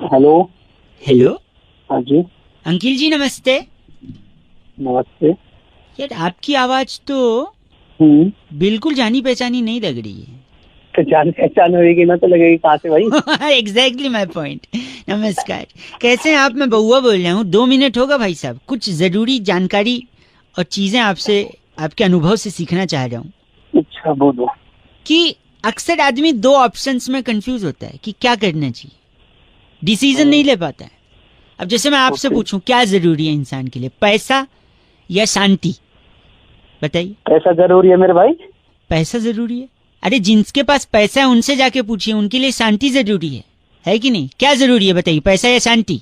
Hello. Hello. हाँ जी। Uncle जी नमस्ते। नमस्ते। यार आपकी आवाज तो बिल्कुल जानी पहचानी नहीं लग रही है। तो जान पहचान होगी ना तो लगेगी कहाँ से भाई। Exactly my point. नमस्कार, कैसे हैं आप? मैं बउआ बोल रहा हूँ। 2 मिनट होगा भाई साहब? कुछ जरूरी जानकारी और चीजें आपसे, आपके अनुभव से सीखना चाह रहा हूँ अच्छा बोलो। कि अक्सर आदमी 2 ऑप्शंस में कंफ्यूज होता है कि क्या करना चाहिए, डिसीजन नहीं ले पाता है। अब जैसे मैं आपसे ओके। पूछूं क्या जरूरी है इंसान के लिए, पैसा या शांति? बताइए। पैसा जरूरी है मेरे भाई। पैसा जरूरी है? अरे जिनके पास पैसा है उनसे जाके पूछिए, उनके लिए शांति जरूरी है कि नहीं? क्या जरूरी है बताइए, पैसा या शांति?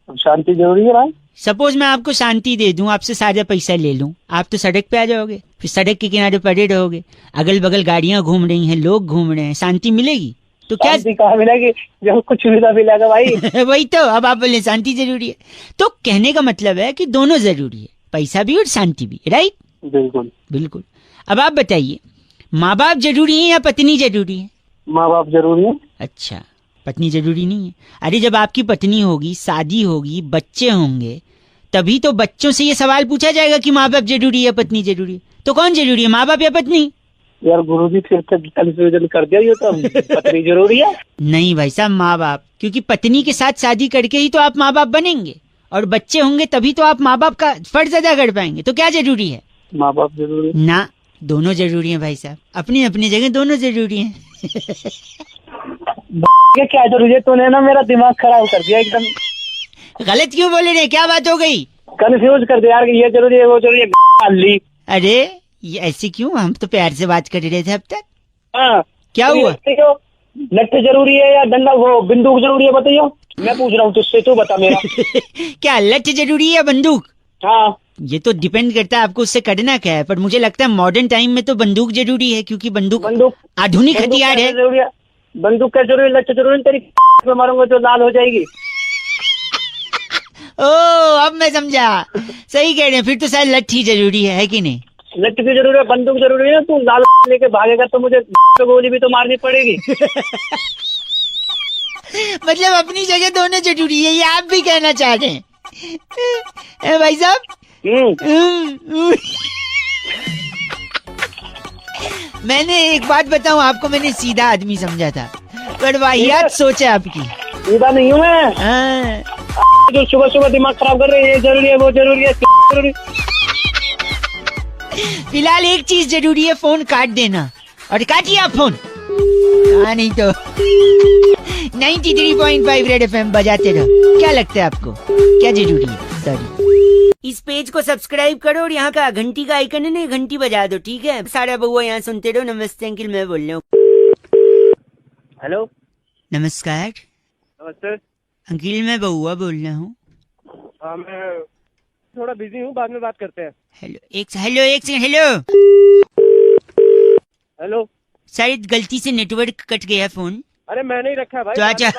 शांति जरूरी है भाई। सपोज मैं आपको शांति दे दूं, आपसे सारा पैसा ले लूं, आप तो सड़क पे आ जाओगे, फिर सड़क के किनारे पड़े रहोगे, अगल बगल गाड़ियां घूम रही हैं, लोग घूम रहे हैं, शांति मिलेगी? तो क्या शांति कहाँ मिलेगी जब कुछ सुविधा मिलेगा भाई। वही तो, अब आप बोले शांति जरूरी है। तो कहने का मतलब है कि दोनों जरूरी है, पैसा भी और शांति भी, राइट? बिल्कुल बिल्कुल। अब आप बताइए, माँ बाप जरूरी है या पत्नी जरूरी है? माँ बाप जरूरी है। अच्छा, पत्नी जरूरी नहीं है? अरे जब आपकी पत्नी होगी, शादी होगी, बच्चे होंगे, तभी तो बच्चों से ये सवाल पूछा जाएगा कि माँ बाप जरूरी है पत्नी जरूरी है। तो कौन जरूरी है, माँ बाप या पत्नी? यार गुरुजी फिर से कंफ्यूजन कर दिया ये तो। पत्नी जरूरी है। नहीं भाई साहब, माँ बाप, क्योंकि पत्नी के साथ शादी करके ही तो आप माँ बाप बनेंगे, और बच्चे होंगे तभी तो आप माँ बाप का फर्ज अदा कर पाएंगे। तो क्या जरूरी है? माँ बाप जरूरी है। ना, दोनों जरूरी है भाई साहब, अपनी अपनी जगह दोनों जरूरी है। ये क्या जरूरी है, तूने ना मेरा दिमाग खराब कर दिया एकदम। गलत क्यों बोले रहे, क्या बात हो गई? कंफ्यूज कर दिया यार कि ये जरूरी है वो जरूरी है। ली। अरे ये ऐसे क्यों, हम तो प्यार से बात कर रहे थे अब तक। हाँ क्या तो हुआ? लट्ठ जरूरी है या डंडा वो बंदूक जरूरी है बताइए। मैं पूछ रहा हूँ तुझसे, तू बता मेरा। क्या लठ जरूरी है या बंदूक? हाँ ये तो डिपेंड करता है आपको उससे करना क्या है, पर मुझे लगता है मॉडर्न टाइम में तो बंदूक जरूरी है, क्योंकि बंदूक आधुनिक हथियार है। जरूरी है। बंदूक क्या जरूरी है, लट्ठ जरूरी है। तेरी पे मारूंगा तो लाल हो जाएगी। ओ अब मैं समझा, सही कह रहे हैं, फिर तो शायद लठ ही जरूरी है कि नहीं? लट्ठ की जरूरी है, बंदूक जरूरी है। तू लाल लेके भागेगा तो मुझे गोली भी तो मारनी पड़ेगी। मतलब अपनी जगह दोनों जरूरी है, ये आप भी कहना चाह रहे हैं भाई साहब? मैंने एक बात बताऊं आपको, मैंने सीधा आदमी समझा था, पर वाहियात सोच है आपकी। सीधा नहीं हूँ मैं। जो सुबह सुबह दिमाग खराब कर रहे हैं, ये जरूरी है वो जरूरी है जरूरी। फिलहाल एक चीज जरूरी है, फोन काट देना। और काटिए आप फोन। हाँ नहीं तो 93.5 रेड एफएम बजाते रहो। क्या लगता है आपको क्या जरूरी है? सॉरी, इस पेज को सब्सक्राइब करो और यहाँ का घंटी का आइकन है ना, घंटी बजा दो, ठीक है? सारा बउआ यहाँ सुनते रहो। नमस्ते अंकिल, मैं बोल रहा हूँ। हेलो। नमस्कार नमस्ते अंकिल, मैं बउआ बोल रहा हूँ। हाँ मैं थोड़ा बिजी हूँ, बाद में बात करते हैं। हेलो एक सेकंड। Hello hello. शायद गलती से नेटवर्क कट गया फोन। अरे मैंने ही रखा है भाई। तो अच्छा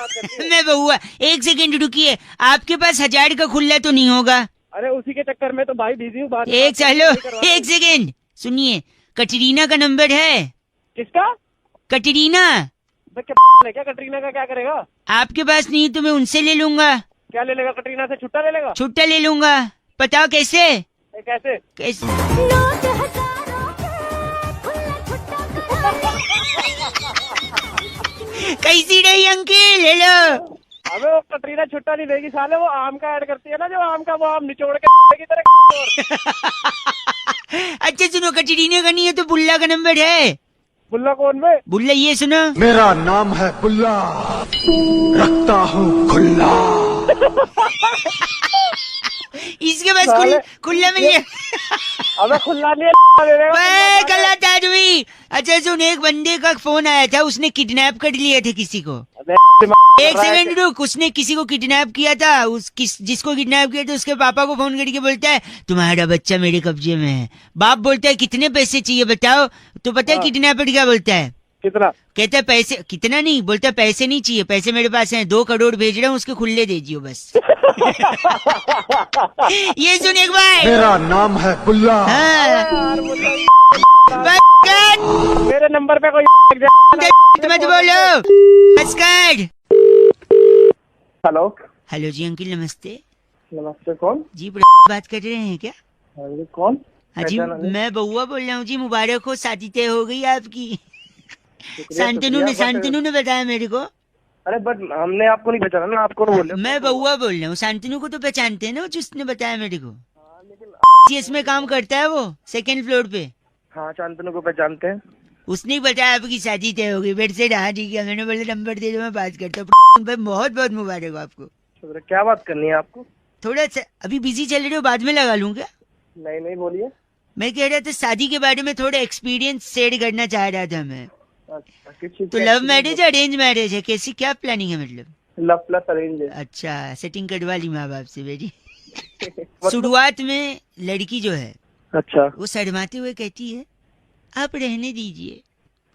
मैं बउआ, एक सेकंड रुकिए, आपके पास 1000 का खुला तो नहीं होगा? अरे उसी के चक्कर में तो भाई बिजी हूँ। एक सेकंड सुनिए, कटरीना का नंबर है? किसका? कटरीना। क्या कटरीना का क्या करेगा? आपके पास नहीं तो मैं उनसे ले लूंगा। क्या ले लेगा? कटरीना से छुट्टा ले लेगा? छुट्टा ले लूंगा। बताओ कैसे? कैसे? कैसी रही अंकिल? हेलो। अबे वो कटरीना छुट्टा नहीं देगी साले, वो आम का ऐड करती है ना, जो आम का वो आम निचोड़ के की तरह। अच्छा सुनो, कटरीना का नहीं है तो बुल्ला का नंबर है। बुल्ला कौन में? बुल्ला ये सुनो, मेरा नाम है बुल्ला, रखता हूँ खुल्ला। इसके पास खुल्ला मिल गया। अबे खुल्ला नहीं है, गलत आदमी। अच्छा सुन, एक बंदे का फोन आया था, उसने किडनैप कर लिया था किसी को। एक सेकंड रुक, उसने किसी को किडनैप किया था। जिसको किडनैप किया था उसके पापा को फोन करके बोलता है तुम्हारा बच्चा मेरे कब्जे में है। बाप बोलता है कितने पैसे चाहिए बताओ? तो पता है किडनैपर क्या बोलता है? कितना? कहता है पैसे कितना नहीं, बोलता है पैसे नहीं चाहिए, पैसे मेरे पास हैं, 2 करोड़ भेज रहा हूँ, उसके खुले दीजिए बस। ये सुन एक बार, मेरा नाम है बुल्ला। हाँ। मेरे नंबर पे कोई मत बोलो। नमस्कार। हेलो। हेलो जी अंकिल नमस्ते। नमस्ते, कौन? जी बात कर रहे हैं क्या? अरे कौन? हाँ जी पहचाना नहीं। मैं बउआ बोल रहा हूँ जी, मुबारक हो, शादी तय हो गई आपकी। शुक्रिया, शुक्रिया, शांतनु ने बताया मेरे को। अरे बट हमने आपको नहीं पहचाना ना, आप कौन बोल रहे हो? मैं बउआ बोल रहा हूँ, शांतनु को तो पहचानते हैं ना, वो जिसने बताया मेरे को। हाँ, लेकिन जीएस में काम करता है वो, सेकंड फ्लोर पे। हाँ, शांतनु को पहचानते हैं। उसने ही बताया आपकी शादी तय हो गई। बेड से हाँ ठीक है, मैंने बोला नंबर दे दो मैं बात करता हूँ। भाई बहुत बहुत मुबारक हो आपको। शुक्रिया। क्या बात करनी है आपको? थोड़ा सा अभी बिजी चल रहे हो, बाद में लगा लूँ क्या? नहीं नहीं, बोलिए। मैं कह रहा था शादी के बारे में थोड़ा एक्सपीरियंस शेयर करना चाह रहा था मैं। अच्छा, किस चीज तो का love experience marriage arrange marriage है, कैसी क्या प्लानिंग है मतलब? है? लव प्लस अरेंज है। अच्छा सेटिंग करवा ली माँ बाप से मेरी। मतलब- शुरुआत में लड़की जो है अच्छा वो शर्माते हुए कहती है आप रहने दीजिए,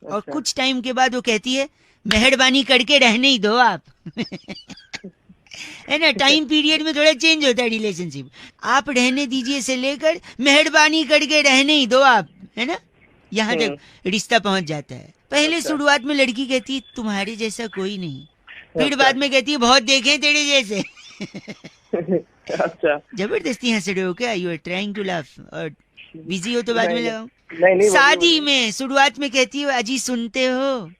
और अच्छा। कुछ टाइम के बाद वो कहती है मेहरबानी करके रहने ही दो आप। है ना, टाइम पीरियड में थोड़ा चेंज होता है रिलेशनशिप। आप रहने दीजिए से लेकर मेहरबानी करके रहने ही दो आप, है ना, यहाँ तक रिश्ता पहुंच जाता है। पहले अच्छा। शुरुआत में लड़की कहती है तुम्हारे जैसा कोई नहीं, फिर अच्छा। बाद में कहती है बहुत देखे तेरे जैसे। अच्छा। जबरदस्ती हंस रहे हो क्या? You are trying to laugh, और बिजी हो तो बाद में नहीं, लगाऊं? नहीं नहीं, शादी में शुरुआत में कहती हो अजी सुनते हो,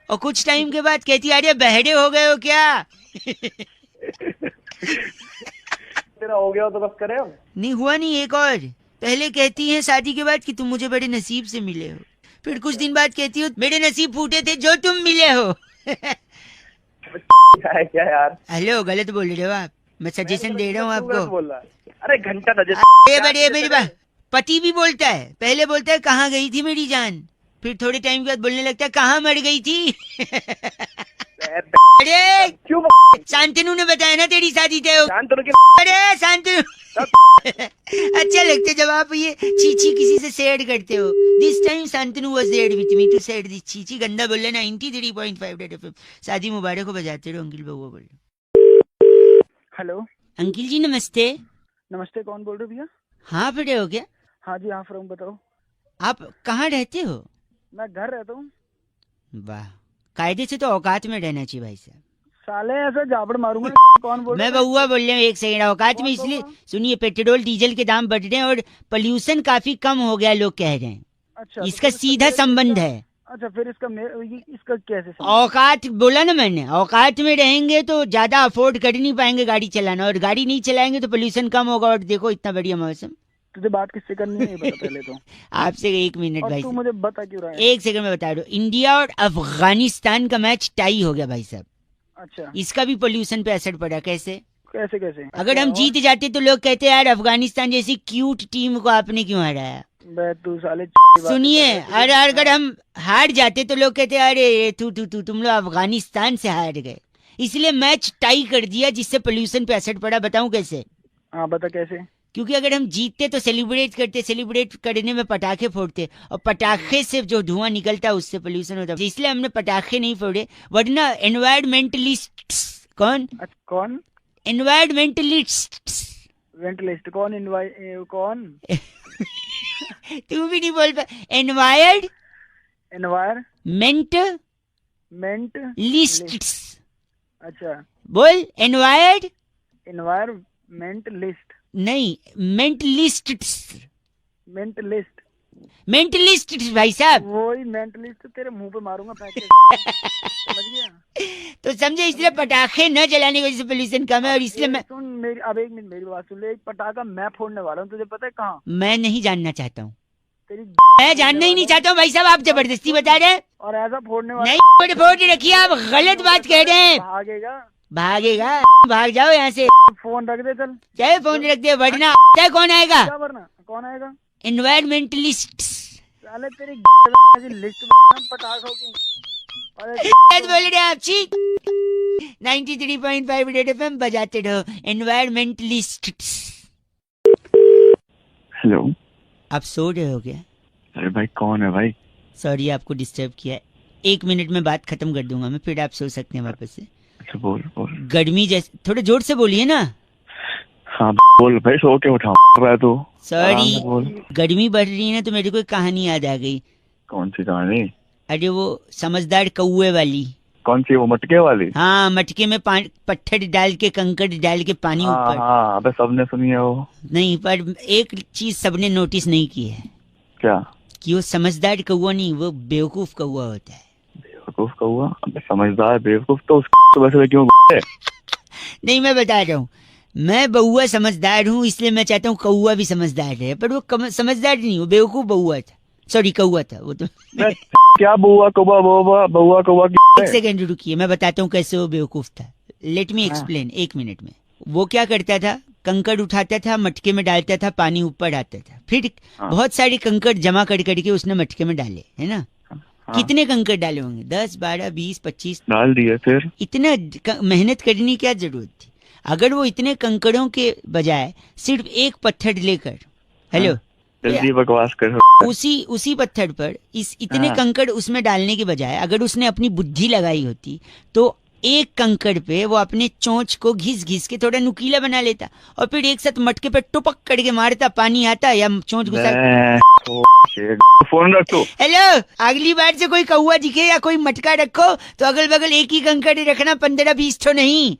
और कुछ टाइम के बाद कहती है अरे बहरे हो गए हो क्या? तेरा हो गया हो तो बस करें हम। नहीं हुआ नहीं, एक और। पहले कहती है शादी के बाद कि तुम मुझे बड़े नसीब से मिले हो, फिर कुछ दिन बाद कहती हो मेरे नसीब फूटे थे जो तुम मिले हो। क्या है क्या यार? हेलो गलत बोल रहे हो आप, मैं सजेशन दे रहा हूँ तू गलत आपको। बोल रहा है। अरे घंटा बजे अरे बड़े मेरी बात, पति भी बोलता है, पहले बोलता है कहाँ गई थी मेरी जान, फिर थोड़े टाइम के बाद बोलने लगता है कहाँ मर गई थी। अरे क्यों शांतनु ने बताया ना तेरी शादी तय हो। शांतनु की अरे शांतनु। अच्छा लगता है जब आप ये चीची किसी से शेयर करते हो। This time Shantanu was there with me to share this चीची। गंदा बोल रहा 93.5 रेड एफएम। शादी मुबारक हो बजाते रहो अंकिल बउआ बोल रहे। हेलो। अंकिल जी नमस्ते। नमस्ते, कौन बोल रहे हो भैया? हाँ पड़े हो क्या? हाँ जी, हाँ फ्रॉम बताओ। आप कहाँ रहते हो? मैं घर रहता हूँ। वाह, कायदे से तो औकात में रहना चाहिए भाई साहब। साले ऐसा जाबड़ मारूंगा। कौन बोल मैं बउआ बोल रहा हूँ, एक सेकंड औकात में इसलिए सुनिए, पेट्रोल डीजल के दाम बढ़ रहे हैं और पोल्यूशन काफी कम हो गया लोग कह रहे हैं। अच्छा, इसका सीधा संबंध है। अच्छा, फिर इसका कैसे औकात बोला ना मैंने, औकात में रहेंगे तो ज्यादा अफोर्ड कर नहीं पाएंगे गाड़ी चलाना, और गाड़ी नहीं चलाएंगे तो पोल्यूशन कम होगा। और देखो इतना बढ़िया मौसम। तुझे बात किससे करनी है ये बता पहले तो। आपसे एक मिनट और भाई तू साहब, मुझे बता क्यों रहा है? एक सेकंड में बता दो। इंडिया और अफगानिस्तान का मैच टाई हो गया भाई साहब। अच्छा, इसका भी पोल्यूशन पे असर पड़ा। कैसे? कैसे कैसे? अगर हम जीत जाते तो लोग कहते यार अफगानिस्तान जैसी क्यूट टीम को आपने क्यों हराया। बे तू साले सुनिए, अगर हम हार जाते तो लोग कहते अरे तुम लोग अफगानिस्तान से हार गए। इसलिए मैच टाई कर दिया, जिससे पोल्यूशन पे असर पड़ा। बताऊं कैसे? हाँ बता कैसे। क्योंकि अगर हम जीतते तो सेलिब्रेट करते, सेलिब्रेट करने में पटाखे फोड़ते, और पटाखे से जो धुआं निकलता है उससे पोल्यूशन होता है। इसलिए हमने पटाखे नहीं फोड़े, वरना एनवायरमेंटलिस्ट कौन एनवायरमेंटलिस्ट वेंटलिस्ट कौन तू भी नहीं बोल पा। Environment list. अच्छा, बोल एनवायरमेंट लिस्ट नहीं, मेंटलिस्ट भाई साहब। वही मेंटलिस्ट तेरे मुंह पे मारूंगा फेंक के। समझ गया? तो समझे, इसलिए पटाखे न जलाने की वजह से पोल्यूशन कम है। और इसलिए मैं सुन मेरी, अब एक मिनट मेरी बात सुन ले। एक पटाखा मैं फोड़ने वाला हूँ, तुझे पता है कहाँ? मैं नहीं जानना चाहता हूँ, तेरी मैं जानना ही नहीं चाहता हूँ भाई साहब। आप जबरदस्ती बता रहे हैं। और ऐसा फोड़ने वाला नहीं फोड़ रखिए, आप गलत बात कह रहे हैं। भागेगा, भाग जाओ यहाँ से। फोन रख दे चल। चाहे फोन रख दे, वरना कौन आएगा? क्या वरना कौन आएगा? एनवायरमेंटलिस्ट। साले तेरी लिस्ट पटाखों की। बोल रहे आप छी। 93.5 रेड एफएम बजाते रहो। एनवायरमेंटलिस्ट। हेलो। आप सो रहे हो क्या? अरे भाई कौन है भाई? सॉरी आपको डिस्टर्ब किया है। 1 मिनट में बात खत्म कर दूंगा मैं, फिर आप सो सकते हैं वापस से। अच्छा बोल। गर्मी जैसे, थोड़ा जोर से बोलिए ना। हाँ बोल भाई, सो के उठा तो। सॉरी, गर्मी बढ़ रही है ना, तो मेरे को एक कहानी याद आ गई। कौन सी कहानी? अरे वो समझदार कौए वाली। कौन सी वो मटके वाली? हाँ, मटके में पत्थर डाल के, कंकड़ डाल के पानी हाँ ऊपर। हाँ, अबे सबने सुनी है वो। नहीं, पर एक चीज सबने नोटिस नहीं की है क्या? कि वो समझदार कौवा नहीं, वो बेवकूफ कौवा होता है। बेवकूफ कौवा? अबे समझदार बेवकूफ तो सुबह सुबह क्यों? नहीं, मैं बता रहा हूँ, मैं बउआ समझदार हूँ, इसलिए मैं चाहता हूँ कौवा भी समझदार है, पर वो समझदार नहीं, वो बेवकूफ बउआ था, सॉरी कौवा था वो तो। क्या बउआ कौवा बउआ कौवा एक सेकंड रुकिए, मैं बताता हूँ कैसे वो बेवकूफ था। लेट मी एक्सप्लेन, 1 मिनट में। वो क्या करता था, कंकड़ उठाता था, मटके में डालता था, पानी ऊपर आता था, फिर बहुत सारे कंकड़ जमा कर करके उसने मटके में डाले, है ना? कितने कंकड़ डाले होंगे? 10, 12, 20, 25 डाल दिए। फिर इतना मेहनत करने की क्या जरूरत थी? अगर वो इतने कंकड़ों के बजाय सिर्फ एक पत्थर लेकर, हेलो, जल्दी बकवास कर। उसी पत्थर पर इतने कंकड़ उसमें डालने के बजाय अगर उसने अपनी बुद्धि लगाई होती तो एक कंकड़ पे वो अपने चोंच को घिस घिस के थोड़ा नुकीला बना लेता और फिर एक साथ मटके पे टुपक करके मारता, पानी आता या चोंच घुसा। फोन रख तू। हेलो, अगली बार से कोई कौवा दिखे या कोई मटका रखो तो अगल बगल एक ही कंकड़ रखना, 15-20 तो नहीं।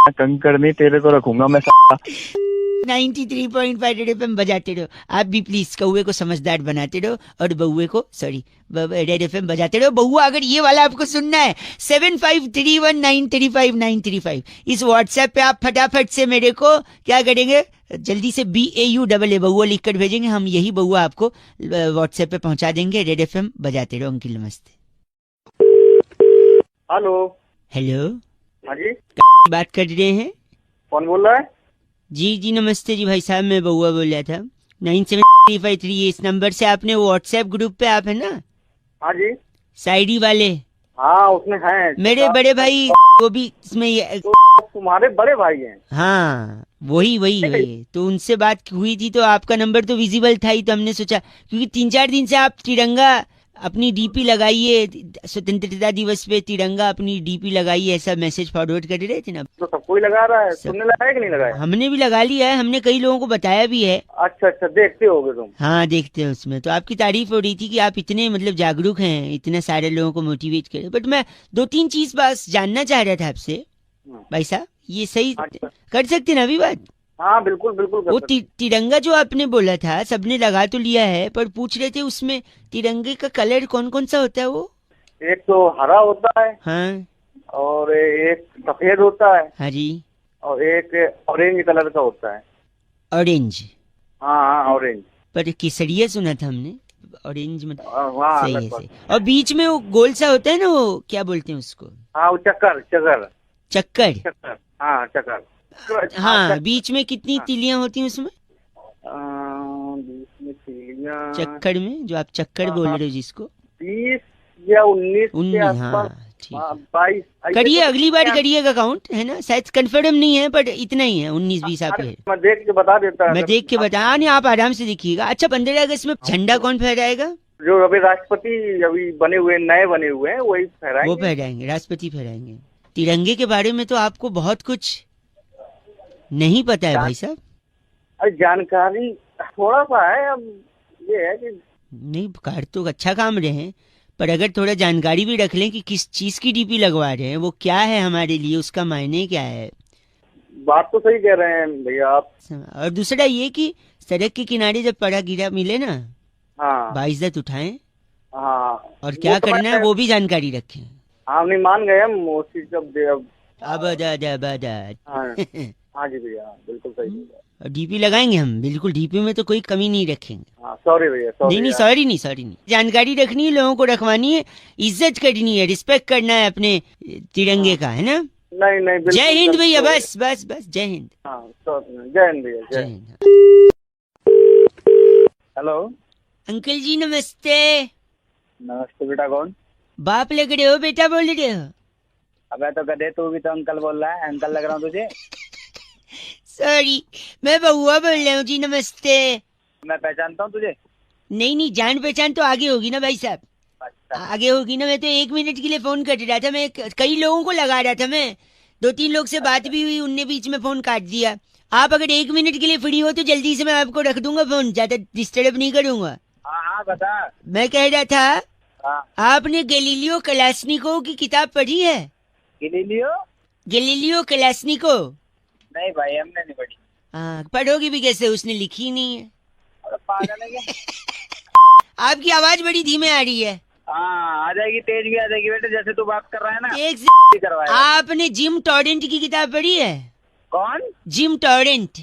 कंकड़ नहीं तेरे को रखूंगा मैं। 93.5 रेड एफएम बजाते रहो। आप भी प्लीज कौवे को समझदार बनाते रहो और बउए को रेड एफएम बजाते रहो। बउआ, अगर ये वाला आपको सुनना है 7531935935 इस व्हाट्सएप पे आप फटाफट से मेरे को क्या करेंगे, जल्दी से BAUAA बउआ लिख कर भेजेंगे, हम यही बउआ आपको व्हाट्सएप पे पहुंचा देंगे। रेड एफएम बजाते रहो। अंकिल नमस्ते। हेलो। हेलो, हाँ जी, बात कर रहे हैं? कौन बोल रहा है? जी नमस्ते जी भाई साहब, मैं बउआ बोल रहा था। 97353 इस नंबर से आपने व्हाट्सएप ग्रुप पे, आप है ना हाँ जी। शायरी वाले? हाँ, उसमें है मेरे बड़े भाई वो भी इसमें तुम्हारे बड़े भाई हैं? हाँ, वही। तो उनसे बात हुई थी तो आपका नंबर तो विजिबल था ही, तो हमने सोचा क्योंकि 3-4 दिन से आप तिरंगा अपनी डीपी लगाइए, स्वतंत्रता दिवस पे तिरंगा अपनी डीपी लगाइए, ऐसा मैसेज फॉरवर्ड कर रहे थे ना। तो सब कोई लगा रहा है, तुमने लगाया कि नहीं लगाया? हमने भी लगा लिया है, हमने कई लोगों को बताया भी है। अच्छा, देखते होगे तुम? हाँ, देखते हैं उसमें। तो आपकी तारीफ हो रही थी कि आप इतने मतलब जागरूक हैं, इतने सारे लोगों को मोटिवेट करें। बट मैं 2-3 चीज बस जानना चाह रहा था आपसे भाई साहब, ये सही कर सकते ना अभी बात? हाँ, बिल्कुल वो तिरंगा जो आपने बोला था सबने लगा तो लिया है, पर पूछ रहे थे उसमें तिरंगे का कलर कौन कौन सा होता है? वो एक तो हरा होता है, हाँ, और एक सफेद होता है, हाँ जी, और एक ऑरेंज कलर का होता है। ऑरेंज? हाँ, ऑरेंज। पर केसरिया सुना था हमने, ऑरेंज मतलब सही है, सही। और बीच में वो गोल सा होता है ना, वो क्या बोलते हैं उसको? हाँ, वो चक्कर। हाँ, चक्कर। हाँ, बीच में कितनी तीलियां होती हैं उसमें? बीच में तीलियां चक्कर में, जो आप चक्कर बोल रहे हो जिसको, 20 या 19 के हाँ, आसपास। ठीक। 22 करिए, अगली बार करिएगा काउंट, है ना? शायद कंफर्म नहीं है पर इतना ही है, 19-20 आप है। मैं देख के बता देता हूँ। मैं देख के बता नहीं, आप आराम से देखिएगा। अच्छा, 15 अगस्त में झंडा कौन फहराएगा? जो अभी राष्ट्रपति अभी नए बने हुए हैं वही फहराएंगे। वो फहराएंगे, राष्ट्रपति फहराएंगे। तिरंगे के बारे में तो आपको बहुत कुछ नहीं पता है भाई साहब। अरे जानकारी थोड़ा सा है, अब ये है कि नहीं, कार तो अच्छा काम रहे हैं, पर अगर थोड़ा जानकारी भी रख लें कि किस चीज की डीपी लगवा रहे हैं, वो क्या है हमारे लिए, उसका मायने क्या है। बात तो सही कह रहे हैं भैया आप। और दूसरा ये कि सड़क के किनारे जब पड़ा गिरा मिले ना, हाँ, बाइज्जत उठाएं, हाँ, और क्या करना है वो भी जानकारी रखें। हाँ, नहीं मान गए हम उसी जब हाँ जी भैया, बिल्कुल सही। डीपी लगाएंगे हम, बिल्कुल डीपी में तो कोई कमी नहीं रखेंगे। सॉरी भैया, नहीं, सॉरी नहीं। जानकारी रखनी है, लोगों को रखवानी है, इज्जत करनी है, रिस्पेक्ट करना है अपने तिरंगे का, है ना? नहीं, जय हिंद भैया, बस जय हिंद। जय हिंद भैया, जय हिंद। हेलो अंकल जी नमस्ते। नमस्ते बेटा, कौन? बाप लग रहे हो बेटा, बोल रहे हो? अबे तो गधे, तू भी तो अंकल बोल रहा है, अंकल लग रहा हूँ तुझे? सॉरी, मैं बउआ बोल रहा हूँ जी, नमस्ते। मैं पहचानता हूँ तुझे? नहीं, जान पहचान तो आगे होगी ना भाई साहब। अच्छा। आगे होगी ना। मैं तो 1 मिनट के लिए फोन कर रहा था, मैं कई लोगों को लगा रहा था, मैं 2-3 लोग से बात भी हुई, उनने बीच में फोन काट दिया। आप अगर 1 मिनट के लिए फ्री हो तो जल्दी से मैं आपको रख दूंगा फोन, ज्यादा डिस्टर्ब नहीं करूंगा। हाँ, बता। मैं कह रहा था हाँ। आपने गैलीलियो कलास्निकोव की किताब पढ़ी है? गिलीलियो? गैलीलियो कलास्निकोव? नहीं भाई, हमने नहीं पढ़ी। हाँ, पढ़ोगी भी कैसे, उसने लिखी नहीं है। अरे पागल है क्या? आपकी आवाज बड़ी धीमे आ रही है। हाँ, आ जाएगी, तेज भी आ जाएगी बेटे, जैसे तू बात कर रहा है ना। एक भी करवाएगा। आपने जिम टॉरेंट की किताब पढ़ी है? कौन? Gym torrent?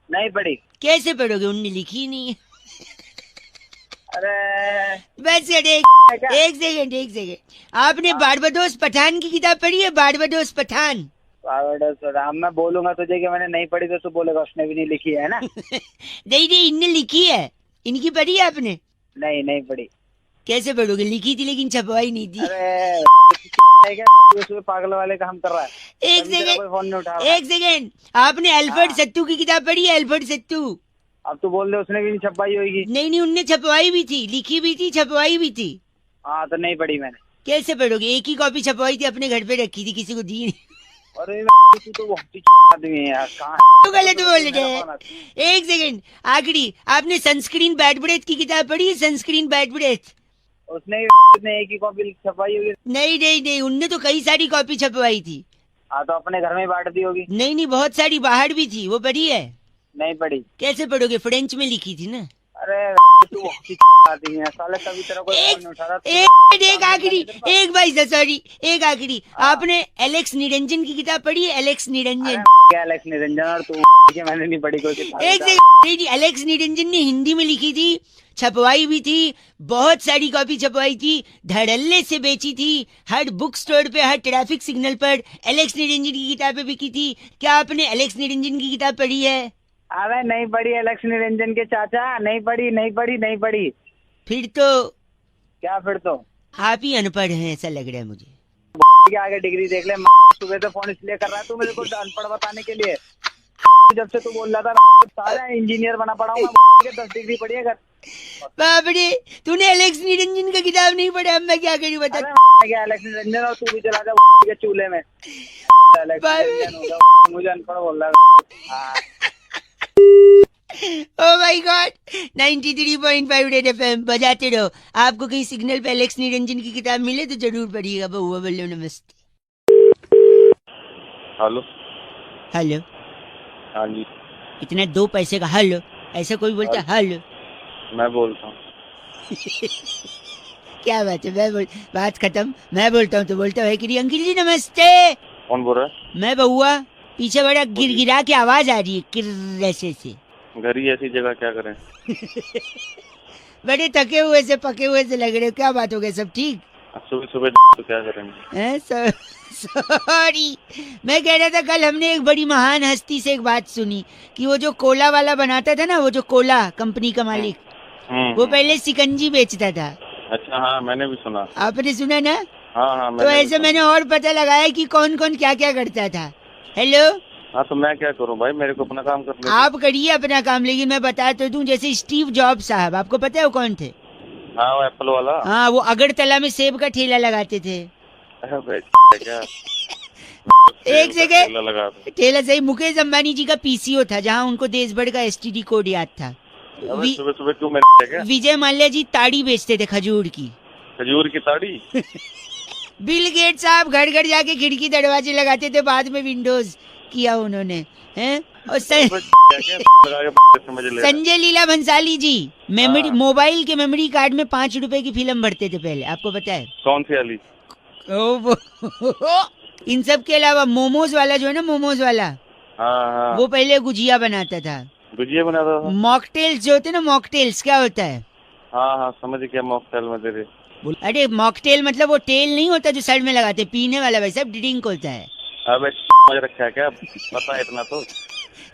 नहीं पढ़ी। कैसे पढ़ोगे, उनने लिखी नहीं है। अरे बस एक सेकंड। आपने बारबाडोस पठान की किताब पढ़ी है? बारबाडोस पठान? राम, मैं बोलूंगा तुझे कि मैंने नहीं पढ़ी तो तू बोलेगा उसने भी नहीं लिखी है ना। नहीं, इनने लिखी है। इनकी पढ़ी है आपने? नहीं पढ़ी। कैसे पढ़ोगे, लिखी थी लेकिन छपवाई नहीं थी। अरे क्या उसमें पागल वाले काम कर रहा है? एक तभी तेरा कोई फोन नहीं उठा रहा है। सेकंड, आपने अल्फ्रेड सत्तू की किताब पढ़ी है? अल्फ्रेड सत्तू? अब तू बोल दे उसने भी नहीं छपाई होगी। नहीं, उनने छपवाई भी थी, लिखी भी थी, छपवाई भी थी। हाँ तो नहीं पढ़ी मैंने। कैसे पढ़ोगे, एक ही कॉपी छपवाई थी, अपने घर पे रखी थी, किसी को दी नहीं। अरे तू तो बहुत ही आदमी है यार, कहाँ तो गलत बोल रहे हैं। एक सेकंड, आखिरी, आपने सनस्क्रीन बैड ब्रेथ की किताब पढ़ी है? Sunscreen bad breath? उसने एक ही कॉपी छपाई होगी। नहीं, उनने तो कई सारी कॉपी छपवाई थी। हाँ तो अपने घर में बांट दी होगी। नहीं, बहुत सारी बाहर भी थी, वो पढ़ी है? नहीं पढ़ी। कैसे पढ़ोगे, फ्रेंच में लिखी थी ना। अरे तू बहुत ही आदमी है साले, कभी तेरा कोई फोन नहीं उठा रहा। एक आखिरी, एक भाई सॉरी, एक आखिरी, आपने एलेक्स निरंजन की किताब पढ़ी है? एलेक्स निरंजन? क्या एलेक्स निरंजन और तू? मैंने नहीं पढ़ी कोई किताब। एक सेकंड, एलेक्स निरंजन ने हिंदी में लिखी थी, छपवाई भी थी, बहुत सारी कॉपी छपवाई थी, धड़ल्ले से बेची थी, हर बुक स्टोर पे, हर ट्रैफिक सिग्नल पर एलेक्स निरंजन की किताबें बिकी थी। क्या आपने एलेक्स निरंजन की किताब पढ़ी है? अरे नहीं पढ़ी एलेक्स निरंजन के चाचा, नहीं पढ़ी। फिर तो क्या फिर तो? आप ही अनपढ़ हैं, ऐसा लग रहा है मुझे। के आगे डिग्री देख ले। सुबह से फोन इसलिए कर रहा है तू मेरे को अनपढ़ बताने के लिए। जब से तू बोल रहा था सारा इंजीनियर बना पड़ा हूँ मैं, 10 डिग्री पढ़ी है घर। बाप रे, तूने एलेक्स निरंजन का किताब नहीं पढ़ा, अब मैं क्या करूँ बता। क्या एलेक्स निरंजन, और तू भी चला जा के चूल्हे में। एलेक्स निरंजन होगा, मुझे अनपढ़ बोल रहा है। Oh my God, 93.5 red FM बजाते रहो। आपको कहीं सिग्नल पे एलेक्स निरंजन की किताब मिले तो जरूर पढ़िएगा। बहुआ बोलो नमस्ते। हेलो। हेलो? हाँ जी। इतना 2 पैसे का हेलो, ऐसा कोई बोलता है हेलो? मैं बोलता हूँ। क्या बात है, बात खत्म, मैं बोलता हूँ तो बोलता है कि अंकिल जी नमस्ते। कौन बोल रहा है? मैं बहुआ, पीछे बड़ा गिरगिरा की आवाज आ रही है, किर ऐसे से। घर ही ऐसी जगह क्या करें? बड़े थके हुए से, पके हुए से लग रहे हो, क्या बात हो गई, सब ठीक? सुबह तो क्या करेंगे? सॉरी, मैं कह रहा था कल हमने एक बड़ी महान हस्ती से एक बात सुनी कि वो जो कोला वाला बनाता था ना, वो जो कोला कंपनी का मालिक, वो पहले सिकंजी बेचता था। अच्छा, हाँ मैंने भी सुना। आपने सुना ना? हाँ, तो ऐसे मैंने और पता लगाया कि कौन कौन क्या क्या करता था। हेलो? हाँ तो मैं क्या करूँ भाई, मेरे को अपना काम करना है। आप करिए अपना काम, लेकिन मैं बता तो दूं, जैसे स्टीव जॉब साहब, आपको पता है वो कौन थे? हाँ, वो एप्पल वाला। हाँ, वो अगरतला में सेब का ठेला लगाते थे। क्या? एक जगह लगा ठेला सही, मुकेश अंबानी जी का पीसीओ था, जहाँ उनको देश भर का एसटीडी कोड याद था। सुबह सुबह क्यों मैं? विजय माल्या जी ताड़ी बेचते थे, खजूर की। खजूर की ताड़ी? बिल गेट्स साहब घर घर जाके खिड़की दरवाजे लगाते थे, बाद में विंडोज किया उन्होंने, हैं? और संजय लीला भंसाली जी मेमोरी, मोबाइल के मेमोरी कार्ड में 5 रुपए की फिल्म भरते थे पहले, आपको पता है? कौन सी वाली? इन सब के अलावा मोमोज वाला जो है ना, मोमोज वाला, हाँ, वो पहले गुजिया बनाता था। गुजिया बनाता था? मॉकटेल्स जो होते ना, मॉकटेल्स क्या होता है? हाँ, समझ गया, मॉकटेल में तेरे। अरे मॉकटेल मतलब वो टेल नहीं होता जो सर में लगाते, पीने वाला, वैसा ड्रिंक होता है। अबे समझ रखा है क्या, पता इतना तो।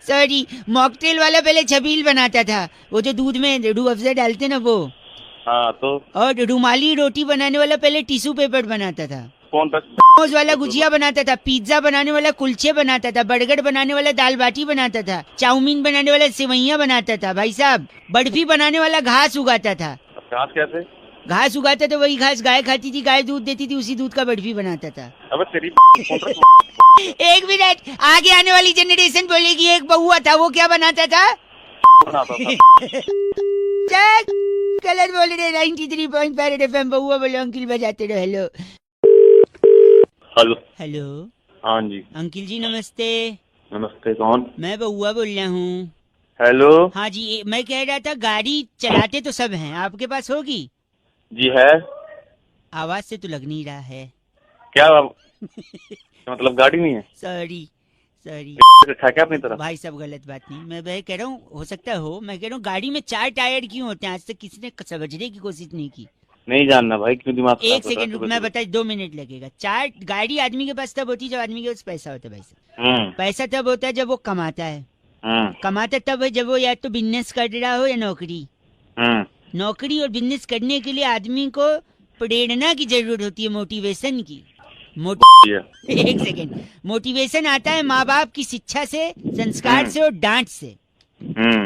सॉरी, मॉकटेल वाला पहले छबील बनाता था, वो जो दूध में रूह अफ़ज़ा डालते ना वो। हाँ तो। और रुमाली रोटी बनाने वाला पहले टिश्यू पेपर बनाता था। कौन था? मोमोज वाला गुजिया बनाता था, पिज्जा बनाने वाला कुलचे बनाता था, बर्गर बनाने वाला दाल बाटी बनाता था, चाउमीन बनाने वाला सेवैया बनाता था, भाई साहब बर्फी बनाने वाला घास उगाता था। घास कैसे? घास उगाता था, वही घास गाय खाती थी, गाय दूध देती थी, उसी दूध का बर्फी बनाता था। अबे तेरी एक मिनट, आगे आने वाली जनरेशन बोलेगी एक बहुआ था, वो क्या बनाता था? बनाता था। गलत बोल रहे 93.5 FM बउआ बोलो अंकिल बजाते रहो। Hello hello. हेलो हाँ जी। अंकिल जी नमस्ते। नमस्ते, कौन? मैं बउआ बोल रहा हूँ। हेलो। हाँ जी मैं कह रहा था गाड़ी चलाते तो सब हैं, आपके पास होगी? जी है। आवाज से तो लग नहीं रहा है। क्या मतलब गाड़ी नहीं है? सॉरी सॉरी रखा क्या अपनी तरफ? भाई सब गलत बात नहीं, मैं वह कह रहा हूँ हो सकता हो, मैं कह रहा हूँ गाड़ी में 4 टायर क्यों होते हैं? आज तक किसी ने समझने की कोशिश नहीं की। नहीं जानना भाई, क्यों दिमाग खराब एक कर रहा है सेकंड रुक, सुबह मैं सुबह? बता 2 मिनट लगेगा। 4 गाड़ी आदमी के पास तब होती है जब आदमी के पास पैसा होता है भाई साहब। पैसा तब होता है जब वो कमाता है। कमाता तब है जब वो या तो बिजनेस कर रहा हो या नौकरी। नौकरी और बिजनेस करने के लिए आदमी को प्रेरणा की जरूरत होती है, मोटिवेशन की। एक सेकेंड, मोटिवेशन आता है माँ बाप की शिक्षा से, संस्कार से और डांट से।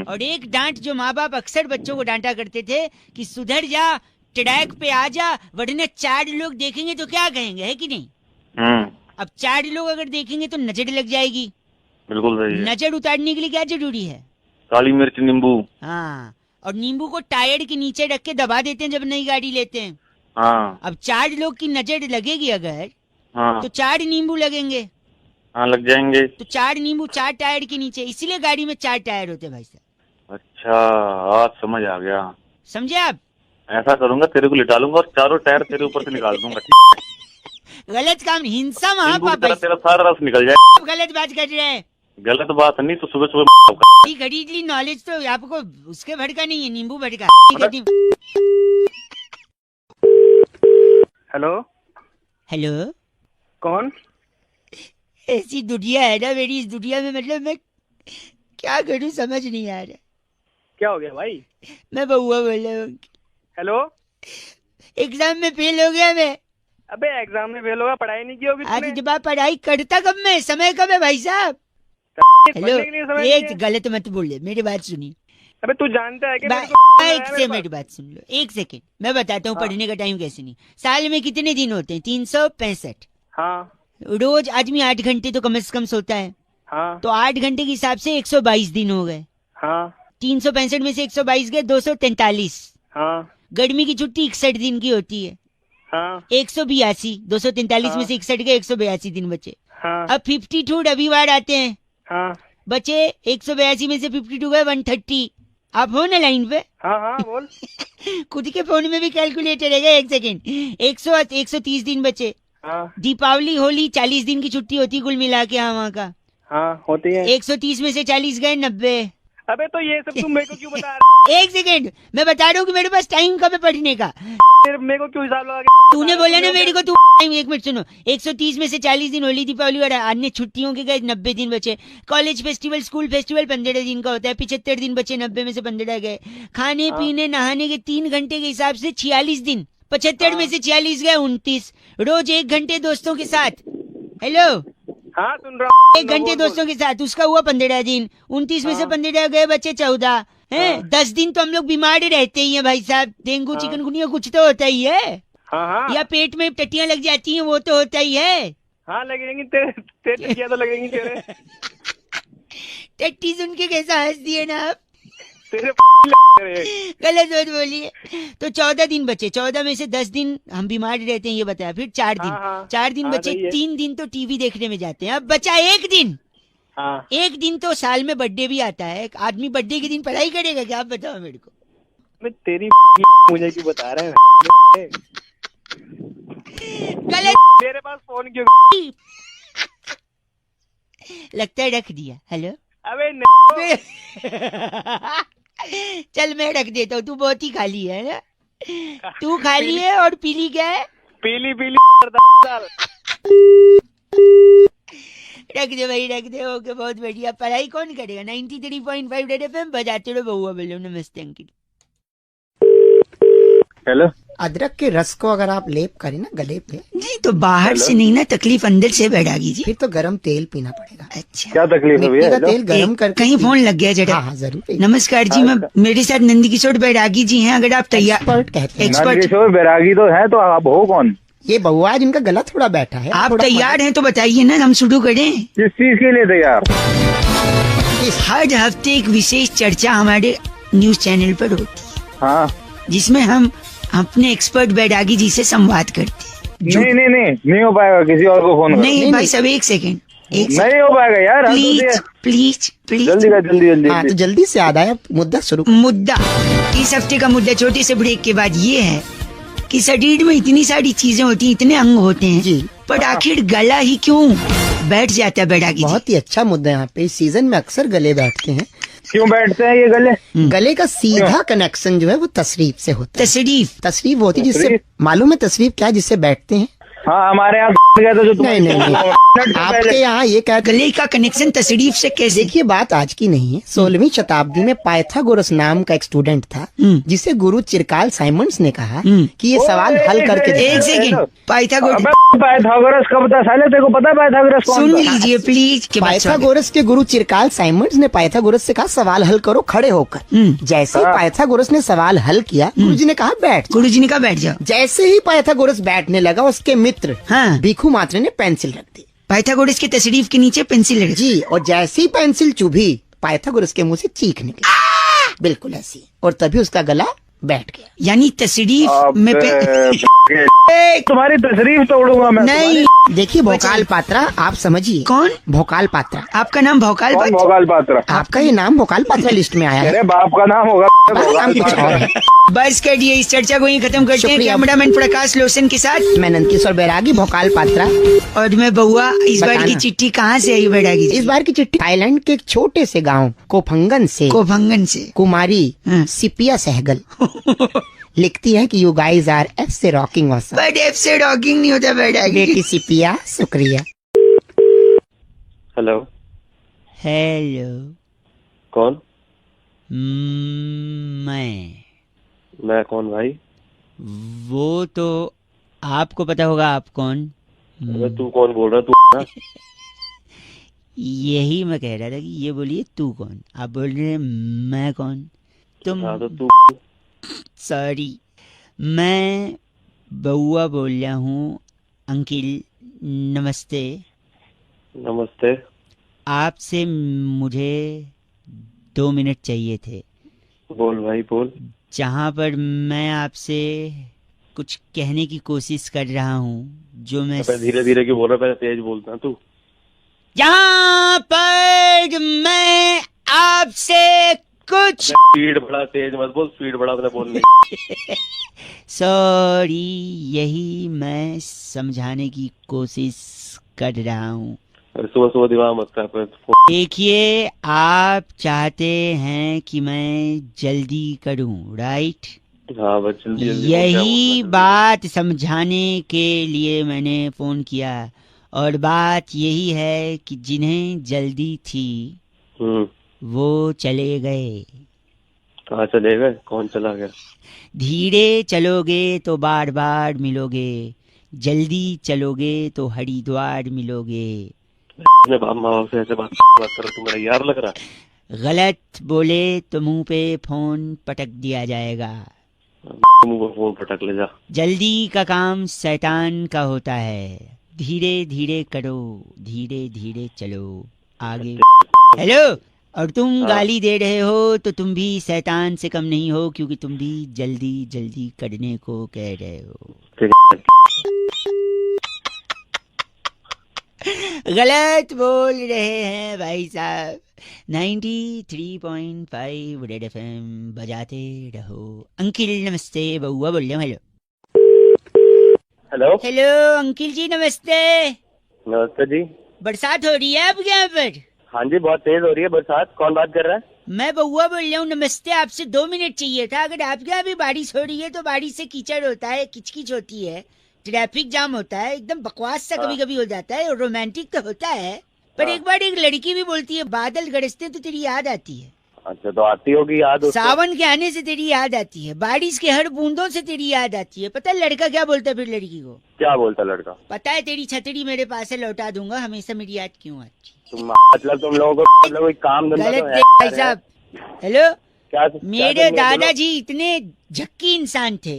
और एक डांट जो माँ बाप अक्सर बच्चों को डांटा करते थे कि सुधर जा, ट्रैक पे आ जा, वरना 4 लोग देखेंगे तो क्या कहेंगे, है कि नहीं? अब 4 लोग अगर देखेंगे तो नजर लग जाएगी। बिल्कुल सही है। नजर उतारने के लिए क्या जरूरी है? काली मिर्च, नींबू। हाँ, और नींबू को टायर के नीचे रख के दबा देते हैं जब नई गाड़ी लेते हैं। हाँ। अब 4 लोग की नजर लगेगी अगर, हाँ। तो 4 नींबू लगेंगे। हाँ लग जाएंगे। तो 4 नींबू 4 टायर के नीचे, इसीलिए गाड़ी में 4 टायर होते हैं भाई साहब। अच्छा, आज समझ आ गया। समझे आप? ऐसा करूंगा, तेरे को लिटा लूंगा और 4 टायर तेरे ऊपर से निकाल दूंगा। गलत काम, हिंसा महापाप। तेरा सारा रस निकल जाए। गलत बात कर रहे हैं। गलत बात नहीं तो सुबह सुबह खरीद ली नॉलेज, तो आपको उसके भड़का नहीं है, नींबू भड़का। हेलो हेलो कौन? ऐसी दुनिया है ना मेरी, इस दुनिया में मतलब मैं क्या करूं समझ नहीं आ रहा। क्या हो गया भाई? मैं बउआ बोल रहा हूँ। हेलो, एग्जाम में फेल हो गया मैं। अबे एग्जाम में फेल होगा, पढ़ाई नहीं की होगी आज तूने? जब आप पढ़ाई करता कब मैं, समय कब है भाई साहब? हेलो, पढ़ने के लिए समय नहीं एक है? गलत मत बोलिए, मेरी बात सुनिए। अबे तू जानता है कि मेरे को एक है से मेरे मेरी पास? बात सुन लो, एक सेकेंड मैं बताता हूँ। हाँ। पढ़ने का टाइम कैसे नहीं, साल में कितने दिन होते हैं? 365। हाँ रोज आदमी 8 घंटे तो कम से कम सोता है, हाँ तो 8 घंटे के हिसाब से 122 दिन हो गए। हाँ 365 में से 122 गए 243। हाँ गर्मी की छुट्टी 61 दिन की होती है। हाँ 182, 243 में हाँ। से 61 गए, 182 दिन बचे। हाँ अब 52 रविवार आते हैं, हाँ बचे 182 में से 52 गए 130। आप हो ना लाइन पे? हाँ हाँ बोल। खुद के फोन में भी कैलकुलेटर है, एक सेकेंड। 130 दिन बचे। हाँ दीपावली होली 40 दिन की छुट्टी होती कुल मिला के, हाँ वहाँ का। हाँ होती है। 130 में से 40 गए 90। अबे तो ये सब तुम मेरे को क्यों बता रहे? एक सेकेंड, मैं बता रहा हूँ कि मेरे पास टाइम कब है पढ़ने का। फिर मेरे को क्यों हिसाब लगा के तूने बोला ना मेरे को, तू एक मिनट सुनो। 130 में से 40 दिन होली दीपावली और अन्य छुट्टियों के गए, 90 दिन बचे। कॉलेज फेस्टिवल स्कूल फेस्टिवल 15 दिन का होता है, 75 दिन बचे, 90 में से 15 गए। खाने पीने नहाने के 3 घंटे के हिसाब से 46 दिन, 75 में से 46 गए 29। रोज 1 घंटे दोस्तों के साथ, हेलो, हाँ सुन रहा हूँ। 1 घंटे दोस्तों के साथ, उसका हुआ 15 दिन। 29 में से 15 गए, बचे 14 है। 10 दिन तो हम लोग बीमार रहते ही हैं भाई साहब, डेंगू चिकनगुनिया कुछ तो होता ही है, हाँ हाँ या पेट में टट्टियां लग जाती हैं, वो तो होता ही है। हाँ लगेंगी तेरे क्या तो लगेंगी तेरे। टट्टी सुन के कैसा हंस दिए ना आप, तेरे गलत मत बोलिए। तो 14 दिन बचे, 14 में से 10 दिन हम बीमार रहते हैं ये बताया, फिर 4 दिन, हाँ, हाँ। 4 दिन हाँ, बचे, सही है। 3 दिन तो टीवी देखने में जाते हैं। अब बचा 1 दिन। हाँ 1 दिन तो साल में बर्थडे भी आता है, आदमी बर्थडे के दिन पढ़ाई करेगा क्या? आप बताओ मेरे को। मैं तेरी मुझे क्यों बता रहे हैं? गलत। मेरे पास फोन क्यों? लगता है रख दिया। हेलो, अबे नहीं। चल मैं रख देता हूँ, तू बहुत ही खाली है ना, तू खाली है और पीली क्या है? पीली पीली रख दे भाई, रख दे। ओके, बहुत बढ़िया। पढ़ाई कौन करेगा? 93.5 रेड एफएम बजाते रहो बउआ बोलो। नमस्ते अंकिल। हेलो। अदरक के रस को अगर आप लेप करें ना गले पे, नहीं तो बाहर से नहीं ना तकलीफ, अंदर से बैरागी जी। फिर तो गरम तेल पीना पड़ेगा। अच्छा, क्या तकलीफ है मिट्टी भैया? का तेल गरम करके। कहीं फोन लग गया जरा। हाँ हाँ जरूर पीना। नमस्कार जी, मैं मेरे साथ नंदकिशोर बैरागी जी हैं, अगर आप तैयार। एक्सपर्ट कहते हैं। एक्सपर्ट, किशोर बैरागी तो है, तो आप हो कौन? ये बउआ है जिनका गला थोड़ा बैठा है। आप थोड़ा तैयार हैं तो बताइए ना, हम शुरू करें। किस चीज के लिए तैयार? हर हफ्ते एक विशेष चर्चा हमारे न्यूज चैनल पर होती है। हाँ जिसमें हम अपने एक्सपर्ट बैरागी जी से संवाद करते हैं। नहीं हो पाएगा, किसी और को फोन नहीं भाई साहब, एक सेकेंड, नहीं हो पाएगा यार, प्लीज प्लीज प्लीज, जल्दी हाँ तो जल्दी से याद आया, मुद्दा शुरू। मुद्दा, इस हफ्ते का मुद्दा छोटे से ब्रेक के बाद ये है कि शरीर में इतनी सारी चीजें होती हैं, इतने अंग होते हैं जी, पर आखिर गला ही क्यों बैठ जाता है बैरागी जी? बहुत ही अच्छा मुद्दा। यहाँ पे इस सीजन में अक्सर गले बैठते हैं। क्यों बैठते हैं ये गले? गले का सीधा कनेक्शन जो है वो तशरीफ से होता है। तशरीफ होती है, जिससे मालूम है तशरीफ क्या है, जिससे बैठते हैं। हाँ, हमारे यहाँ गया था जो नहीं आपके यहाँ ये क्या गले का कनेक्शन तशरीफ से कैसे? देखिए, बात आज की नहीं है। 16वीं शताब्दी में पाइथागोरस नाम का एक स्टूडेंट था, जिसे गुरु चिरकाल साइमंड्स ने कहा कि ये सवाल हल करके दे। एक सेकंड, पाइथागोरस कब था साले? तेरे को पता है पाइथागोरस कौन सुन था? लीजिए प्लीज। पाइथागोरस के गुरु चिरकाल साइमंड्स ने पाइथागोरस से कहा सवाल हल करो खड़े होकर। जैसे ही पाइथागोरस ने सवाल हल किया, गुरुजी ने कहा बैठ। गुरुजी ने कहा बैठ जाओ। जैसे ही पाइथागोरस बैठने लगा, उसके मित्र हाँ, भिखू मात्रे ने पेंसिल रख दी। पाइथागोरस के तशरीफ के नीचे पेंसिल रख दी। जी, और जैसे ही पेंसिल चुभी, पाइथागोरस के मुंह से चीख निकली, बिल्कुल ऐसी, और तभी उसका गला बैठ गया। यानी तशरीफ में तुम्हारी तशरीफ तोड़ूंगा मैं। नहीं, देखिए भोकाल पात्रा, आप समझिए। कौन? भोकाल पात्रा। आपका नाम भोकाल पात्रा? भोकाल पात्रा? आपका ये नाम भोकाल पात्रा लिस्ट में आया है। तेरे बाप का नाम होगा नाम कुछ और है। बस कर दिए, इस चर्चा को यहीं खत्म करते हैं। शुक्रिया। कैमरामैन प्रकाश लोसन के साथ मैं नंदकिशोर बैरागी, भोकाल पात्रा। और मैं बउआ। इस बार की बताना। चिट्ठी कहाँ से आई बैरागी जी? इस बार की चिट्ठी थाईलैंड के एक छोटे से गांव कोफंगन से कोफंगन से कुमारी हाँ। सिपिया सहगल लिखती है कि यू गाइज आर एफ से रॉकिंग ऑसम। बट एफ से रॉकिंग नहीं होता बैरागी। बेटी सिपिया, शुक्रिया। हेलो, हेलो, कौन? मैं कौन भाई? वो तो आपको पता होगा आप कौन। अबे तू कौन बोल रहा? तू ना? यही मैं कह रहा था कि ये बोलिए तू कौन। आप बोल रहे हैं मैं कौन? तुम हाँ तो तू। सॉरी, मैं बउआ बोल रहा हूँ। अंकिल नमस्ते। नमस्ते। आपसे मुझे 2 मिनट चाहिए थे। बोल भाई बोल। जहाँ पर मैं आपसे कुछ कहने की कोशिश कर रहा हूँ, जो मैं धीरे धीरे क्यों बोल रहा? पहले तेज बोलता तू। यहाँ पर मैं आपसे कुछ स्पीड बढ़ा, तेज मत बोल, स्पीड बढ़ा अपने बोलने। सॉरी, यही मैं समझाने की कोशिश कर रहा हूँ। सुबह सुबह दिमाग मत कर। देखिए, आप चाहते हैं कि मैं जल्दी करूं, राइट? हाँ बस जल्दी जल्दी। यही बात समझाने के लिए मैंने फोन किया। और बात यही है कि जिन्हें जल्दी थी वो चले गए। कहाँ चले गए? कौन चला गया? धीरे चलोगे तो बार बार मिलोगे, जल्दी चलोगे तो हरिद्वार मिलोगे। अपने बाप माँ बाप से ऐसे बात करो, तू मेरा यार लग रहा है। गलत बोले तो मुंह पे फोन पटक दिया जाएगा। मुंह पे फोन पटक ले जा। जल्दी का काम शैतान का होता है। धीरे धीरे करो, धीरे धीरे चलो आगे। हेलो, और तुम गाली दे रहे हो तो तुम भी शैतान से कम नहीं हो, क्योंकि तुम भी जल्दी जल्दी करने को कह रहे हो। गलत बोल रहे हैं भाई साहब। 93.5 रेड FM बजाते रहो। अंकिल नमस्ते, बउआ बोल रहा हूँ। Hello hello. हेलो अंकिल जी, नमस्ते। नमस्ते जी। बरसात हो रही है आपके यहाँ पर? हाँ जी, बहुत तेज हो रही है बरसात। कौन बात कर रहा है? मैं बउआ बोल रहा हूँ। नमस्ते, आपसे 2 मिनट चाहिए था। अगर आपके यहाँ भी बारिश हो रही है तो बारिश से कीचड़ होता है, किचकिच होती है, ट्रैफिक जाम होता है, एकदम बकवास सा कभी कभी हो जाता है। और रोमांटिक तो होता है, पर एक बार एक लड़की भी बोलती है बादल गरजते तो तेरी याद आती है। अच्छा, तो आती होगी याद उसको। सावन के आने से तेरी याद आती है, बारिश के हर बूंदों से तेरी याद आती है। पता है लड़का क्या बोलता है फिर लड़की को? क्या बोलता लड़का? पता है, तेरी छतरी मेरे पास है, लौटा दूंगा, हमेशा मेरी याद क्यों आती? मतलब तुम लोगों को मतलब कोई काम धंधा गलत तो है भाई साहब। हेलो, क्या? मेरे दादाजी इतने झक्की इंसान थे।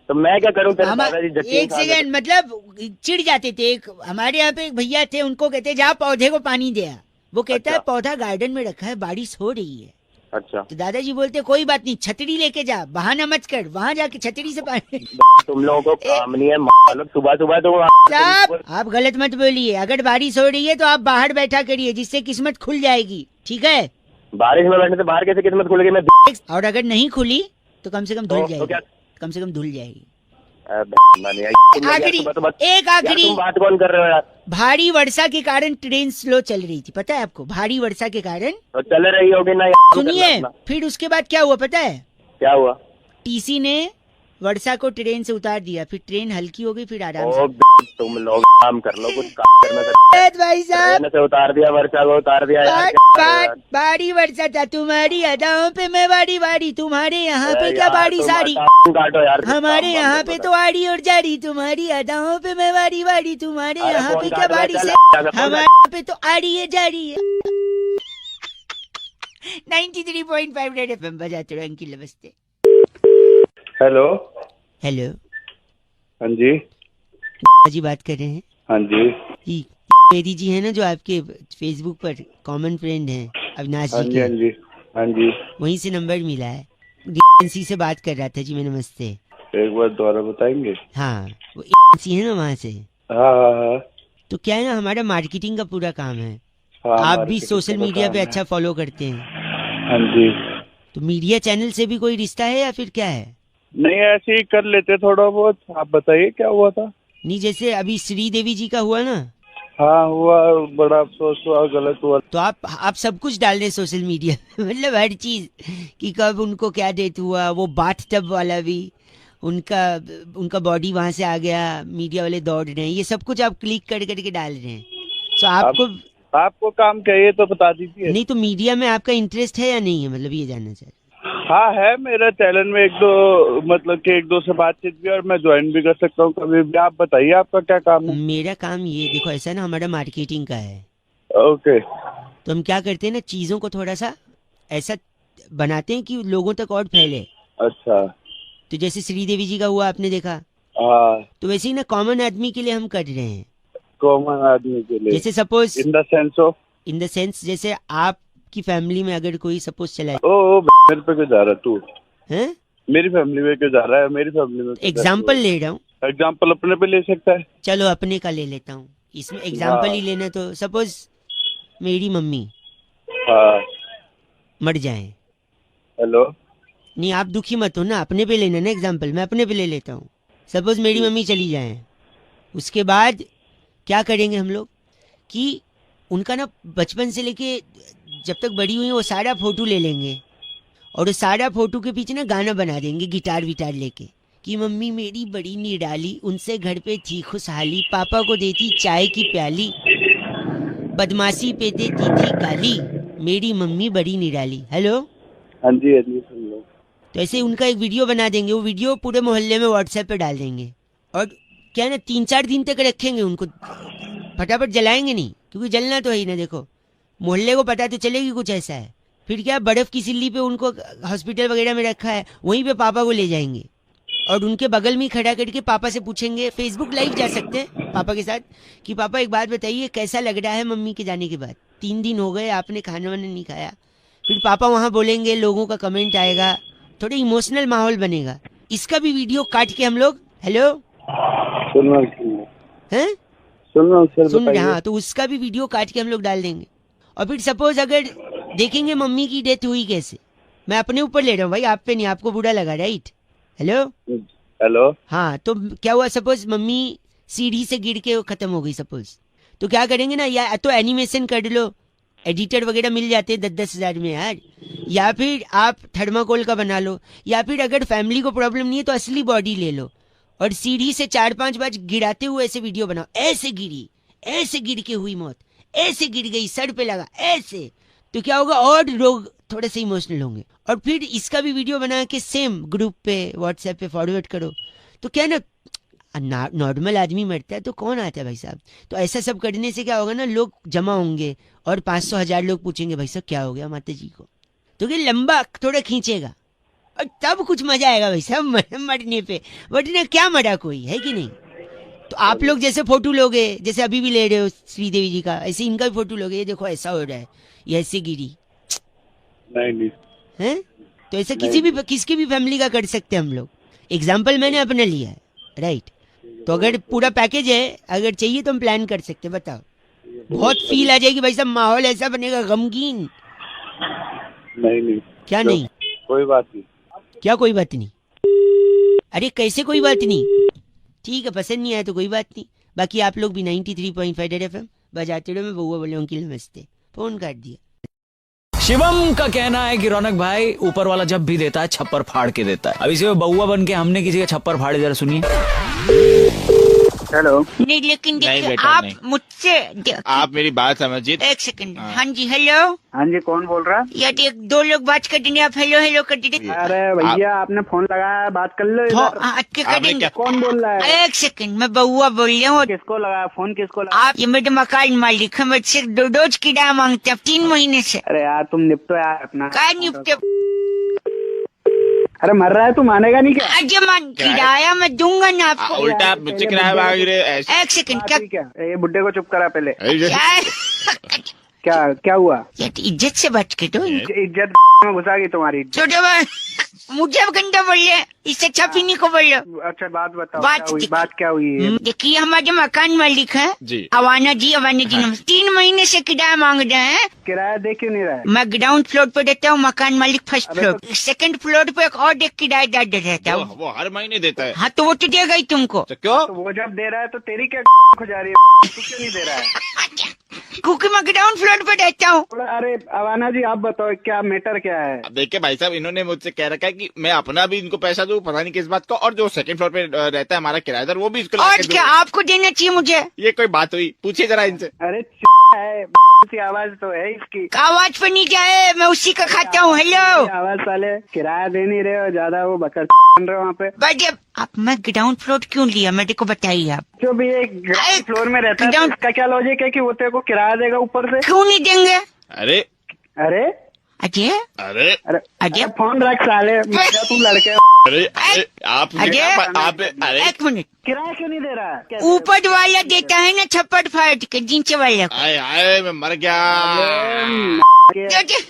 तो मैं क्या करूं? तेरे दादाजी झक्की एक इंसान सेकंड, मतलब चिढ़ जाते थे। एक हमारे यहाँ पे एक भैया थे, उनको कहते जा पौधे को पानी दे आ। वो कहता है पौधा गार्डन में रखा है, बारिश हो रही है। अच्छा तो दादाजी बोलते कोई बात नहीं, छतरी लेके जा, बहाना मत कर, वहाँ जाके छतरी से पानी। तुम लोगों को काम नहीं है मालूम, सुबह सुबह साहब आप गलत मत बोलिए, अगर बारिश हो रही है तो आप बाहर बैठा करिए, जिससे किस्मत खुल जाएगी, ठीक है? बारिश में बैठने से बाहर कैसे किस्मत खुलेगी? मैं और अगर नहीं खुली तो कम से कम धुल तो जाएगी, क्या? कम से कम धुल जाएगी। आखिरी एक आखिरी बात कौन कर रहे हो यार? भारी वर्षा के कारण ट्रेन स्लो चल रही थी, पता है आपको? भारी वर्षा के कारण। तो चल रही होगी ना? सुनिए, फिर उसके बाद क्या हुआ पता है? क्या हुआ? टीसी ने वर्षा को ट्रेन से उतार दिया, फिर ट्रेन हल्की हो गई, फिर आराम से। तुम लोग काम कर लो, कुछ काम करना था। भाई साहब ट्रेन से उतार दिया, वर्षा को उतार दिया यार। बारी वर्षा था, तुम्हारी अदाओं पे मैं बारी बारी, तुम्हारे यहाँ पे क्या बारी सारी, काटो यार, हमारे यहाँ पे तो आड़ी और जारी, तुम्हारी अदाओं पे मैं बारी बारी, तुम्हारे यहाँ पे क्या बारी से, हमारे यहाँ पे तो आड़ी है जारी है। 93.5 रेड एफएम बजाते रहो। अंकिल नमस्ते। हेलो। हेलो हाँ जी। जी बात कर रहे हैं? हाँ जी। जी मेरी जी है ना, जो आपके फेसबुक पर कॉमन फ्रेंड हैं अविनाश हाँ जी जी। हाँ के, जी। हाँ जी। वहीं से नंबर मिला है, एजेंसी से बात कर रहा था जी मैं। नमस्ते। एक बार दोबारा बताएंगे? हाँ वो एजेंसी है ना वहाँ से। हाँ हाँ हाँ। तो क्या है ना, हमारा मार्केटिंग का पूरा काम है। हाँ, आप भी मार्केटिंग सोशल का मीडिया काम पे है। अच्छा फॉलो करते हैं, हाँ जी। तो मीडिया चैनल से भी कोई रिश्ता है या फिर क्या है? नहीं, ऐसे ही कर लेते थोड़ा बहुत। आप बताइए क्या हुआ था? नहीं जैसे अभी श्रीदेवी जी का हुआ ना, हाँ हुआ, बड़ा अफसोस हुआ, गलत हुआ। तो आप सब कुछ डाल रहे सोशल मीडिया मतलब हर चीज, कि कब उनको क्या डेथ हुआ, वो बाथ टब वाला भी, उनका बॉडी वहां से आ गया, मीडिया वाले दौड़ रहे हैं, ये सब कुछ आप क्लिक कर करके डाल रहे हैं। तो आपको काम चाहिए तो बता दीजिए। नहीं तो मीडिया में आपका इंटरेस्ट है या नहीं है, मतलब ये जानना चाह रहे हैं। हाँ है, मेरा चैनल में एक दो से बातचीत भी, और मैं ज्वाइन भी कर सकता हूँ कभी भी। आप बताइए आपका क्या काम है? मेरा काम ये देखो, ऐसा है ना, हमारा मार्केटिंग का है। ओके। तो हम क्या करते हैं ना, चीजों को थोड़ा सा ऐसा बनाते हैं कि लोगों तक और फैले। अच्छा। तो जैसे श्रीदेवी जी का हुआ आपने देखा, हाँ। तो वैसे ही ना कॉमन आदमी के लिए हम कर रहे हैं। कॉमन आदमी के लिए जैसे सपोज इन द सेंस जैसे आपकी फैमिली में अगर कोई सपोज चला ओ मेरे पे क्यों जा रहा है तू? है, मेरी फैमिली में क्यों जा रहा है? मेरी फैमिली में एग्जाम्पल ले रहा हूँ। एग्जाम्पल अपने पे ले सकता है। चलो अपने का ले लेता हूँ, इसमें एग्जाम्पल ही लेना। तो सपोज मेरी मम्मी हाँ। मर जाए। हेलो। नहीं आप दुखी मत हो ना, अपने पे लेना ना एग्जाम्पल, मैं अपने पे ले लेता हूँ। सपोज मेरी मम्मी चली जाए, उसके बाद क्या करेंगे हम लोग कि उनका ना बचपन से लेके जब तक बड़ी हुई वो सारा फोटो ले लेंगे, और उस सारा फोटो के पीछे ना गाना बना देंगे गिटार विटार लेके, कि मम्मी मेरी बड़ी निराली, उनसे घर पे थी खुशहाली, पापा को देती चाय की प्याली, बदमाशी पे देती थी गाली, मेरी मम्मी बड़ी निराली। हेलो। हाँ जी। हाँ जी सुन लो। तो ऐसे उनका एक वीडियो बना देंगे, वो वीडियो पूरे मोहल्ले में व्हाट्सएप पे डाल देंगे, और क्या है ना 3-4 दिन तक रखेंगे उनको, फटाफट जलाएंगे नहीं, क्योंकि जलना तो है ही ना। देखो मोहल्ले को पता तो चलेगी कुछ ऐसा है। फिर क्या, बर्फ की सिल्ली पे उनको हॉस्पिटल वगैरह में रखा है, वहीं पे पापा को ले जाएंगे और उनके बगल में खड़ा करके पापा से पूछेंगे, फेसबुक लाइव जा सकते हैं पापा के साथ, कि पापा एक बात बताइए कैसा लग रहा है मम्मी के जाने के बाद, 3 दिन हो गए आपने खाना वाना नहीं खाया। फिर पापा वहाँ बोलेंगे, लोगों का कमेंट आएगा, थोड़ा इमोशनल माहौल बनेगा। इसका भी वीडियो काट के हम लोग, हेलो सुन रहे, हाँ, तो उसका भी वीडियो काट के हम लोग डाल देंगे। और फिर सपोज अगर देखेंगे मम्मी की डेथ हुई कैसे, मैं अपने ऊपर ले रहा हूँ भाई, आप पे नहीं, आपको बुरा लगा राइट? हेलो। हाँ, तो क्या हुआ, सपोज मम्मी सीढ़ी से गिर के खत्म हो गई सपोज, तो क्या करेंगे ना, या तो एनिमेशन कर लो, एडिटर वगैरह मिल जाते हैं 10-10 हज़ार में यार, या फिर आप थर्माकोल का बना लो, या फिर अगर फैमिली को प्रॉब्लम नहीं है तो असली बॉडी ले लो और सीढ़ी से 4-5 बार गिराते हुए ऐसे वीडियो बनाओ, ऐसे गिरी, ऐसे गिर के हुई मौत, ऐसे गिर गई, सर पे लगा, ऐसे। तो क्या होगा, और लोग थोड़े से इमोशनल होंगे। और फिर इसका भी वीडियो बना के सेम ग्रुप पे व्हाट्सएप पे फॉरवर्ड करो। तो क्या ना, नॉर्मल आदमी मरता है तो कौन आता है भाई साहब। तो ऐसा सब करने से क्या होगा ना, लोग जमा होंगे और 500-1000 लोग पूछेंगे भाई साहब क्या हो गया माता जी को, तो क्या लंबा थोड़ा खींचेगा और तब कुछ मजा आएगा भाई साहब मरने पे। वरना क्या मरा कोई है कि नहीं। तो आप लोग जैसे फोटो लोगे, जैसे अभी भी ले रहे हो श्रीदेवी जी का, ऐसे इनका भी फोटो लोगे, ये देखो ऐसा हो रहा है, ये ऐसे गिरी। नहीं हैं? तो ऐसा किसकी भी फैमिली का कर सकते हैं हम लोग। एग्जाम्पल मैंने अपने लिया है, राइट। तो अगर पूरा पैकेज है, अगर चाहिए तो हम प्लान कर सकते हैं। बताओ, बहुत फील आ जाएगी भाई साहब, माहौल ऐसा बनेगा गमगीन। नहीं क्या नहीं? कोई बात नहीं। क्या कोई बात नहीं? अरे कैसे कोई बात नहीं? ठीक है, पसंद नहीं आया तो कोई बात नहीं। बाकी आप लोग भी 93.5 FM बजाते रहो। मैं बउआ बोले अंकिल नमस्ते, फोन काट दिया। शिवम का कहना है कि रौनक भाई ऊपर वाला जब भी देता है छप्पर फाड़ के देता है। अब इसे बउआ बन के हमने किसी का छप्पर फाड़े, जरा सुनिए। हेलो। नहीं लेकिन देखिए आप मुझसे आप मेरी बात समझिए। एक सेकंड। हाँ जी, हेलो। हाँ जी, कौन बोल रहा है? यार एक दो लोग बात कर देंगे, आप हेलो हेलो कर दीजिए। अरे भैया आपने फोन लगाया, बात कर लो इधर। अच्छे करेंगे। कौन बोल रहा है? एक सेकंड, मैं बउआ बोल रहा हूँ। किसको लगाया फोन, किसको लगाया? आप ये मेरे मकान मालिक है, मुझसे रोज किराया मांगते हैं 3 महीने से। अरे यार तुम निपटो यार अपना। क्या निपटे? अरे मर रहा है, तू मानेगा नहीं क्या? अजय मान किराया मैं दूंगा ना आपको। उल्टा आप मुझसे किराया मांग रहे हो ऐसे। एक सेकंड, क्या क्या ये बुड्ढे को चुप करा पहले। क्या क्या हुआ? यार इज्जत से बात कर दो। इज्जत में घुसा गई तुम्हारी। छोटे भाई मुझे अब घंटा बोल रहे, इससे अच्छा पीने को बोल रहे। अच्छा बात बताओ, बात बात क्या हुई है? देखिए हमारे मकान मालिक है जी। अवाना जी नमस्ते। 3 महीने से किराया मांग रहे हैं। किराया दे क्यों नहीं रहा है? मैं ग्राउंड फ्लोर पे रहता हूँ, मकान मालिक फर्स्ट फ्लोर। सेकंड फ्लोर पे एक और एक किराएदार रहता है। वो हर महीने देता है। हाँ तो वो तो देगा ही तुमको। तो क्यों? तो वो जब दे रहा है तो तेरी क्या हो जा रही है? तू क्यों नहीं दे रहा है? क्योंकि मैं ग्राउंड फ्लोर पे रहता हूँ। अरे अवाना जी आप बताओ क्या मैटर क्या है? अब देखिए भाई साहब, इन्होंने मुझसे कह रखा है कि मैं अपना भी इनको पैसा दूं, पता नहीं किस बात का, और जो सेकंड फ्लोर पे रहता है हमारा किराएदार वो भी इसको और लाके क्या दूं। आपको देना चाहिए मुझे? ये कोई बात हुई? पूछिए जरा इनसे। अरे है सी आवाज तो है इसकी। आवाज पर नहीं जाए, मैं उसी का खाता हूँ। हेलो आवाज साले किराया दे नहीं रहे हो, ज्यादा वो बकर बन रहे हो वहाँ पे। भाई आप मैं ग्राउंड फ्लोर क्यों लिया मेरे को बताइए आप। जो भी एक ग्राउंड फ्लोर में रहता है तो इसका क्या लॉजिक है कि वो तेरे को किराया देगा ऊपर से? क्यों नहीं देंगे? अरे अरे अजय अरे अरे अजय फोन रख साले, तुम लड़के। अरे अरे आप अरे एक मिनट, किराया क्यों नहीं दे रहा है? ऊपर वाला देता है ना छप्पर फाड़ के, नीचे वाला को। आए मैं मर गया।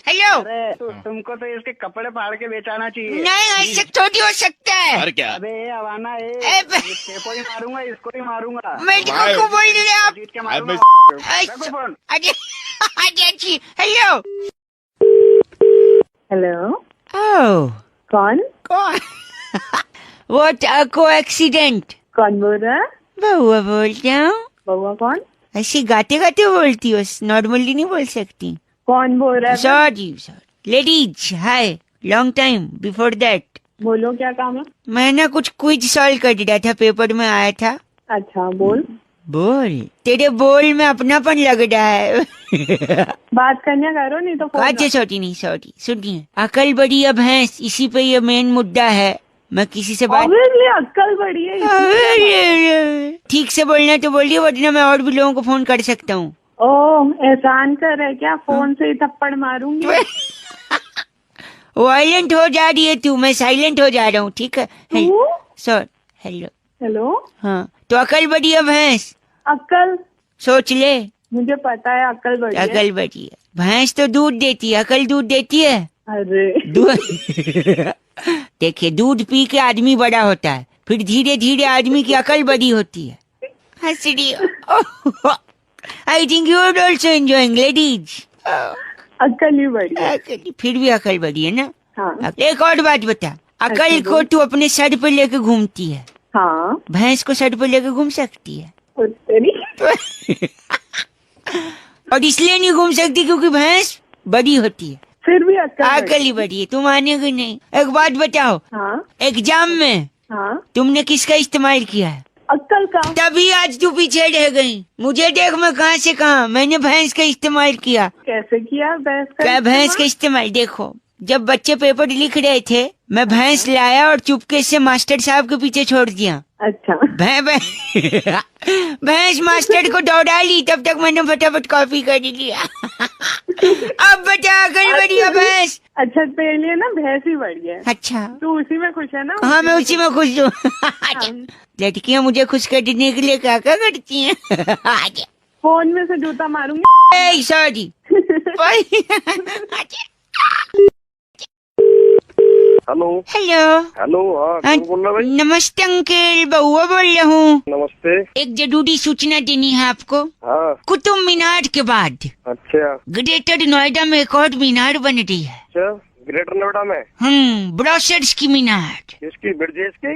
हेलो अरे तुमको तो इसके कपड़े फाड़ के बेचाना चाहिए। नहीं, ऐसे थोड़ी हो सकता है। और क्या? अबे अवाना इसको ही मारूंगा, इसको ही मारूंगा। मेरे को बोल रहे आप। जीत के मारूंगा। रखो फोन। अजय हेलो। हेलो, ओह कौन कौन? What a coincidence. कौन बोल रहा है? बउआ बोलता हूँ। बउआ कौन? ऐसे गाते गाते बोलती हो, नॉर्मली नहीं बोल सकती। कौन बोल रहा है? Sorry ladies, hi, long time before that. बोलो क्या काम है? मैं ना कुछ क्विज सॉल्व कर रहा था, पेपर में आया था। अच्छा बोल। बोल, तेरे बोल में अपनापन लग रहा है। बात करने करो नहीं तो फोन अच्छा सॉरी सुनिए, अकल बड़ी है भैंस, इसी पे ये मेन मुद्दा है। मैं किसी से बात Obviously, अक्कल बड़ी है। ठीक से बोलना तो बोलिए, वरना मैं और भी लोगों को फोन कर सकता हूँ। ओह एहसान कर है क्या? फोन से ही थप्पड़ मारूंगी। वायलेंट हो जा रही है तू, मैं साइलेंट हो जा रहा हूँ, ठीक है? Sorry, hello hello. हाँ, तो अकल बड़ी है भैंस, अक्कल सोच ले। मुझे पता है अक्कल बड़ी है। अकल बड़ी है भैंस तो दूध देती है, अकल दूध देती है? अरे दूध देखिए, दूध पी के आदमी बड़ा होता है, फिर धीरे धीरे आदमी की अकल बड़ी होती है। हंस रही हो। I think you are also enjoying ladies. अक्कल ही बड़ी है। फिर भी अकल बड़ी है ना? हाँ एक और बात बता, अकल को तू अपने सर पे लेके घूमती है, हाँ। भैंस को सर पे लेके घूम सकती है? और इसलिए नहीं घूम सकती क्योंकि भैंस बड़ी होती है, फिर भी अक्ल ही बड़ी है। तुम मानेगी नहीं। एक बात बताओ, हाँ एग्जाम में हाँ तुमने किसका इस्तेमाल किया है? अक्कल का। तभी आज तू पीछे रह गई। मुझे देख, मैं कहाँ से कहाँ, मैंने भैंस का इस्तेमाल किया। कैसे किया भैंस का? क्या भैंस का इस्तेमाल? देखो, जब बच्चे पेपर लिख रहे थे, मैं भैंस लाया और चुपके से मास्टर साहब के पीछे छोड़ दिया। अच्छा। भैंस मास्टर को दौड़ा ली, तब तक मैंने फटाफट कॉपी कर लिया। अब बता, अकल बड़ी है भैंस? अच्छा तेरे लिए ना भैंस ही बड़ी है। अच्छा, तू उसी में खुश है ना? हाँ मैं उसी में खुश हूँ। लड़कियाँ मुझे खुश करने के लिए क्या क्या करती हैं? फोन में से जूता मारूंगी। सॉरी। हेलो हेलो हेलो, हाँ कौन बोल रहा है भाई? नमस्ते अंकल, बउआ बोल रहा हूँ। नमस्ते। एक जरूरी सूचना देनी है आपको। हाँ कुतुब मीनार के बाद अच्छा ग्रेटर नोएडा में एक और मीनार बन रही है। अच्छा, ग्रेटर नोएडा में ब्रोशर्स की मीनार। किसकी? ब्रिजेश की?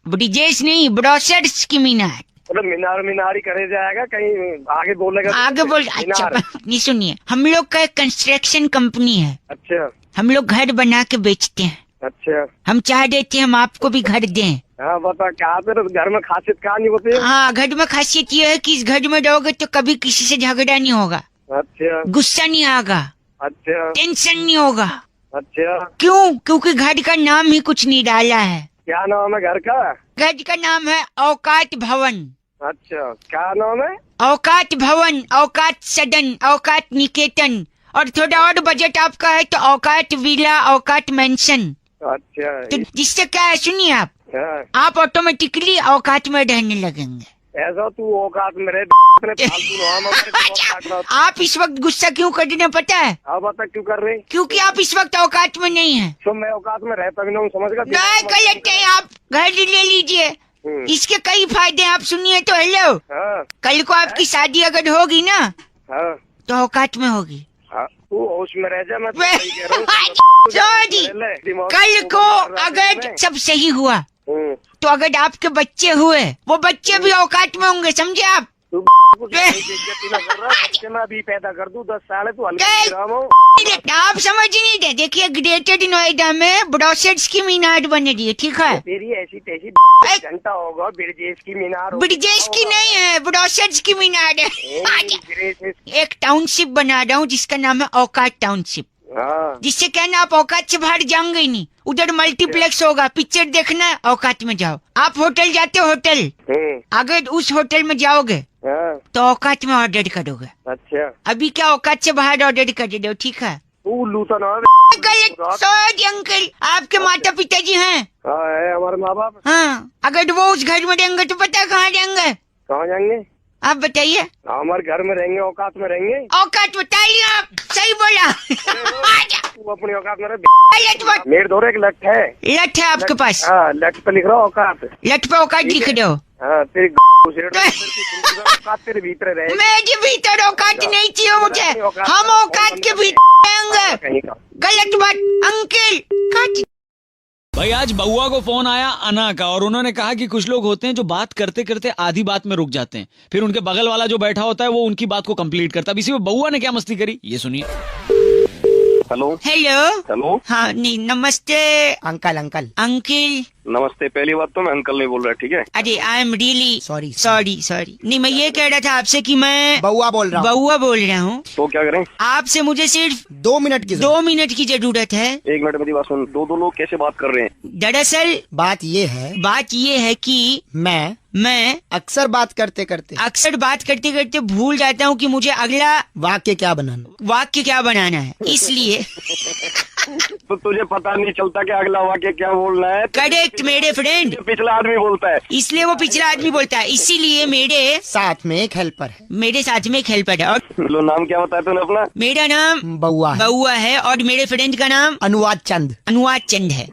ब्रिजेश नहीं, ब्रोशर्स की मीनार। मतलब मीनार ही करे जाएगा, कहीं आगे बोलेगा? आगे बोल। अच्छा नहीं, सुनिए, हम लोग का एक कंस्ट्रक्शन कंपनी है। अच्छा हम लोग घर बना के बेचते हैं। अच्छा, हम चाह देते हैं हम आपको भी घर दें। हाँ बता, क्या तेरे घर में खासियत कहाँ नहीं होती? हाँ, घर में खासियत ये है कि इस घर में रहोगे तो कभी किसी से झगड़ा नहीं होगा। अच्छा गुस्सा नहीं आएगा। अच्छा टेंशन नहीं होगा। अच्छा, क्यों? क्योंकि घर का नाम ही कुछ नहीं डाला है। क्या नाम है घर का? घर का नाम है औकात भवन। अच्छा, क्या नाम है? औकात भवन, औकात सदन, औकात निकेतन, और थोड़ा और बजट आपका है तो औकात विला, औकात मेंशन। अच्छा तो जिससे क्या है, सुनिए हाँ, आप ऑटोमेटिकली औकात में रहने लगेंगे। ऐसा तू औकात में रहे। आप इस वक्त गुस्सा क्यों कर रहे हैं पता है? हाँ बता, क्यों कर रहे? क्योंकि आप इस वक्त औकात में नहीं है। तो मैं औकात में रहता भी नहीं, समझ गया? नहीं गलत है, आप घर ले लीजिए। इसके कई फायदे आप सुनिए तो। हेलो, हाँ कल को आपकी शादी अगर होगी ना हाँ तो औकात में होगी। हाँ, तू होश में रह जा, मैं तो सही कह रहा हूँ। सॉरी, कल को अगर सब सही हुआ तो अगर आपके बच्चे हुए, वो बच्चे भी औकात में होंगे, समझे आप? तू बेइज्जती ना कर रहा, बच्चे मैं अभी पैदा कर दूं 10 साल है, तू हल्का। आप समझ नहीं रहे। देखिए, ग्रेटर नोएडा में ब्रोशर्स की मीनार बन रही है, ठीक है? तेरी ऐसी तैसी घंटा होगा, ब्रिजेश की मीनार। ब्रिजेश की नहीं है, ब्रोशर्स की मीनार है। एक टाउनशिप बना रहा हूँ जिसका नाम है औकात टाउनशिप। हाँ जिससे कहना आप औकात से बाहर जाओगे ही नहीं। उधर मल्टीप्लेक्स होगा, पिक्चर देखना है औकात में जाओ। आप होटल जाते हो, होटल, अगर उस होटल में जाओगे तो औकात में ऑर्डर करोगे। अच्छा, अभी क्या औकात से बाहर ऑर्डर कर दो, ठीक है? तू लूटा ना। सॉरी अंकल, आपके माता पिताजी हैं? हाँ है, हमारे माँ बाप। हाँ, अगर वो उस घर में रहेंगे तो पता है कहाँ रहेंगे? कहाँ जाएंगे? आप बताइए। हमारे घर में रहेंगे, औकात में रहेंगे। औकात बताइए, आप सही बोला। तू अपनी औकात में रह। मेरे दौरे एक लठ है। लठ है आपके पास? हाँ, लठ पे लिख रहा हूँ औकात। लठ पे औकात लिख दो। हाँ, तेरी औकात तेरे भीतर रहे। मेरे भीतर औकात नहीं चाहिए मुझे, हम औकात के भीतर रहेंगे। गलत बात अंकल। भाई आज बउआ को फोन आया अना का, और उन्होंने कहा कि कुछ लोग होते हैं जो बात करते करते आधी बात में रुक जाते हैं, फिर उनके बगल वाला जो बैठा होता है वो उनकी बात को कंप्लीट करता है। अब इसी में बउआ ने क्या मस्ती करी, ये सुनिए। हेलो हेलो हेलो, हाँ नहीं, नमस्ते अंकल अंकल अंकल। नमस्ते। पहली बात तो मैं अंकल नहीं बोल रहा, ठीक है? अरे I am really sorry sorry. नहीं, मैं ये कह रहा था आपसे कि मैं बउआ बोल रहा हूँ। बउआ बोल रहा हूँ। तो क्या करें? आपसे मुझे सिर्फ 2 मिनट की 2 मिनट की जरूरत है। 1 मिनट मेरी बात सुन। दो लोग कैसे बात कर रहे हैं? दरअसल बात ये है कि मैं अक्सर बात करते करते भूल जाता हूँ कि मुझे अगला वाक्य क्या बनाना है, इसलिए तो तुझे पता नहीं चलता कि अगला वाक्य क्या बोलना है? करेक्ट मेरे फ्रेंड, पिछला आदमी बोलता है, इसलिए वो पिछला आदमी बोलता है। इसीलिए मेरे साथ में एक हेल्पर है। और लो, नाम क्या बताया तूने अपना? मेरा नाम बउआ है और मेरे फ्रेंड का नाम अनुवाद चंद है।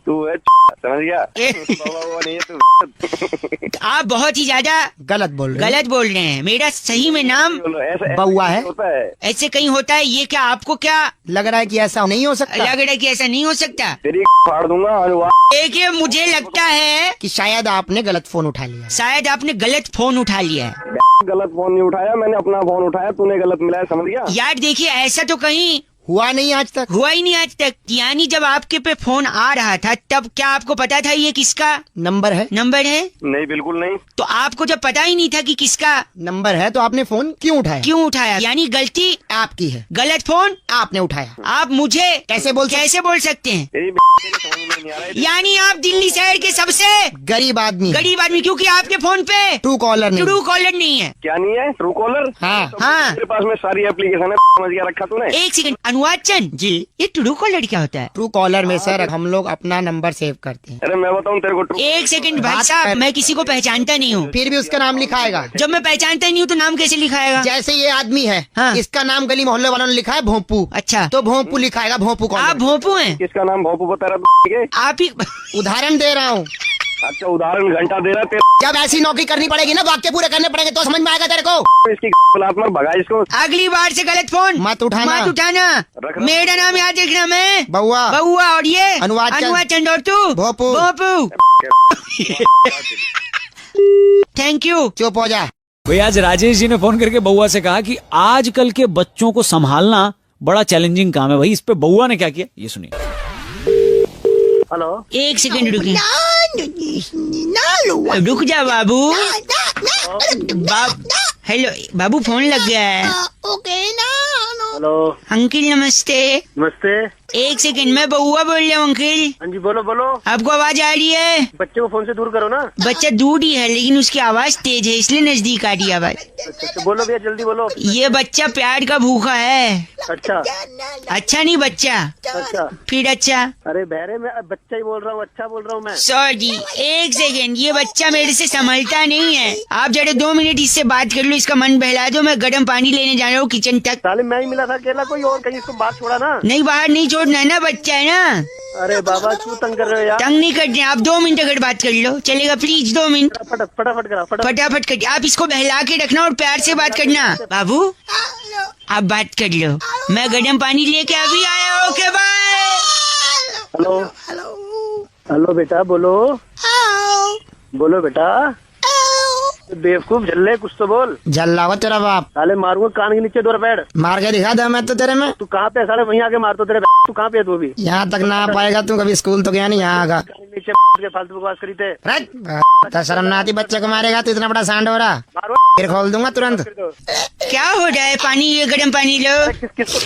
तू है समझ गया? बाबा नहीं है तू। आप बहुत ही ज्यादा गलत बोल रहे हैं। मेरा सही में नाम बउआ है। ऐसे कहीं होता है ये? क्या आपको क्या लग रहा है कि ऐसा नहीं हो सकता? तेरी फाड़ दूंगा अनुवाद। देखिए, मुझे लगता है कि शायद आपने गलत फोन उठा लिया है। गलत फोन नहीं उठाया मैंने, अपना फोन उठाया, तूने गलत मिलाया, समझ गया? यार देखिए, ऐसा तो कहीं हुआ ही नहीं आज तक। यानी जब आपके पे फोन आ रहा था तब क्या आपको पता था ये किसका नंबर है? नहीं, बिल्कुल नहीं। तो आपको जब पता ही नहीं था कि किसका नंबर है तो आपने फोन क्यों उठाया? यानी गलती आपकी है, गलत फोन आपने उठाया। आप मुझे कैसे बोल सकते हैं? तेरी समझ में नहीं आ रहा है। यानी आप दिल्ली शहर के सबसे गरीब आदमी, क्योंकि आपके फोन पे ट्रू कॉलर नहीं है। क्या नहीं है? True collar? हाँ मेरे पास में सारी एप्लीकेशन है, समझ गया? रखा तूने? एक सेकंड, अनुवाद चंद जी। ये ट्रू कॉलर क्या होता है? ट्रू कॉलर में सर हम लोग अपना नंबर सेव करते हैं। अरे मैं बताऊं तेरे को एक सेकंड भाई साहब, मैं किसी को पहचानता नहीं हूँ। फिर भी उसका नाम लिखाएगा। जब मैं पहचानता नहीं हूँ तो नाम कैसे लिखाएगा? जैसे ये आदमी है, हाँ। इसका नाम गली मोहल्ले वालों ने लिखा है भोंपू। अच्छा, तो भोंपू लिखाएगा, भोंपू आप कॉलर। भोंपू हैं? किसका नाम भोपू बता रहा है? आप ही उदाहरण दे रहा हूँ। अच्छा उदाहरण घंटा दे रहा है जब ऐसी नौकरी करनी पड़ेगी ना, वाक्य पूरे करने पड़ेंगे तो समझ में आएगा तेरे को। इसकी में भगा इसको। अगली बार से गलत फोन मत उठाना। मत उठाना। रखना। मेरा नाम याद रखना, मैं बउआ। बउआ, और ये अनुवाद चंद, और तू भोपू। भोपू। Thank you. चुप हो जा। भाई आज राजेश जी ने फोन करके बउआ से कहा कि आजकल के बच्चों को संभालना बड़ा चैलेंजिंग काम है। भाई इस पे बउआ ने क्या किया ये सुनिए। हेलो, एक सेकंड रुकिए। रुक जा बाबू। हेलो बाबू, फोन लग गया है। हेलो, अंकिल नमस्ते। नमस्ते। एक सेकंड, मैं बउआ बोल रहा हूँ अंकिल। हाँ जी, बोलो बोलो। आपको आवाज आ रही है? बच्चे को फोन से दूर करो ना। बच्चा दूर ही है लेकिन उसकी आवाज तेज है, इसलिए नजदीक आ रही है आवाज। अच्छा, बोलो भैया, जल्दी बोलो। ये बच्चा प्यार का भूखा है। अच्छा अच्छा नहीं बच्चा, अच्छा। फिर अच्छा। अरे बहरे, मैं बच्चा ही बोल रहा हूँ, अच्छा बोल रहा हूँ मैं। सॉरी, एक सेकंड, ये बच्चा मेरे से संभलता नहीं है। आप जरा 2 मिनट इससे बात कर लो, इसका मन बहला दो। मैं गर्म पानी लेने जा रहा हूँ किचन तक। साले मैं ही मिला था अकेला, कोई और कहीं इसको बात छोड़ा ना। नहीं, बाहर नहीं छोड़ना है ना, बच्चा है ना। अरे बाबा, क्यों तंग कर रहे हो यार? तंग नहीं करते, आप 2 मिनट अगर बात कर लो चलेगा, प्लीज 2 मिनट। फटाफट करा, फटाफट कर। आप इसको बहला के रखना और प्यार से बात करना। बाबू आप बात कर लो, मैं गर्म पानी लेके अभी आया। Okay bye. हेलो हेलो बेटा, बोलो बोलो बेटा। बेवकूफ झल्ले, कुछ तो बोल। जल्ला हो तेरा बाप। साले मारूंगा कान के नीचे 2 रपेड़। मार के दिखा दे मैं तो तेरे में। तू कहाँ पे है साले? वहीं आके मार तो तेरे। तू कहाँ पे है? तू अभी यहाँ तक ना आ पाएगा तू, कभी स्कूल तो गया नहीं, यहाँ आगा। कान के नीचे के फालतू बकवास करी थे। तो शर्म ना आती बच्चे को मारेगा तो? इतना बड़ा सांड हो रहा, मारो, फिर खोल दूंगा तुरंत। क्या हो रहा है? पानी, ये गर्म पानी लो। किसको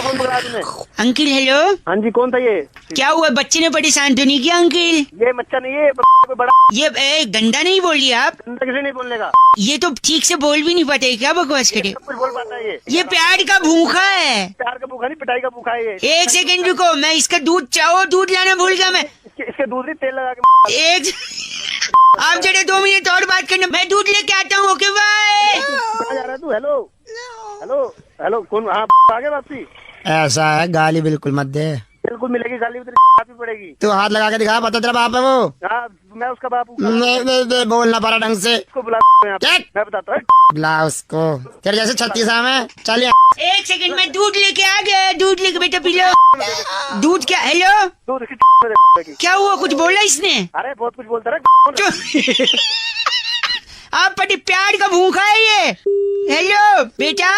फोन पकड़ा तुमने? अंकिल हेलो, हाँ जी, कौन था ये? क्या हुआ? बच्चे ने परेशान तो नहीं किया अंकिल? ये बच्चा नहीं है, कोई बड़ा। ये गंदा नहीं बोलिए आप। गंदा किसी नहीं बोलने का। ये तो ठीक से बोल भी नहीं पाते, क्या बकवास करे? सब कुछ बोल पाता है ये प्यार का भूखा है। प्यार का भूखा नहीं, पिटाई का भूखा है ये। एक सेकंड रुको, मैं इसका दूध चाहो, दूध लाना भूल गया मैं। इसके दूध में तेल लगा के। एक आप जरा 2 मिनट और बात करना, मैं दूध लेके आता हूँ। Okay bye. कहाँ जा रहा है तू? हेलो हेलो हेलो, कौन? हाँ, आगे वापसी। ऐसा है, गाली बिल्कुल मत दे। बिल्कुल मिलेगी गाली, भी पड़ेगी। तू हाथ लगा के दिखा, पता तेरा बाप है वो? हाँ, मैं उसका बाप हूँ। बोलना पड़ा ढंग से। उसको बुला यहाँ पे। मैं बताता हूँ। बुला उसको, तेरे जैसे 36 में। चल एक सेकंड, मैं दूध लेके आ गया। दूध लेके बेटा पी लो। दूध क्या? हेलो, दूध इसकी क्या हुआ? कुछ बोला इसने? अरे बहुत कुछ बोलता रहा। आप बड़े प्यार का भूखा है ये। हेलो बेटा।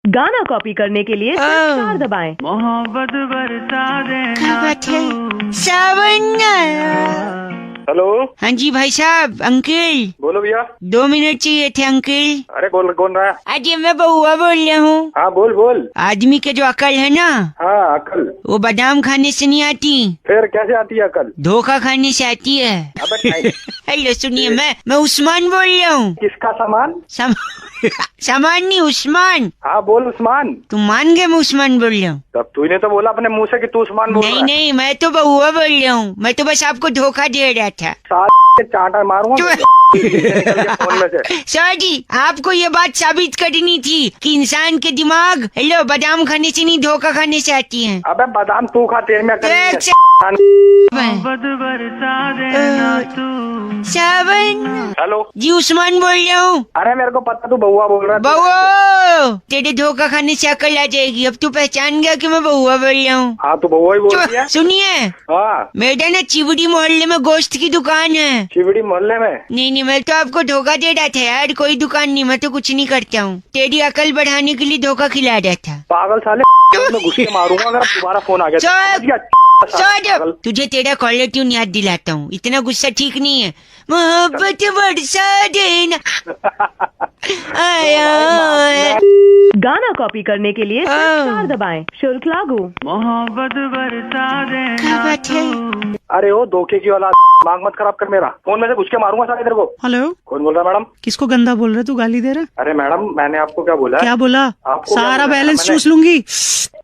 गाना कॉपी करने के लिए स्टार दबाएं। मोहब्बत बरसा क्या बात है? सावन आया। हेलो, हाँ जी भाई साहब। अंकल बोलो भैया। 2 मिनट चाहिए थे अंकल। अरे कौन रहा है? अरे मैं बउआ बोल रहा हूँ। हाँ बोल। आदमी के जो अकल है ना, हाँ अकल। वो बादाम खाने से नहीं आती, फिर कैसे आती है अकल? धोखा खाने से आती है। हेलो सुनिए, मैं उस्मान बोल रहा हूँ। किसका सामान? सामान नहीं, उस्मान। हाँ बोल उस्मान। तुम मान गए मैं उस्मान बोल रहा हूँ? तब तूने तो बोला अपने मुंह से कि तू उस्मान बोल रहा है। नहीं, मैं तो बउआ बोल रहा हूँ। मैं तो बस आपको धोखा दे रहा था। चांटा मारूंगा फोन में से। सॉरी, आपको ये बात साबित करनी थी कि इंसान के दिमाग बादाम खाने से नहीं, धोखा खाने से आती है। अबे बादाम तू खा, तेरे में सावन। हेलो जी, उस्मान बोल रहा हूँ। अरे मेरे को पता तू बउआ बोल रहा है। बउआ, तेरे धोखा खाने से अकल आ जाएगी। अब तू पहचान गया कि मैं बउआ बोल रहा हूँ। हाँ तू बउआ ही बोल रही है। सुनिए, हाँ मेरा ना चिवड़ी मोहल्ले में गोश्त की दुकान है। चिवड़ी मोहल्ले में? नहीं, मैं तो आपको धोखा दे रहा था यार। कोई दुकान नहीं, मैं तो कुछ नहीं करता हूँ। तेरी अकल बढ़ाने के लिए धोखा खिला रहा था। पागल साले, मैं घुस के मारूंगा अगर दोबारा फोन आ गया। तुझे तेरा कॉलर ट्यून याद दिलाता हूँ। इतना गुस्सा ठीक नहीं है। मोहब्बत बरसा देना। गाना कॉपी करने के लिए स्टार दबाएं। शुल्क लागू। मोहब्बत बरसा देना। क्या बात है? अरे ओ धोखे की औलाद, मांग मत खराब कर मेरा। फोन में से घुस के मारूंगा साले तेरे को। हेलो, कौन बोल रहा है मैडम? किसको गंदा बोल रहे, तू गाली दे रहा? अरे मैडम मैंने आपको क्या बोला? क्या बोला? आपको क्या सारा बोला बैलेंस मैंने? चूस लूंगी।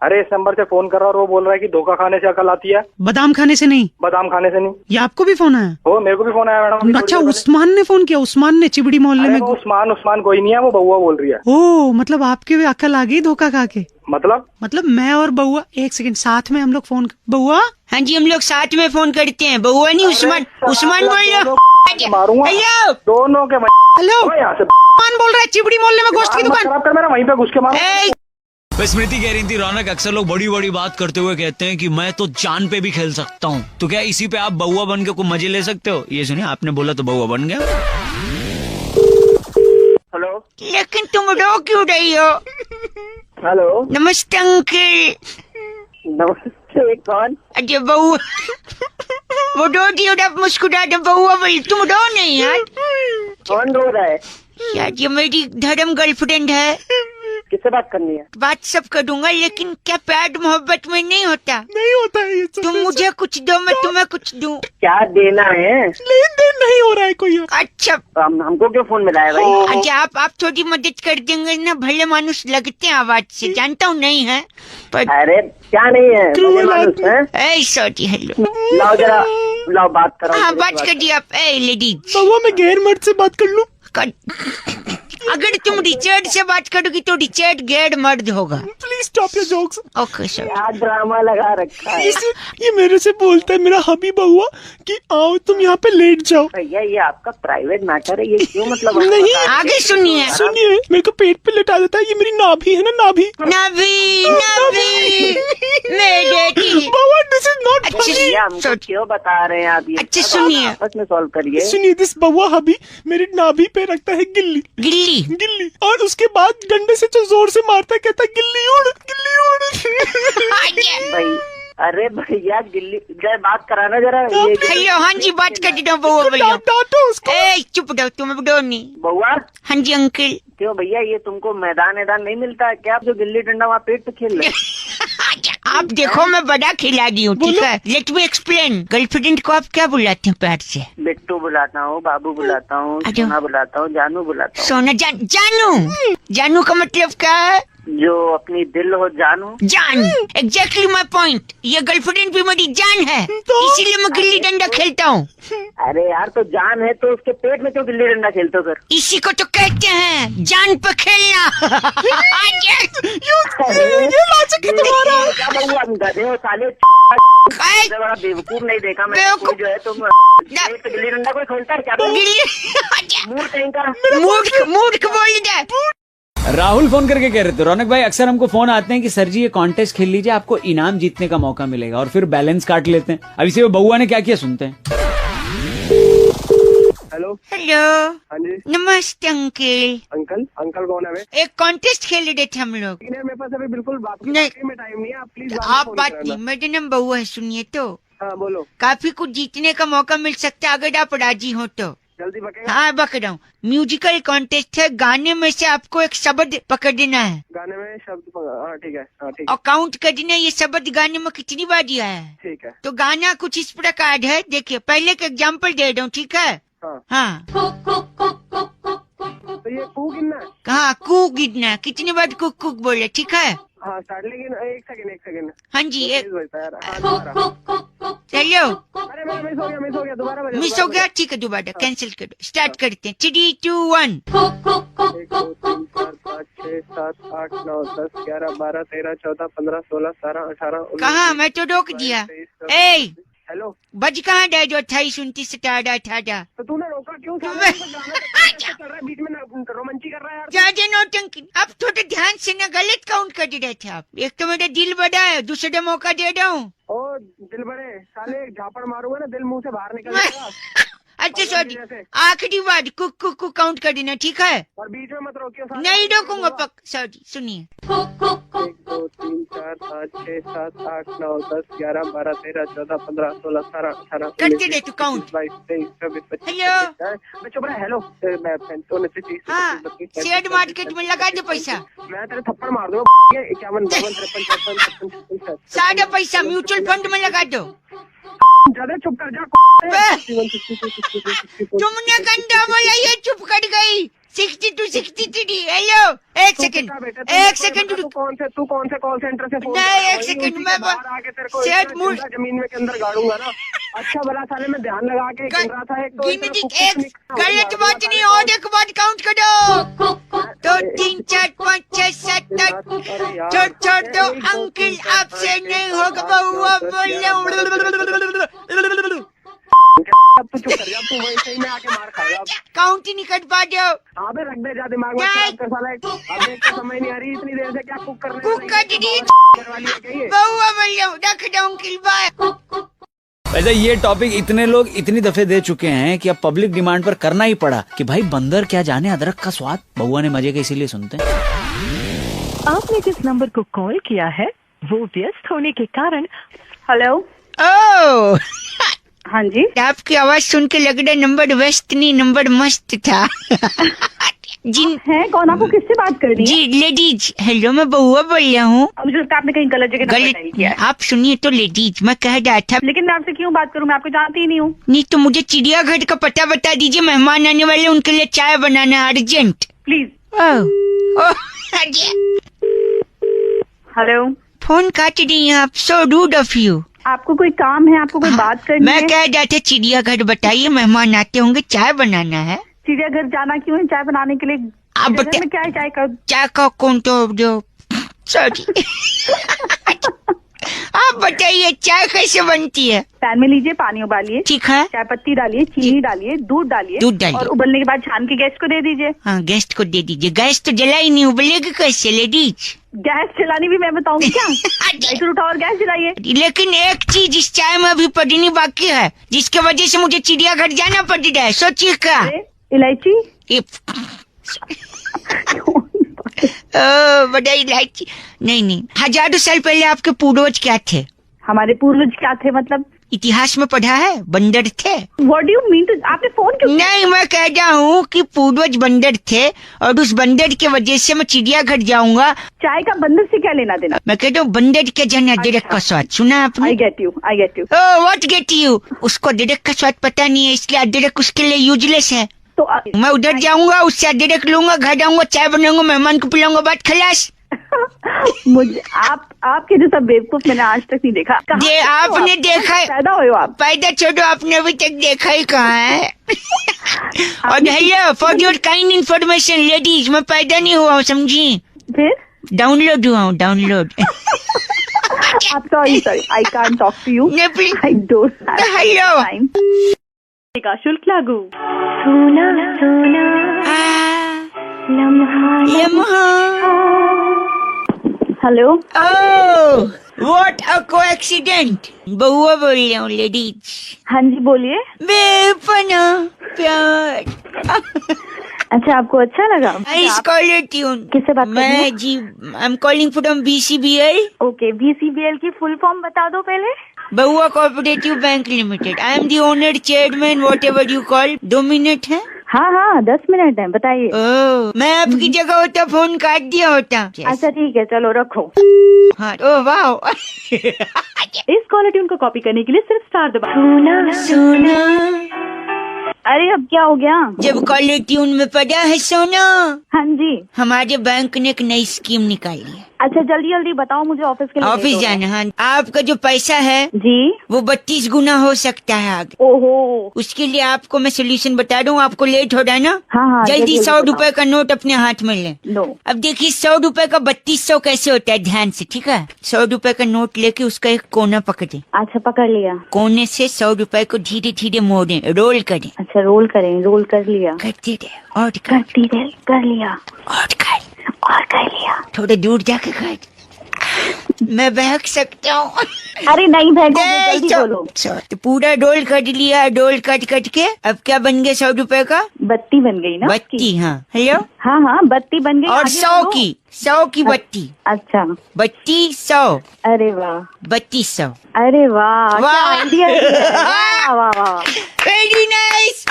अरे इस नंबर से फोन कर रहा और वो बोल रहा है कि धोखा खाने से अकल आती है। बादाम खाने से नहीं, बादाम खाने से नहीं। ये आपको भी फोन आया? वो मेरे को भी फोन आया मैडम अभी अच्छा, थोड़ी देर उस्मान ने फोन किया? उस्मान ने चिबड़ी मोहल्ले पहले। में? अरे वो उस्मान कोई नहीं है, वो बउआ बोल रही है। ओ, मतलब आपके भी अकल आ गई धोखा खा के? मतलब मैं और बउआ एक सेकंड साथ में हम लोग फोन, बउआ हाँ जी, हम लोग साथ में फोन करते हैं। बउआ नहीं, उस्मान बोल रहे हो? मारूंगा हेलो दोनों के। हेलो, यहाँ से उस्मान बोल रहा है, चिबड़ी मोहल्ले में गोश्त की दुकान। खराब कर मेरा, वहीं पे घुस के मारो। स्मृति कह रही थी, रौनक अक्सर लोग बड़ी बड़ी बात करते हुए कहते हैं कि मैं तो जान पे भी खेल सकता हूँ, तो क्या इसी पे आप बउआ बन के कोई मजे ले सकते हो? ये सुनिए, आपने बोला तो बउआ बन गया। हेलो, लेकिन तुम रो क्यों रही हो? हेलो, नमस्ते अंकल। नमस्ते, कौन? अरे बउआ, वो रो दी और आप मुस्कुरा दो। बउआ बोली, तुम रो नहीं यार। कौन रो रहा है? यार ये मेरी धर्म गर्लफ्रेंड है। किससे बात करनी है? बात सब करूंगा, लेकिन क्या प्यार मोहब्बत में नहीं होता? नहीं होता है ये सब। तुम मुझे कुछ दो, मैं तुम्हें कुछ दूं। क्या देना है? लेन देन नहीं हो रहा है कोई। अच्छा, हमको क्यों फोन मिलाया भाई? अच्छा आप थोड़ी मदद कर देंगे ना? भले मानुस लगते हैं आवाज से, जानता हूँ नहीं है पर। अरे क्या नहीं है, भले मानुस है। सॉरी, हेलो, लाओ जरा, लाओ बात करो। हाँ बात करिए आप। लेडीज, बउआ मैं गैर मर्द से बात कर लूं? अगर तुम रिचर्ड से बात करोगी तो रिचर्ड गैर मर्द होगा। Please stop your jokes. Okay sir. क्या ड्रामा लगा रखा है? ये मेरे से बोलता है मेरा हबी बउआ कि आओ तुम यहाँ पे लेट जाओ। भैया ये आपका प्राइवेट मैटर है, ये क्यों मतलब? नहीं, आगे सुनिए। मेरे को पेट पे लेटा देता है। ये मेरी नाभि है ना, नाभि। मेरे की बउआ दिस इज नॉट भैया हमको क्यों बता रहे हैं आप ये? अच्छा सुनिए, आपस में सॉल्व करिए। सुनिए, दिस बउआ हबी मेरी नाभि पे रखता है गिल्ली गिल्ली, और उसके बाद डंडे से जो जोर से मारता है, कहता है गिल्ली उड़। भाई अरे भैया गिल्ली, जरा बात कराना जरा। हेलो, हाँ जी बात कर दो। बउआ बोलो। डांटो उसको। चुप रहो, तुम दो नहीं। बउआ, हाँ जी अंकल। क्यों भैया, ये तुमको मैदान नहीं मिलता है क्या? आप जो गिल्ली डंडा वहाँ पेट पे खेल रहे? आप देखो मैं बड़ा खिलाड़ी हूँ, ठीक है? Let me explain. गर्लफ्रेंड को आप क्या बुलाते हैं प्यार से? बिट्टू बुलाता हूँ, बाबू बुलाता हूँ, सोना बुलाता हूँ, जानू बुलाता हूँ। सोना, जानू का मतलब क्या है? जो अपनी दिल हो जानू। जान, एग्जैक्टली माय पॉइंट। ये गर्लफ्रेंड भी मेरी जान है, इसीलिए मैं गिल्ली डंडा खेलता हूँ। अरे यार, तो जान है तो उसके पेट में क्यों गिल्ली डंडा खेलते हो फिर? इसी को तो कहते हैं जान पे खेलना। ये लॉजिक है तुम्हारा। क्या बउआ, गधे हो साले। बड़ा बेवकूफ नहीं देखा मैंने कोई जो है। तुम पेट पे गिल्ली डंडा कोई खेलता है क्या? मूर्ख कहीं का। मूर्ख बोल दे। राहुल फोन करके कह रहे थे, रौनक भाई अक्सर हमको फोन आते हैं कि सर जी ये कॉन्टेस्ट खेल लीजिए, आपको इनाम जीतने का मौका मिलेगा, और फिर बैलेंस काट लेते हैं। अब इसे बउआ ने क्या किया, सुनते हैं। हेलो, हाँ जी, नमस्ते अंकल। अंकल कौन है? एक कॉन्टेस्ट खेल रहे थे हम लोग। मेरे पास अभी बिल्कुल बात नहीं में टाइम नहीं है, आप प्लीज आप बात नहीं, मेरा नाम बउआ है, सुनिए तो। हाँ बोलो। काफी कुछ जीतने का मौका मिल सकता है अगर आप राजी हो तो। जल्दी बकेगा। हाँ बक रहा हूँ। म्यूजिकल कॉन्टेस्ट है, गाने में से आपको एक शब्द पकड़ना है। गाने में शब्द? हाँ ठीक है, हाँ ठीक और काउंट करना ये शब्द गाने में कितनी बार दिया है। ठीक है। तो गाना कुछ इस प्रकार है, देखिए पहले का एग्जाम्पल दे रहा हूँ, ठीक है? हाँ। तो ये कू गिनना है? कहाँ कू गिनना, कितनी बार कुक कुक बोले, ठीक है? हाँ स्टार्ट, लेकिन एक सेकंड। हाँ जी, एक चलो। अरे मेरा मिस हो गया, दोबारा मिस हो गया, ठीक है दोबारा कैंसिल करो। स्टार्ट करते हैं, 3, 2, 1। 1 2 3 4 5 6 7 8 9 10 11 12 13 14 15 16 17 18 19। कहाँ, मैं तो रोक दिया। ए हेलो, बज कहाँ डे जो 28 29 17 18? तो तूने रोका क्यों? चल रहा है बीच में, रोमांची कर रहा है यार। ज्यादा नौटंकी। अब थोड़ा ध्यान से ना, गलत काउंट कर रहे थे आप। एक तो मेरा दिल बड़ा है, दूसरे मौका दे रहा हूँ। ओ दिल बड़े साले, झापड़ मारूंगा ना दिल मुंह से बाहर निकल जाएगा। अच्छा सॉरी, आखिरी बार कुक कुक कुक काउंट कर देना, ठीक है? और बीच में मत रोकियो। नहीं रोकूंगा पक। सॉरी, सुनिए। 1 2 3 4 5 6 7 8 9 10 11 12 13 14 15 16 17 18 करते रहे तू काउंट। 22 23 24 25। हेलो, चुप रहा। हेलो, मैं 29 30। हाँ, शेयर मार्केट में लगा दे पैसा। मैं तेरे थप्पड़ मार दूंगा। 51 52 53 54 55 56। सारा पैसा म्यूचुअल फंड में लगा दो। ज्यादा चुप कर जा। तुमने घंटा बोला ये चुप कर गई। 62 63। हेलो एक सेकंड तू कौन से कॉल सेंटर से फोन? नहीं एक सेकंड मैं आके तेरे को सेट मूड जमीन में के अंदर गाड़ूंगा ना। अच्छा भला साले में ध्यान लगा के गिन रहा था। एक गलत बात नहीं और एक बात काउंट करो। 2 3 4 5 6 7 8 छोड़ दो अंकल आपसे नहीं होगा बहुआ बोले। अब तू चुप कर जा। तू वही सही में आके मार खाएगा। काउंट ही नहीं कर पा रहे हो। अबे रख दे जा दिमाग में खराब कर साला। अब एक तो समझ नहीं आ रही इतनी देर से क्या कुक कर रहे कुक कर दी बहुआ बोले रख दो अंकल बाय। वैसे ये टॉपिक इतने लोग इतनी दफे दे चुके हैं कि अब पब्लिक डिमांड पर करना ही पड़ा कि भाई बंदर क्या जाने अदरक का स्वाद। बउआ ने मजे के इसीलिए सुनते हैं। आपने जिस नंबर को कॉल किया है वो व्यस्त होने के कारण। हेलो। ओह हाँ जी। आपकी आवाज सुन के लग रहा है नंबर वेस्ट नहीं नंबर मस्त था। जिन है कौन? आपको किससे बात कर रही है? जी लेडीज। हेलो मैं बहुआ बोल रहा हूँ। मुझे लगता है आपने कहीं गलत जगह नंबर डायल किया है। आप सुनिए तो लेडीज मैं कह रहा था। लेकिन मैं आपसे क्यों बात करूँ? मैं आपको जानती ही नहीं हूँ। नहीं तो मुझे चिड़ियाघर का पता बता दीजिए। मेहमान आने वाले उनके लिए चाय बनाना है अर्जेंट प्लीज। हेलो। फोन काट रही हैं आप। So root of you. आपको कोई काम है? आपको कोई बात करनी है? मैं कह रहा था चिड़ियाघर बताइए मेहमान आते होंगे चाय बनाना है। चिड़ियाघर जाना क्यों है? चाय बनाने के लिए? आप बता क्या है चाय का कौन तो जो सॉरी आप बताइए चाय कैसे बनती है? पैन में लीजिए, पानी उबालिए, ठीक है, चाय पत्ती डालिए, चीनी डालिए, दूध डालिए और उबलने के बाद छान के गेस्ट को दे दीजिए। हाँ गेस्ट को दे दीजिए। गैस तो जला ही नहीं, उबलेगी कैसे लेडीज? गैस जलानी भी मैं बताऊंगी क्या? इधर उठाओ और गैस जलाइए। लेकिन एक चीज इस चाय में अभी पड़नी बाकी है जिसके वजह से मुझे चिड़ियाघर जाना पड़ रहा है। सोचिए क्या? इलायची। बड़ा इलायची नहीं। हजारों साल पहले आपके पूर्वज क्या थे? हमारे पूर्वज क्या थे मतलब? इतिहास में पढ़ा है बंदर थे। What do you mean? आपने फोन क्यों? नहीं मैं कह रहा हूँ कि पूर्वज बंदर थे और उस बंदर की वजह से मैं चिड़ियाघर जाऊंगा। चाय का बंदर से क्या लेना देना? मैं कहता हूँ बंदर के जन अदरक का स्वाद सुना आपने? I get you. What get you? उसको अदरक का स्वाद पता नहीं है इसलिए अदरक उसके लिए यूजलेस है। तो मैं उधर जाऊंगा, उससे अदरक लूंगा, घर आऊंगा, चाय बनाऊंगा, मेहमान को पिलाऊंगा, बात खलास। मुझे आपके जैसा बेवकूफ मैंने आज तक नहीं देखा। आपने देखा है? पैदा हुए हो आप? पैदा छोड़ो, आपने अभी तक देखा ही कहाँ है? और hello for your kind information ladies, मैं पैदा नहीं हुआ हूँ समझी? फिर डाउनलोड हुआ हूँ download. I'm sorry, I can't talk to you. I don't have time. का शुल्क लागू। सोना सोना लम्हा। Hello. What a coincidence. Bahua बोल रही हूँ लेडीज। हाँ जी बोलिए। बेपना प्यार। अच्छा आपको अच्छा लगा? ट्यून किससे बात कर रही हैं? मैं जी I am calling from BCBL। Okay BCBL की फुल फॉर्म बता दो पहले। Bahua cooperative bank limited. I am the owner chairman whatever you call. 2 minute है? हाँ 10 मिनट है बताइए। मैं आपकी जगह होता फोन काट दिया होता। अच्छा ठीक है चलो रखो। हाँ वाह। इस कॉलर ट्यून को कॉपी करने के लिए सिर्फ स्टार दबाओ। सोना। अरे अब क्या हो गया? जब कॉलर ट्यून में पड़ा है सोना। हाँ जी। हमारे बैंक ने एक नई स्कीम निकाली है। अच्छा जल्दी बताओ मुझे ऑफिस के लिए। ऑफिस जाना। हाँ आपका जो पैसा है जी वो 32 गुना हो सकता है आगे। ओहो। उसके लिए आपको मैं सोल्यूशन बता दूं। आपको लेट हो रहा है ना? हाँ जल्दी 100 रुपए का नोट अपने हाथ में ले लो। अब देखिए 100 रुपए का 3200 कैसे होता है ध्यान से, ठीक है? 100 रुपए का नोट लेके उसका एक कोना पकड़े। अच्छा पकड़ लिया। कोने से 100 रुपए को धीरे धीरे मोड़े, रोल करें। अच्छा रोल कर लिया। करती रहे और करती रहे, कर लिया और कर लिया। थोड़े दूर जाके कर। मैं बहक सकता हूँ। अरे नहीं बहको, जल्दी बोलो। तो पूरा रोल कट लिया, रोल कट के अब क्या बन गया? 100 रुपए का बत्ती बन गई ना? बत्ती। हाँ हेलो। हाँ बत्ती बन गई। और 100 की बत्ती। अच्छा बत्ती 100। अरे वाह 3200। अरे वाह वाह वाह वेरी नाइस।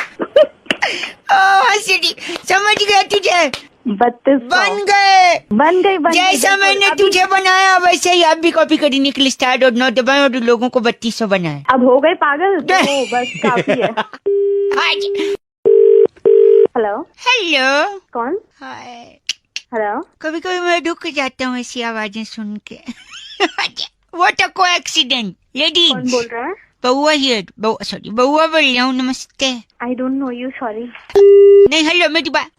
समझ गया तुझे? 32 बन गए जैसा मैंने तुझे बनाया वैसे ही आप भी कॉपी करने के लिए स्टार्ट और नोट दबाए और लोगों को 3200 बनाए। अब हो गए पागल, तो बस काफी है। हेलो हेलो कौन? Hi hello. कभी कभी मैं दुख जाता हूँ ऐसी आवाजें सुन के। What a कोएक्सीडेंट। लेडीज कौन बोल रहा है? बउआ हियर, बउआ बोल रहा हूँ। नमस्ते। I don't know you, sorry. नहीं हेलो मेरी बात।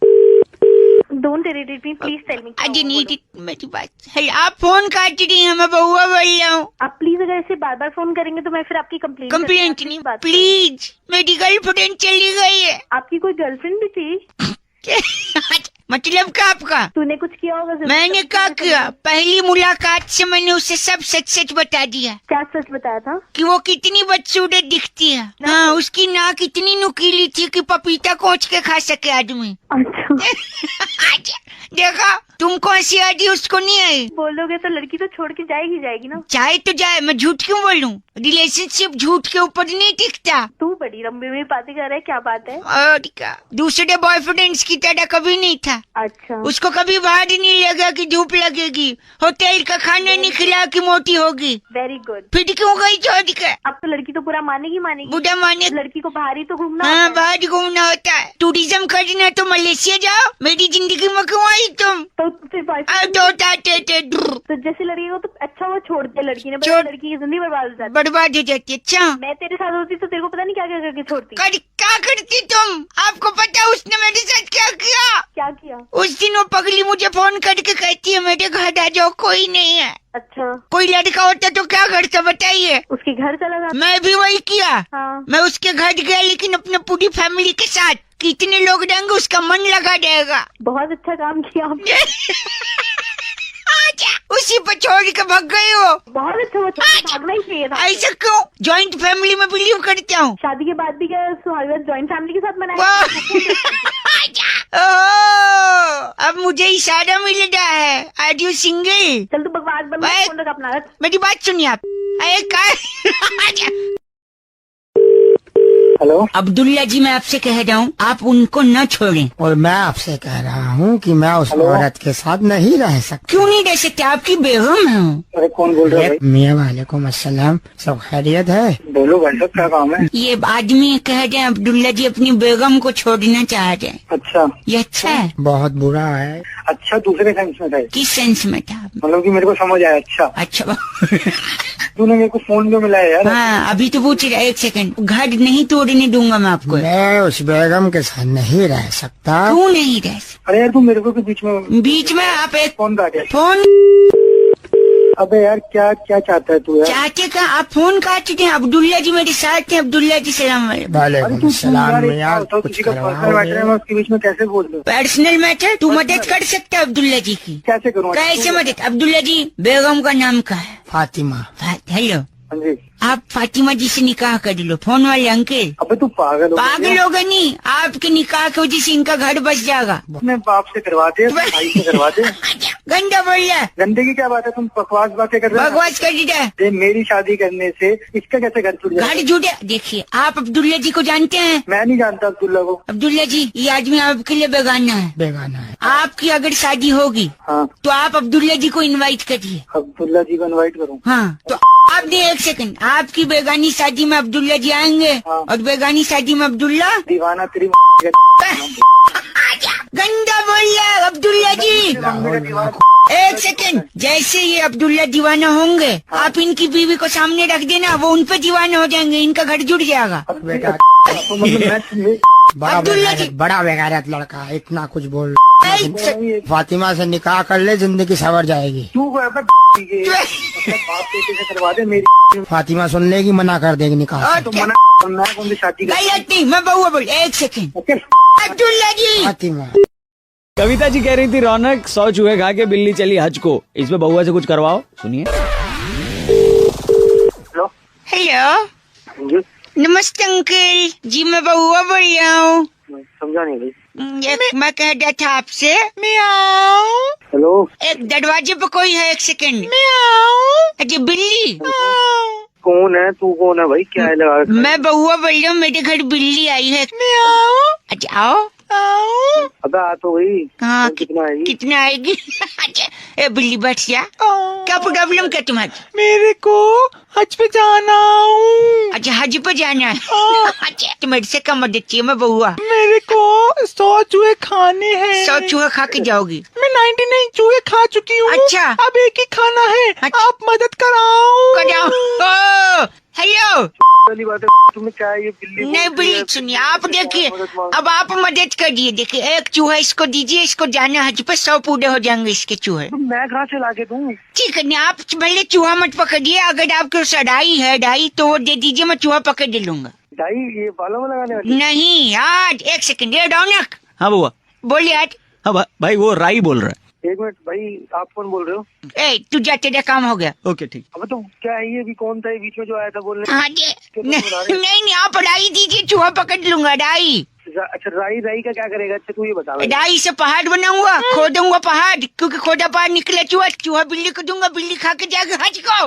Don't irritate me, please tell me. I need मेरी बात। हेलो आप फोन काट रही हैं, मैं बउआ बोल रहा हूँ। आप प्लीज अगर ऐसे बार बार फोन करेंगे तो मैं फिर आपकी कंप्लेंट नहीं, प्लीज मेरी गर्लफ्रेंड चली गई है। आपकी कोई गर्लफ्रेंड भी थी? मतलब क्या आपका? तूने कुछ किया होगा। मैंने क्या किया? पहली मुलाकात से मैंने उसे सब सच सच बता दिया। क्या सच बताया था? कि वो कितनी बदसूरत दिखती है। हाँ, उसकी नाक इतनी नुकीली थी कि पपीता कोच के खा सके आदमी। अच्छा। देखा तुमको हंसी आ रही, उसको नहीं आई। बोलोगे तो लड़की तो छोड़ के जाएगी ना। चाहे तो जाए, मैं झूठ क्यों बोलूं? रिलेशनशिप झूठ के ऊपर नहीं टिकता। तू बड़ी लंबी में बातें कर रहा है, क्या बात है? और क्या, दूसरे बॉयफ्रेंड्स की तरह कभी नहीं था। अच्छा। उसको कभी बाहर नहीं लगा कि धूप लगेगी, होटल का खाना नहीं खिला कि मोटी होगी। Very good. फिर क्यों गई छोड़ के? अब तो लड़की तो पूरा मानेगी। बुढ़ा माने। लड़की को बाहर ही तो घूमना। हाँ, बाहर घूमना होता है। टूरिज्म करना तो मलेशिया जाओ, मेरी जिंदगी में क्यों आई तुम? तो फिर तो जैसे लड़की को तो अच्छा वो छोड़ दिया लड़की ने, लड़की की जिंदगी बर्बाद हो जाती है। अच्छा मैं तेरे साथ होती तो तेरे को पता नहीं क्या क्या करके छोड़ती। क्या करती तुम? आपको पता उसने मेरे साथ क्या किया? उस दिन वो पगली मुझे फोन करके कहती है मेरे घर आ जाओ, कोई नहीं है। अच्छा। कोई लड़का होता तो क्या करता बताइए? उसके घर चला गया। मैं भी वही किया। हाँ। मैं उसके घर गया, लेकिन अपने पूरी फैमिली के साथ। कितने लोग रहेंगे उसका मन लगा देगा। बहुत अच्छा काम किया आपने। उसी पर छोड़ के भाग गए हो। बहुत अच्छा, भागना ही चाहिए था। ऐसा क्यों? जॉइंट फैमिली में बिलीव करता हूँ। शादी के बाद भी क्या सुहागरात जॉइंट फैमिली के साथ मनाया? अब मुझे इशारा मिल रहा है। Are you single? चल तू बकवास बंद कर, फोन रख अपना। मेरी बात सुनिए आप। हेलो अब्दुल्ला जी, मैं आपसे कह रहा हूँ आप उनको न छोड़ें। और मैं आपसे कह रहा हूँ कि मैं उस औरत के साथ नहीं रह सकता। क्यों नहीं रह सकते? आपकी बेगम है। अरे कौन बोल रहा है? मियाँ वालेकुम अस्सलाम, सब खैरियत है? बोलो भाई साहब, क्या काम है? ये आदमी कह रहे हैं अब्दुल्ला जी अपनी बेगम को छोड़ना चाह रहे हैं। अच्छा। ये अच्छा है? बहुत बुरा है। अच्छा, दूसरे सेंस में था? किस सेंस में था? मतलब कि मेरे को समझ आया। अच्छा। तूने मेरे को फोन क्यों मिलाया यार? हाँ, अभी तो पूछ रहा। एक सेकंड, घर नहीं तोड़ने दूंगा मैं आपको। मैं उस बेगम के साथ नहीं रह सकता। क्यों नहीं रह सकता? अरे यार तू मेरे को बीच में आप एक फोन काटे। फोन। अबे यार क्या चाहता है तू यार? चाहते का आप फोन काटते हैं। अब्दुल्ला जी मेरे साथ हैं। अब्दुल्ला जी सलाम वालेकुम सलाम। किसी का पर्सनल मैटर है, मैं उसके बीच में कैसे बोल दूं? Personal matter? तू मदद कर सकता है अब्दुल्ला जी की? कैसे करूँ? कैसे मदद? अब्दुल्ला जी बेगम का नाम क्या है? फातिमा। हेलो, हाँ जी। आप फातिमा जी से निकाह कर लो। फोन वाले अंकल। अबे तू पागल होगा नहीं? आपके निकाह की वजह से इनका घर बच जाएगा। अपने बाप से करवा दे, भाई से करवा दे। गंदा बोल रहा है। गंदे की क्या बात है? तुम बकवास बातें कर रहे हो। बकवास कर रहा है। मेरी शादी करने से इसका कैसे घर छूट जाएगा? घर जुड़े। देखिए, आप अब्दुल्ला जी को जानते हैं? मैं नहीं जानता अब्दुल्ला को। अब्दुल्ला जी, ये आदमी आपके लिए बेगाना है। बेगाना है। आपकी अगर शादी होगी तो आप अब्दुल्ला जी को इनवाइट करिए। अब्दुल्ला जी को इनवाइट करूँ? हाँ, तो आपने एक सेकंड, आपकी बेगानी शादी में अब्दुल्ला जी आएंगे और बेगानी शादी में अब्दुल्ला। दीवाना तेरी गंदा बोल रहा है अब्दुल्ला जी। एक सेकंड, जैसे ये अब्दुल्ला दीवाना होंगे, आप इनकी बीवी को सामने रख देना, वो उन पे दीवाना हो जाएंगे, इनका घर जुड़ जाएगा। बड़ा बेगारत लड़का, इतना कुछ बोल। फातिमा से निकाह कर ले, जिंदगी संवर जाएगी। करवा दे मेरी। फातिमा सुन लेगी, मना कर देगी निकाह। शादी नहीं, मैं बउआ बोल। एक सेकंड, अब्दुल्ला जी। फातिमा। कविता जी कह रही थी रौनक 100 चूहे खा के बिल्ली चली हज को, इसमें बउआ से कुछ करवाओ। सुनिए। हेलो, नमस्ते अंकल जी, मैं बउआ बोल रहा हूँ। समझा नहीं भाई। मैं कह रहा था आपसे। हेलो, एक दरवाजे पे कोई है। एक सेकंड। अरे बिल्ली। कौन है? तू कौन है भाई? क्या है लगा? मैं बउआ बोल रहा हूँ, मेरे घर बिल्ली आई है। अच्छा आओ। अबे आ तो गई। हाँ, कितना आएगी? कितना आएगी? ए बिल्ली बच्चा, क्या प्रॉब्लम क्या तुम्हारी? मेरे को हज पे जाना हूँ। अच्छा, हज पे जाना है। अच्छा, तो मेरे से कम मदद चाहिए मैं बउआ। मेरे को 100 चूहे खाने हैं। 100 चूहे खा के जाओगी? मैं 99 चूहे खा चुकी हूँ। अच्छा, अब एक ही खाना है। अच्छा। आप मदद कराओ। हेलो, पहली बात है तुम्हें क्या है ये बिल्ली? नहीं बिल्ली सुनिए, आप देखिए, अब आप मदद करिए। देखिए, एक चूहा इसको दीजिए, इसको जाना हज पे 100 पूरे हो जाएंगे इसके चूहे। मैं कहाँ से लाके दूँ? ठीक है, नहीं आप भले चूहा मत पकड़िए, अगर आपके सड़ाई है डाई तो वो दे दीजिए, मैं चूहा पकड़ दे लूंगा। डाई ये बालों में लगाने वाली? नहीं यार, एक सेकंड, ये रौनक हाँ बुआ। बोलिए यार। हाँ भाई, वो राई बोल रहा है। एक मिनट भाई, आप कौन बोल रहे हो? ए तू जा, तेरा काम हो गया। ओके ठीक। अब तो क्या है ये? अभी कौन था ये बीच में जो आया था बोलने? हाँ जी, नहीं आप राई दीजिए, चूहा पकड़ लूंगा। राई? अच्छा, राई का क्या करेगा? अच्छा तू ये बता। राई से पहाड़ बनाऊंगा, खोदूंगा पहाड़, क्योंकि खोदा पहाड़ निकले चूहा बिल्ली को दूंगा, बिल्ली खा के जाएगा हज को।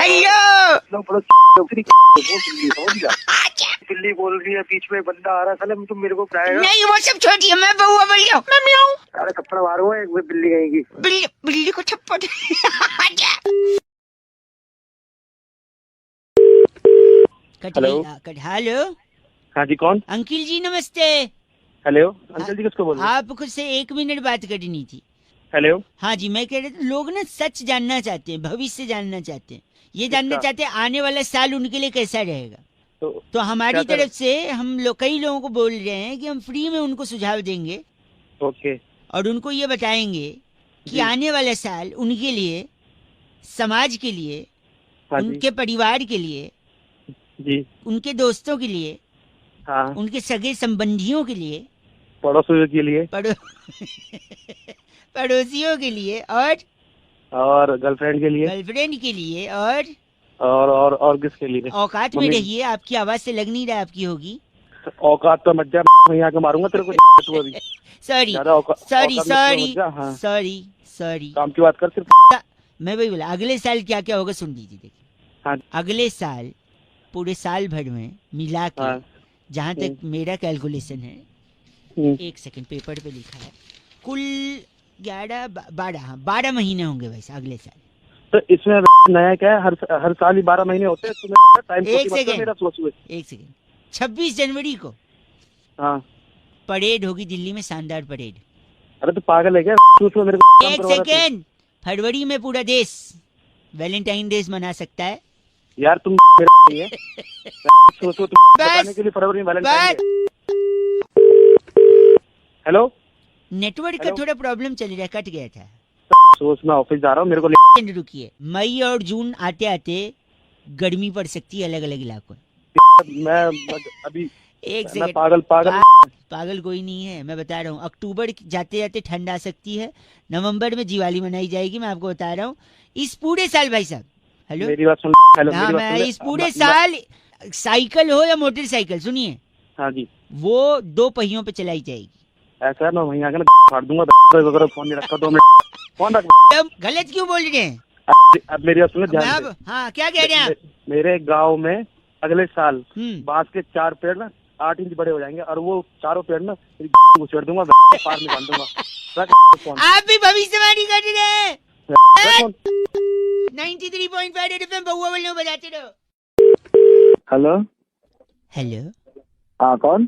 हेलो, बिल्ली बोल रही है, बीच में बंदा आ रहा था, तुम मेरे को बुलाएगा? नहीं वो सब छोड़िए, मैं बउआ बोल रहा हूँ। अरे थप्पड़ मारूंगा एक बिल्ली कहेगी। बिल्ली को थप्पड़। हेलो। हेलो, हाँ जी, कौन? अंकिल जी नमस्ते। हेलो अंकल जी, किसको बोल रहे हैं? आपको से 1 मिनट बात करनी थी। हेलो। हाँ जी, मैं कह रहा था, लोग ना सच जानना चाहते हैं, भविष्य जानना चाहते हैं, ये जानना चाहते हैं आने वाला साल उनके लिए कैसा रहेगा। तो हमारी तरफ से हम लोग कई लोगों को बोल रहे हैं कि हम फ्री में उनको सुझाव देंगे। ओके। और उनको ये बताएंगे कि आने वाला साल उनके लिए, समाज के लिए, उनके परिवार के लिए जी, उनके दोस्तों के लिए, हाँ, उनके सगे संबंधियों के लिए, पड़ोसियों के लिए, पड़ोसियों के लिए, और गर्लफ्रेंड के लिए, और किसके लिए? औकात में रहिए, आपकी आवाज से लग नहीं रहा आपकी होगी। औकात तो मत जा, यहाँ के मारूंगा तेरे को। तू अभी सॉरी काम की बात कर सिर्फ। मैं वही बोला, अगले साल क्या क्या होगा सुन लीजिए। देखिए, हाँ। अगले साल पूरे साल भर में मिला के, जहाँ तक मेरा कैलकुलेशन है, 1 सेकंड पेपर पे लिखा है, कुल 12 महीने होंगे वैसे अगले साल। तो इसमें नया क्या है? हर साल ही 12 महीने होते हैं। टाइम एक सेकंड 26 जनवरी को परेड होगी दिल्ली में, शानदार परेड। अरे तो पागल है क्या? मेरे को 1 सेकंड, फरवरी में पूरा देश वैलेंटाइन डे मना सकता है यार। तुम नहीं है। बताने के लिए फरवरी में वैलेंटाइन डे। हेलो, नेटवर्क का थोड़ा प्रॉब्लम चल रहा है, कट गया था। मैं ऑफिस जा रहा हूँ, मेरे को रुकिए। मई और जून आते आते गर्मी पड़ सकती है अलग अलग इलाकों। मैं अभी 1 सेकंड, पागल कोई नहीं है, मैं बता रहा हूँ। अक्टूबर जाते जाते ठंड आ सकती है, नवंबर में दिवाली मनाई जाएगी, मैं आपको बता रहा हूँ। इस पूरे साल भाई साहब, हेलो मेरी बात सुन। हाँ, मैं इस पूरे साल साइकिल हो या मोटरसाइकिल, सुनिए, हाँ जी, वो 2 पहियों पे चलाई जाएगी। ऐसा है, मैं वहीं आके फाड़ दूंगा। फोन नहीं रखा 2 मिनट, फोन रख। गलत क्यों बोल रहे हैं? अब मेरी बात सुनो ध्यान से। हाँ, क्या कह रहे हैं आप? मेरे गांव में अगले साल बांस के 4 पेड़ ना 8 इंच बड़े हो जाएंगे, और वो चारों पेड़ ना छेड़ दूंगा, पार में बांध दूंगा। आप भी भविष्यवाणी कर रहे हैं। 93.5 एफएम बउआ बोल बजाते रहो। हेलो। हाँ, कौन?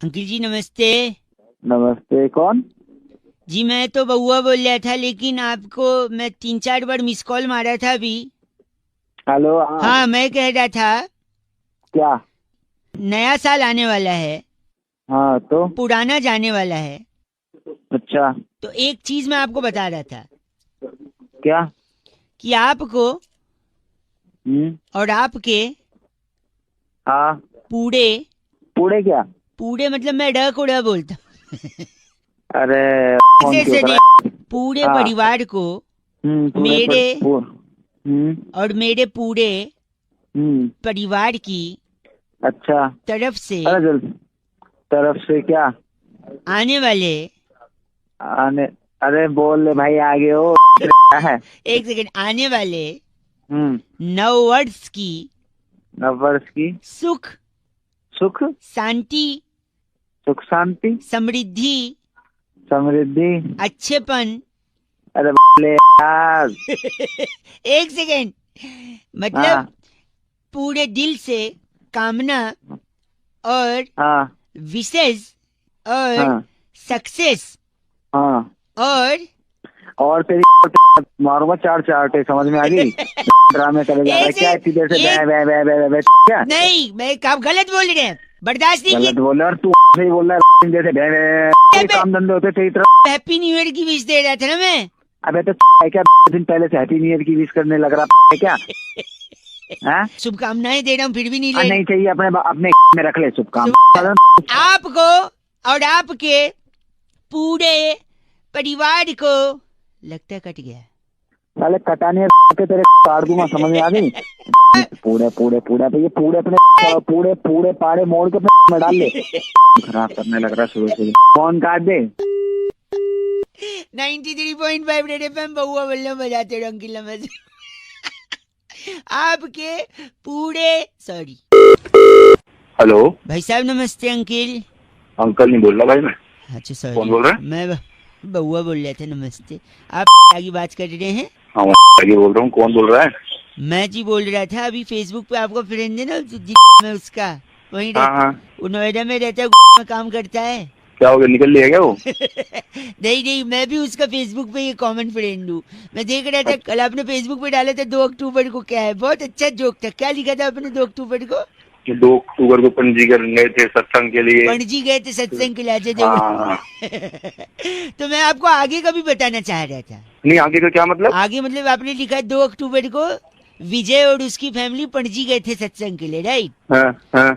अंकिल जी नमस्ते। नमस्ते, कौन? जी मैं तो बउआ बोल रहा था, लेकिन आपको मैं 3-4 बार मिस कॉल मारा था अभी। हेलो। हाँ, मैं कह रहा था, क्या? नया साल आने वाला है। हाँ, तो पुराना जाने वाला है। अच्छा, तो एक चीज मैं आपको बता रहा था। क्या? कि आपको और आपके पूरे क्या? पूरे मतलब मैं ड को ड बोलता अरे पूरे परिवार को मेरे और मेरे पूरे परिवार की अच्छा तरफ से क्या अरे बोल ले भाई, आगे हो। 1 सेकंड, आने वाले 9 वर्ष की सुख सुख शांति, सुख शांति, समृद्धि, समृद्धि, अच्छेपन। अरे यार एक सेकेंड, मतलब हाँ। पूरे दिल से कामना और हाँ विशेष और हाँ सक्सेस हाँ और तेरी मारूंगा 4 चाटे, समझ में आ गई? ड्रामे करे जा रहा है क्या इतनी देर से? क्या नहीं, मैं आप गलत बोल रहे हैं, बर्दाश्त नहीं गलत की। बोल रहा है और तू सही बोल रहा है जैसे काम धंधे होते सही तरह। हैप्पी न्यू ईयर की विश दे रहा था ना मैं। अबे तो क्या दिन पहले से हैप्पी न्यू ईयर की विश करने लग रहा है क्या? हाँ? शुभकामनाएं दे रहा हूँ फिर भी नहीं ले। नहीं चाहिए, अपने में रख ले शुभकामनाएं। आपको और आपके पूरे परिवार को लगता है कट गया। साले कटाने के तेरे काट दूंगा, समझ में आ गई? पूरे पूरे पूरे पे ये पूरे अपने पूरे पूरे पाड़े मोड़ के अपने में डाल ले। खराब करने लग रहा है शुरू से। फोन काट दे। 93.5 रेड एफएम बहुआ बल्ले बजाते रहो अंकिल नमस्ते। आपके पूरे सॉरी। हेलो भाई साहब नमस्ते अंकिल। अंकल नहीं बोल रहा भाई मैं। अच्छा सॉरी। कौन बोल रहा है? मैं बहुआ बोल रहे थे। नमस्ते, आप आगे बात कर रहे हैं? हाँ आगे बोल रहा हूँ। कौन बोल रहा है? मैं जी बोल रहा था, अभी फेसबुक पे आपका फ्रेंड है ना में उसका वही वो नोएडा में रहता है, में काम करता है। क्या हो गया, निकल लिया क्या वो? नहीं, मैं भी उसका फेसबुक पे ये कॉमन फ्रेंड हूँ। मैं देख रहा था कल आपने फेसबुक पे डाला था 2 अक्टूबर को, क्या है बहुत अच्छा जोक था। क्या लिखा था आपने 2 अक्टूबर को? 2 अक्टूबर को पणजी गए थे सत्संग के लिए। पणजी गए थे सत्संग के लिए। तो मैं आपको आगे का भी बताना चाह रहा था। नहीं आगे का क्या मतलब? आगे मतलब आपने लिखा 2 अक्टूबर को विजय और उसकी फैमिली पणजी गए थे सत्संग के लिए, राइट?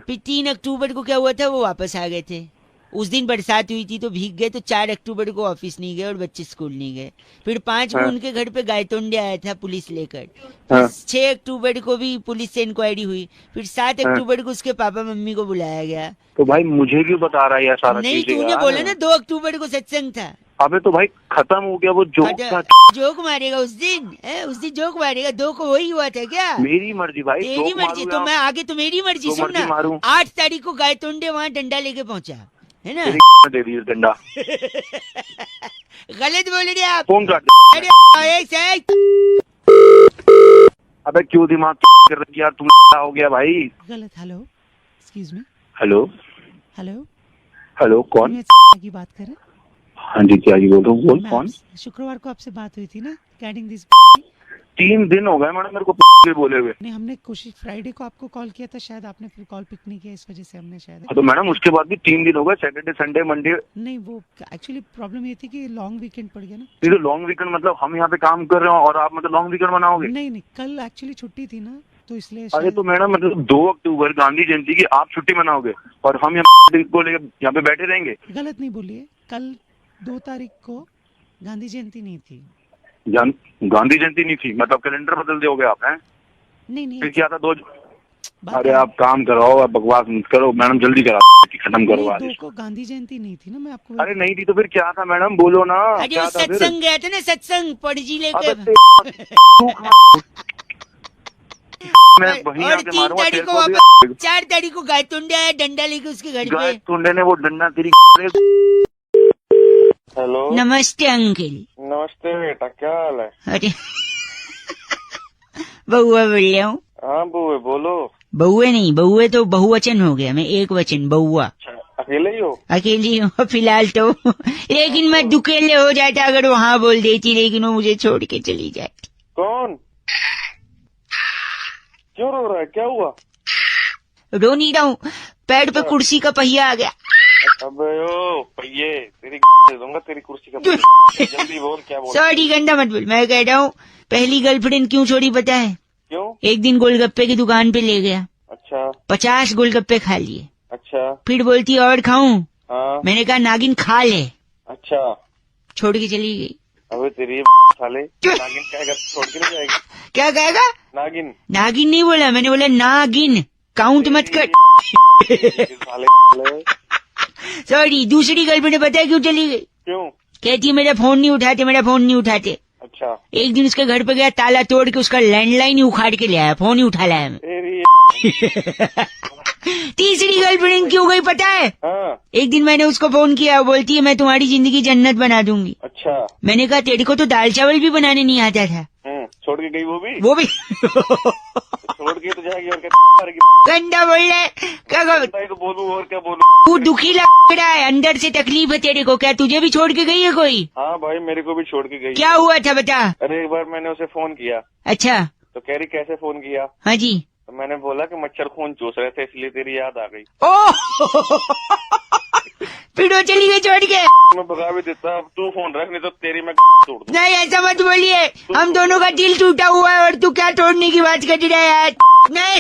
फिर 3 अक्टूबर को क्या हुआ था, वो वापस आ गए थे। उस दिन बरसात हुई थी तो भीग गए, तो 4 अक्टूबर को ऑफिस नहीं गए और बच्चे स्कूल नहीं गए। फिर 5 को उनके घर पे गायतोंडे आया था पुलिस लेकर। 6 अक्टूबर को भी पुलिस से इंक्वायरी हुई। फिर 7 अक्टूबर को उसके पापा मम्मी को बुलाया गया। तो भाई मुझे क्यों बता रहा है यार सारा? नहीं तूने बोला ना 2 अक्टूबर को सत्संग था। अबे तो भाई खत्म हो गया वो जोक था। जोक मारेगा उस दिन जोक मारेगा। 2 को वही हुआ था क्या? मेरी मर्जी भाई, तेरी मर्जी। तो मैं आगे तो मेरी मर्जी सुनना। 8 तारीख को गायतोंडे वहाँ डंडा लेके पहुंचा है ना? दे दी डंडा। गलत बोल रहे आप। फोन काट। अबे क्यों दिमाग कर रही यार तुम? हो गया भाई गलत। Hello excuse me. Hello hello hello कौन की बात कर रहे? हाँ जी क्या जी बोल रहा हूँ। बोल कौन? शुक्रवार को आपसे बात हुई थी ना रिगार्डिंग दिस। 3 दिन हो गए मैडम मेरे को बोले हुए। नहीं हमने कोशिश फ्राइडे को आपको कॉल किया था, शायद आपने फिर कॉल पिक नहीं किया, इस वजह से हमने शायद। तो मैडम उसके बाद भी 3 दिन हो गए, सैटरडे संडे मंडे। नहीं वो एक्चुअली प्रॉब्लम ये थी कि लॉन्ग वीकेंड पड़ गया ना। ये तो लॉन्ग वीकेंड मतलब हम यहाँ पे काम कर रहे हो और आप मतलब लॉन्ग वीकेंड मनाओगे? नहीं कल एक्चुअली छुट्टी थी ना तो इसलिए। अरे तो मैडम मतलब 2 अक्टूबर गांधी जयंती की आप छुट्टी मनाओगे और हम यहाँ को लेकर यहाँ पे बैठे रहेंगे? गलत नहीं बोलिए, कल 2 तारीख को गांधी जयंती नहीं थी। गांधी जयंती नहीं थी मतलब कैलेंडर बदल दोगे आप? हैं नहीं फिर क्या था 2? अरे आप काम कराओ, आप बकवास मत करो मैडम, जल्दी करा खत्म करो आज। 2 को गांधी जयंती नहीं थी ना, मैं आपको। अरे नहीं थी तो फिर क्या था मैडम, बोलो ना। क्या था? सत्संग गए थे ना, सत्संग पणजी लेके। मैं वहीं और 3 तारीख को वापस 4 तारीख को गायतोंडे आया डंडा लेके उसके घर पे। गायतोंडे ने वो डंडा तेरी। हेलो नमस्ते अंकल। नमस्ते बेटा, क्या हाल है? अरे बहुआ बोल रहा हूँ। हाँ बुए बोलो। बहुए नहीं, बहुए तो बहुवचन हो गया, मैं एक वचन बहुआ। अकेले ही हो? अकेली हूँ फिलहाल तो। लेकिन मैं दुकेले हो जाता अगर वो हाँ बोल देती, लेकिन वो मुझे छोड़ के चली जाती। कौन? क्यों रो रहा है, क्या हुआ? रो नहीं रहा हूँ, पैर पे कुर्सी का पहिया आ गया। अबे ओ पहिए तेरी दे दूंगा तेरी कुर्सी का पहिया। जल्दी बोल क्या बोल। सॉरी गंदा मत बोल। मैं कह रहा हूँ पहली गर्लफ्रेंड क्यों छोड़ी पता है? क्यों? एक दिन गोलगप्पे की दुकान पे ले गया। अच्छा। 50 गोलगप्पे खा लिए। अच्छा। फिर बोलती और खाऊं? हाँ। मैंने कहा नागिन खा ले। अच्छा। छोड़ के चली गई। अबे तेरी साले नागिन कहेगा छोड़ के नहीं जाएगी? क्या कहेगा? नागिन। नागिन नहीं बोला मैंने, बोला नागिन। काउंट मत कर। सॉरी। दूसरी गर्लफ्रेंड पता है क्यों चली गई? क्यों? कहती है मेरा फोन नहीं उठाते, मेरा फोन नहीं उठाते। अच्छा। एक दिन उसके घर पे गया, ताला तोड़ के उसका लैंडलाइन ही उखाड़ के ले आया, फोन ही उठा लाया मैं। तीसरी गर्लफ्रेंड क्यों गई पता है? हाँ। एक दिन मैंने उसको फोन किया, वो बोलती है मैं तुम्हारी जिंदगी जन्नत बना दूंगी। अच्छा। मैंने कहा तेरे को तो दाल चावल भी बनाने नहीं आता था। छोड़ के गई वो भी छोड़ के तो जाएगी और क्या गंदा बोल रहा है। क्या तो बोलूं और क्या बोलूं? तू दुखी लग रहा है, अंदर से तकलीफ है तेरे को। क्या तुझे भी छोड़ के गई है कोई? हाँ भाई मेरे को भी छोड़ के गई। क्या हुआ था बता। अरे एक बार मैंने उसे फोन किया। अच्छा। तो कह रही कैसे फोन किया? हाँ जी। तो मैंने बोला कि मच्छर खून चूस रहे थे इसलिए तेरी याद आ गई। फिर वो चली गई छोड़ के। मैं भगा भी देता, अब तू फोन रख नहीं तो तेरी मैं तोड़ दूं। नहीं ऐसा मत बोलिए, हम दोनों का दिल टूटा हुआ है और तू क्या तोड़ने की बात कर रहा है यार। नहीं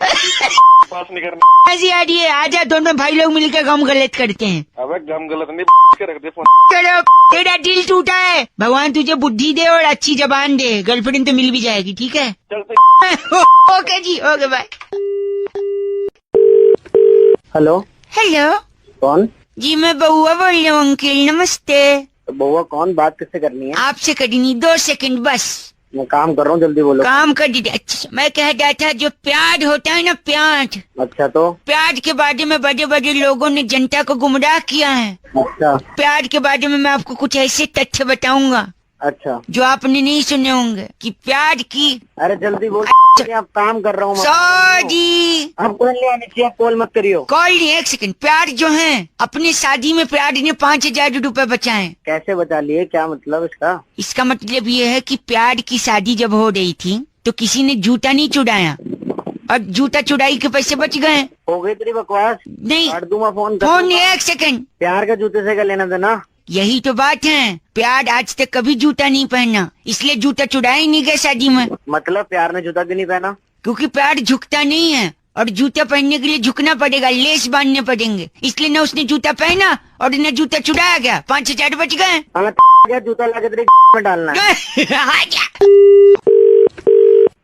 पास नहीं करना। ऐसी आ रही है, आजा दोनों भाई लोग मिलकर गम गलत करते हैं। अबे गम गलत नहीं के रख दे फोन। चलो तेरा दिल टूटा है, भगवान तुझे बुद्धि दे और अच्छी जबान दे, गर्लफ्रेंड तो मिल भी जाएगी। ठीक है चलते। ओके जी, ओके बाय। हेलो। हेलो कौन? जी मैं बउआ बोल रही हूँ अंकिल, नमस्ते। तो बउआ कौन, बात किससे करनी है? आपसे करनी, 2 सेकंड बस। मैं काम कर रहा हूँ, जल्दी बोलो। काम कर दीजिए। अच्छा मैं कह रहा था जो प्यार होता है ना, प्यार। अच्छा तो प्यार के बारे में बड़े बड़े लोगों ने जनता को गुमराह किया है। अच्छा। प्यार के बारे में मैं आपको कुछ ऐसे तथ्य बताऊंगा अच्छा जो आपने नहीं सुने होंगे कि प्यार की। अरे जल्दी बोल। आप काम कर रहा हूँ। सॉरी आप कॉल नहीं आनी चाहिए, कॉल मत करियो। कॉल नहीं, 1 सेकंड। प्यार जो है अपनी शादी में प्यार ने 5000 रुपए बचाए। कैसे बचा लिए, क्या मतलब इसका? इसका मतलब ये है कि प्यार की शादी जब हो रही थी तो किसी ने जूता नहीं चुराया और जूता चुराई के पैसे बच गए। हो गई तेरी बकवास। नहीं काट दूंगा फोन। Phone 1 second. प्यार का जूते से क्या लेना देना? यही तो बात है, प्यार आज तक कभी जूता नहीं पहना, इसलिए जूता चुराया ही नहीं गया शादी में। मतलब प्यार ने जूता क्यों नहीं पहना? क्योंकि प्यार झुकता नहीं है और जूता पहनने के लिए झुकना पड़ेगा, लेस बांधने पड़ेंगे, इसलिए न उसने जूता पहना और न जूता चुराया गया। 5000 बच गए। जूता लाके तेरे में डालना है।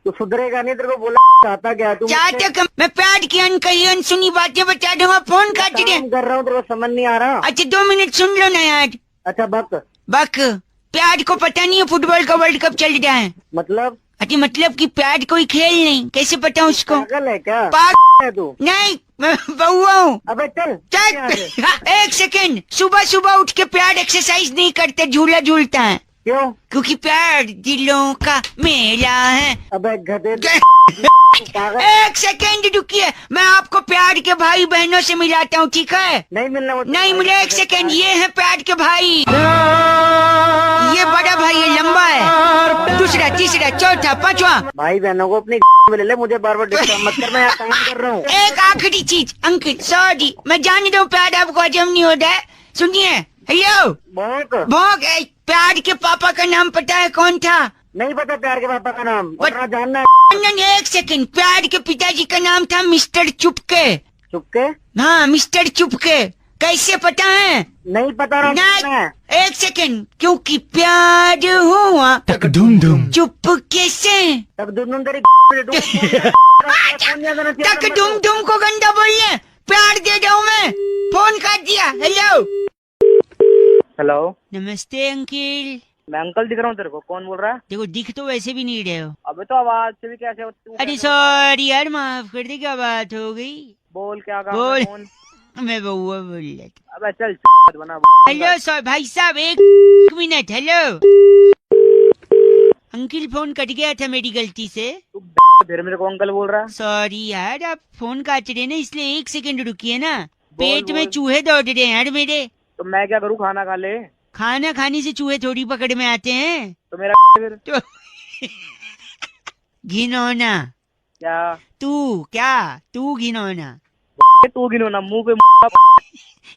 तू सुधरेगा नहीं, तेरे को बोला चाहता क्या तू? चाहता मैं प्यार की अनकही अनसुनी बातें बता दूंगा। फोन काट दे। कर रहा हूँ, तेरे को समझ नहीं आ रहा। अच्छा 2 मिनट सुन लो ना यार। अच्छा बक प्यार को पता नहीं है फुटबॉल का वर्ल्ड कप चल रहा है। मतलब? अच्छा मतलब कि प्यार कोई खेल नहीं, कैसे पता उसको? पागल है क्या? पागल है तू? नहीं मैं बउआ हूँ। अबे चल। 1 सेकंड। सुबह सुबह उठ के प्यार एक्सरसाइज नहीं करते, झूला झूलता है। क्यों? क्योंकि प्यार दिलों का मेला है। अबे गधे। 1 सेकेंड रुकिए, मैं आपको प्यार के भाई बहनों से मिलाता हूँ, ठीक है? नहीं मिलना। नहीं मिले। 1 सेकेंड। ये है प्यार के भाई, ये बड़ा भाई है, लंबा है, दूसरा तीसरा चौथा पांचवा। भाई बहनों को अपनी में ले ले, मुझे बार बार डिस्टर्ब मत कर, मैं यहाँ काम कर रहा हूँ। एक आखिरी चीज अंकित, सॉरी मैं जान रहा हूँ प्यार आपको हजम नहीं होता है, सुनिए। हेलो भोग। प्यार के पापा का नाम पता है कौन था? नहीं पता प्यार के पापा का नाम, जानना है। 1 सेकंड। प्यार के पिताजी का नाम था मिस्टर चुपके। चुपके? हाँ मिस्टर चुपके। कैसे पता है? नहीं पता रहा। 1 सेकंड। क्योंकि प्यार हुआ तक धूम धूम चुपके से। तक धूम तेरी तक धूम धूम को गंदा बोलिए, प्यार दे दो मैं। फोन काट दिया। हेलो। हेलो नमस्ते अंकिल। मैं अंकल दिख रहा हूँ तेरे को, कौन बोल रहा है? देखो दिख तो वैसे भी नहीं रहे हो। अबे तो आवाज से भी कैसे? अरे सॉरी यार, माफ कर दे, क्या बात हो गई? बोल क्या काम? बोल। मैं बउआ बोल रहा था। अबे चल बना। हेलो सर भाई साहब 1 minute. Hello uncle, phone cut गया था मेरी गलती से। फिर मेरे को अंकल बोल रहा है? सॉरी यार, आप फोन काट रहे ना, इसलिए 1 सेकंड रुकिए ना। पेट में चूहे दौड़ रहे हैं यार मेरे। तो मैं क्या करूँ, खाना खा ले? खाना खाने से चूहे थोड़ी पकड़ में आते हैं। तो मेरा फिर तो घिनौना। क्या? तू घिनौना। तू घिनौना मुंह पे।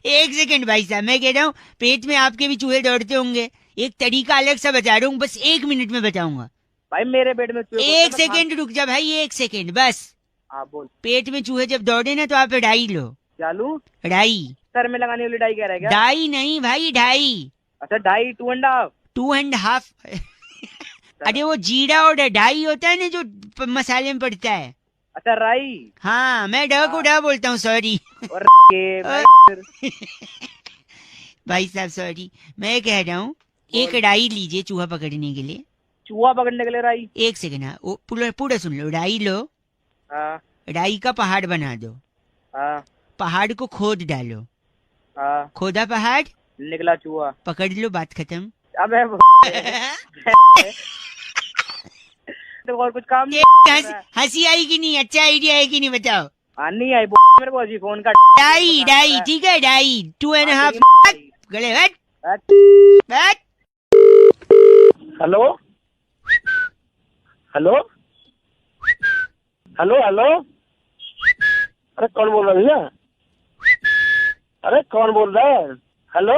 1 सेकंड भाई साहब, मैं कह रहा हूँ पेट में आपके भी चूहे दौड़ते होंगे, एक तरीका अलग सा बता रहा हूँ, बस 1 मिनट में बताऊंगा। भाई मेरे पेट में चूहे। 1 सेकंड रुक जा भाई, 1 सेकंड बस। हाँ बोल। पेट में चूहे जब दौड़े ना तो आप डाई लो। क्या लूं? डाई। सर में लगाने वाली डाई कह रहा है क्या? डाई नहीं भाई, ढाई। अच्छा ढाई, 2.5। 2.5 अरे वो जीरा और ढाई होता है ना जो मसाले में पड़ता है। अच्छा राई। हाँ मैं ढ को ढ बोलता हूँ, सॉरी। भाई साहब सॉरी, मैं कह रहा हूँ 1 डाई लीजिए चूहा पकड़ने के लिए। चूहा पकड़ने के लिए राई? 1 सेकंड। हाँ पूरा सुन लो। डाई लो। राई का पहाड़ बना दो। हाँ पहाड़ को खोद डालो। हाँ खोदा पहाड़, निकला चूहा। पकड़ लो, बात खत्म। अबे तो और कुछ काम नहीं। हंसी आई कि नहीं? अच्छा आइडिया है कि नहीं बताओ? नहीं आई मेरे को अजी फोन का। डाई डाई, ठीक है, डाई 2.5 गले बैठ। हेलो हेलो हेलो हेलो, अरे कौन बोल रहा है भैया? अरे कौन बोल रहा है? हेलो,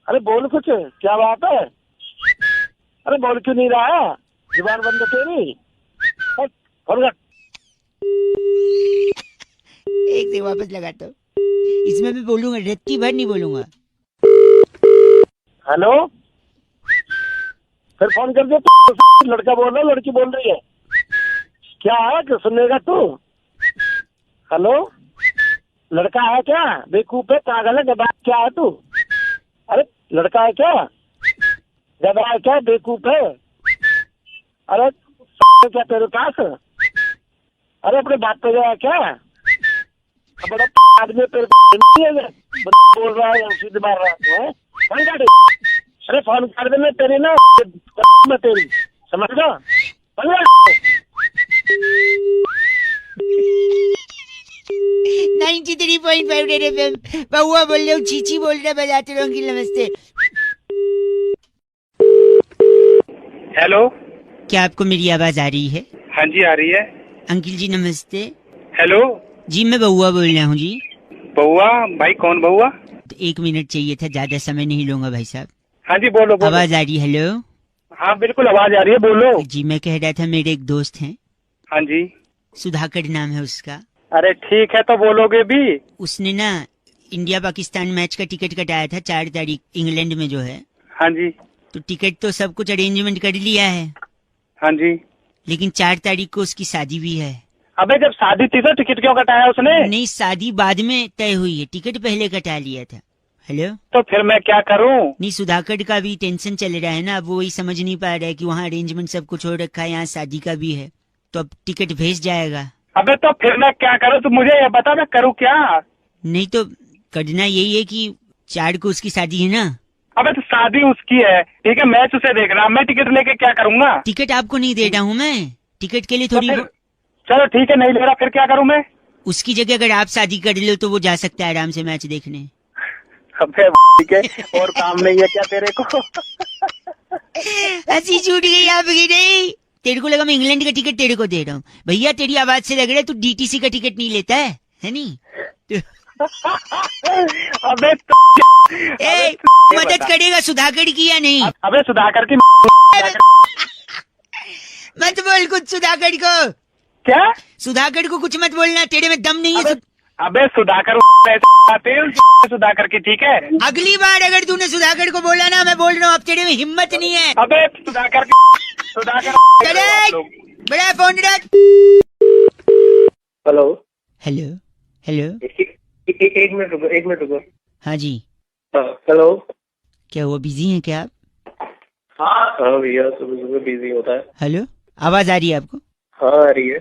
अरे बोल कुछ, क्या बात है? अरे बोल क्यों नहीं रहा है? जुबान बंद है तेरी। एक से वापस लगाता हूँ, इसमें मैं बोलूंगा, रत्ती भर नहीं बोलूंगा। हेलो, फिर फोन कर दे। लड़का बोल रहा है, लड़की बोल रही है, क्या है? कि सुनेगा तू? हेलो, लड़का है क्या? बेवकूफ है, पागल है, गधा क्या है तू? अरे लड़का है क्या? गधा है क्या? बेवकूफ है? अरे क्या तेरे पास? अरे अपने बात पे गया क्या? बड़ा आदमी तेरे बोल रहा है, सीधे मार रहा है। फोन काट, अरे फोन काट दे, मैं तेरी ना मैं तेरी, समझ गया? 93.5 रेड एफएम। बउआ बोल रहे हो, चीची बोल रहे, बजाते रहो। अंकिल नमस्ते। हेलो, क्या आपको मेरी आवाज आ रही है? हाँ जी आ रही है। अंकिल जी नमस्ते। हेलो जी, मैं बउआ बोल रहा हूँ जी। बउआ भाई? कौन बउआ? तो 1 मिनट चाहिए था, ज्यादा समय नहीं लूंगा भाई साहब। हाँ जी बोलो, बोलो। आवाज आ रही? हेलो। हाँ बिल्कुल आवाज आ रही है, बोलो। जी मैं कह रहा था, मेरे एक दोस्त हैं। हाँ जी। सुधाकर नाम है उसका। अरे ठीक है, तो बोलोगे भी। उसने ना इंडिया पाकिस्तान मैच का टिकट कटाया था 4 तारीख, इंग्लैंड में जो है। हाँ जी। तो टिकट तो सब कुछ अरेंजमेंट कर लिया है। हाँ जी। लेकिन 4 तारीख को उसकी शादी भी है। अबे जब शादी थी तो टिकट क्यों कटाया उसने? नहीं, शादी बाद में तय हुई है, टिकट पहले कटा लिया था। हेलो, तो फिर मैं क्या करूं? नहीं, सुधाकर का भी टेंशन चल रहा है ना, अब वो वही समझ नहीं पा रहा है कि वहाँ अरेंजमेंट सब कुछ हो रखा है, यहाँ शादी का भी है, तो अब टिकट भेज जाएगा। अबे तो फिर मैं क्या करूं? तू मुझे ये बता, मैं करूं क्या? नहीं तो करना यही है कि 4 को उसकी शादी है ना। अबे तो शादी उसकी है, ठीक है, मैच उसे देख रहा, मैं टिकट लेके क्या करूंगा? टिकट आपको नहीं दे रहा हूँ मैं, टिकट के लिए थोड़ी। चलो ठीक है, नहीं ले रहा, फिर क्या करूं मैं? उसकी जगह अगर आप शादी कर लो तो वो जा सकता है आराम से मैच देखने। अबे ठीक है, और काम नहीं है क्या तेरे को? हंसी छूट गई आपकी। नहीं, तेरे को लगा मैं इंग्लैंड का टिकट तेरे को दे रहा हूँ। भैया तेरी आवाज से लग रहा है तू डीटीसी का टिकट नहीं लेता है नहीं? अबे मदद करेगा सुधाकर की या नहीं? अबे सुधाकर की मत बोल कुछ सुधाकर को। क्या? सुधाकर को कुछ मत बोलना, तेरे में दम नहीं है। अबे सुधाकर आते हैं सुधाकर की, ठीक है? अगली बार अगर तूने सुधाकर को बोला ना, मैं बोल रहा हूँ अब तेरे में हिम्मत नहीं है। अबे सुधाकर बड़ा फोन रख। हेलो हेलो हेलो, एक मिनट रुको। हाँ जी। हेलो, क्या वो बिजी हैं क्या आप? हाँ भैया, सुबह बिजी होता है। हेलो, आवाज आ रही है आपको? हाँ आ रही है।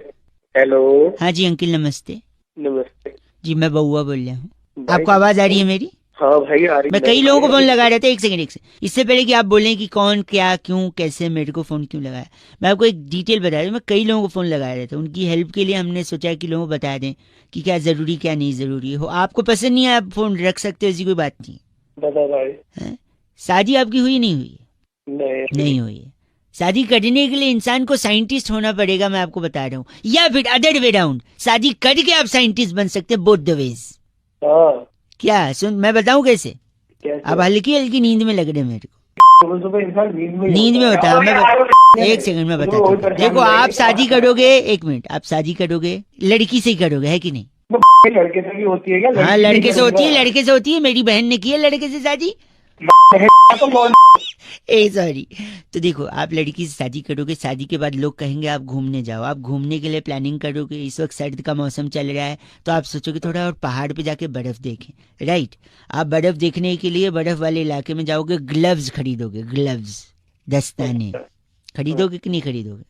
हेलो। हाँ जी अंकिल नमस्ते। नमस्ते जी, मैं बउआ बोल रहा हूँ। आपको आवाज आ रही है मेरी? हाँ भाई आ रही। मैं कई लोगों को फोन लगा रहा था। एक सेकंड इससे पहले कि आप बोलें कि कौन क्या क्यों कैसे मेरे को फोन क्यों लगाया, मैं आपको एक डिटेल बता दूं। मैं कई लोगों को फोन लगा रहा था, उनकी हेल्प के लिए हमने सोचा कि लोगों को बता दें कि क्या जरूरी क्या नहीं जरूरी हो। आपको पसंद नहीं है आप फोन रख सकते हो, ऐसी कोई बात नहीं। बता भाई, शादी आपकी हुई नहीं हुई? नहीं हुई है। शादी करने के लिए इंसान को साइंटिस्ट होना पड़ेगा, मैं आपको बता रहा हूँ, या फिर अदर वे राउंड, शादी करके आप साइंटिस्ट बन सकते हैं, बोथ द वेज। क्या सुन, मैं बताऊं कैसे? अब हल्की हल्की नींद में लग रहे मेरे को। नींद में होता है। मैं एक सेकंड में बताता हूँ। देखो आप शादी करोगे, 1 मिनट, आप शादी करोगे लड़की से ही करोगे, है कि नहीं? लड़के से भी होती है क्या? हाँ लड़के से होती है, लड़के से होती है। मेरी बहन ने की है लड़के से शादी। सॉरी। तो देखो आप लड़की से शादी करोगे, शादी के बाद लोग कहेंगे आप घूमने जाओ, आप घूमने के लिए प्लानिंग करोगे। इस वक्त सर्द का मौसम चल रहा है तो आप सोचोगे थोड़ा और पहाड़ पे जाके बर्फ देखें, राइट? आप बर्फ देखने के लिए बर्फ वाले इलाके में जाओगे, ग्लव्स खरीदोगे, ग्लव्स दस्ताने खरीदोगे कि नहीं खरीदोगे?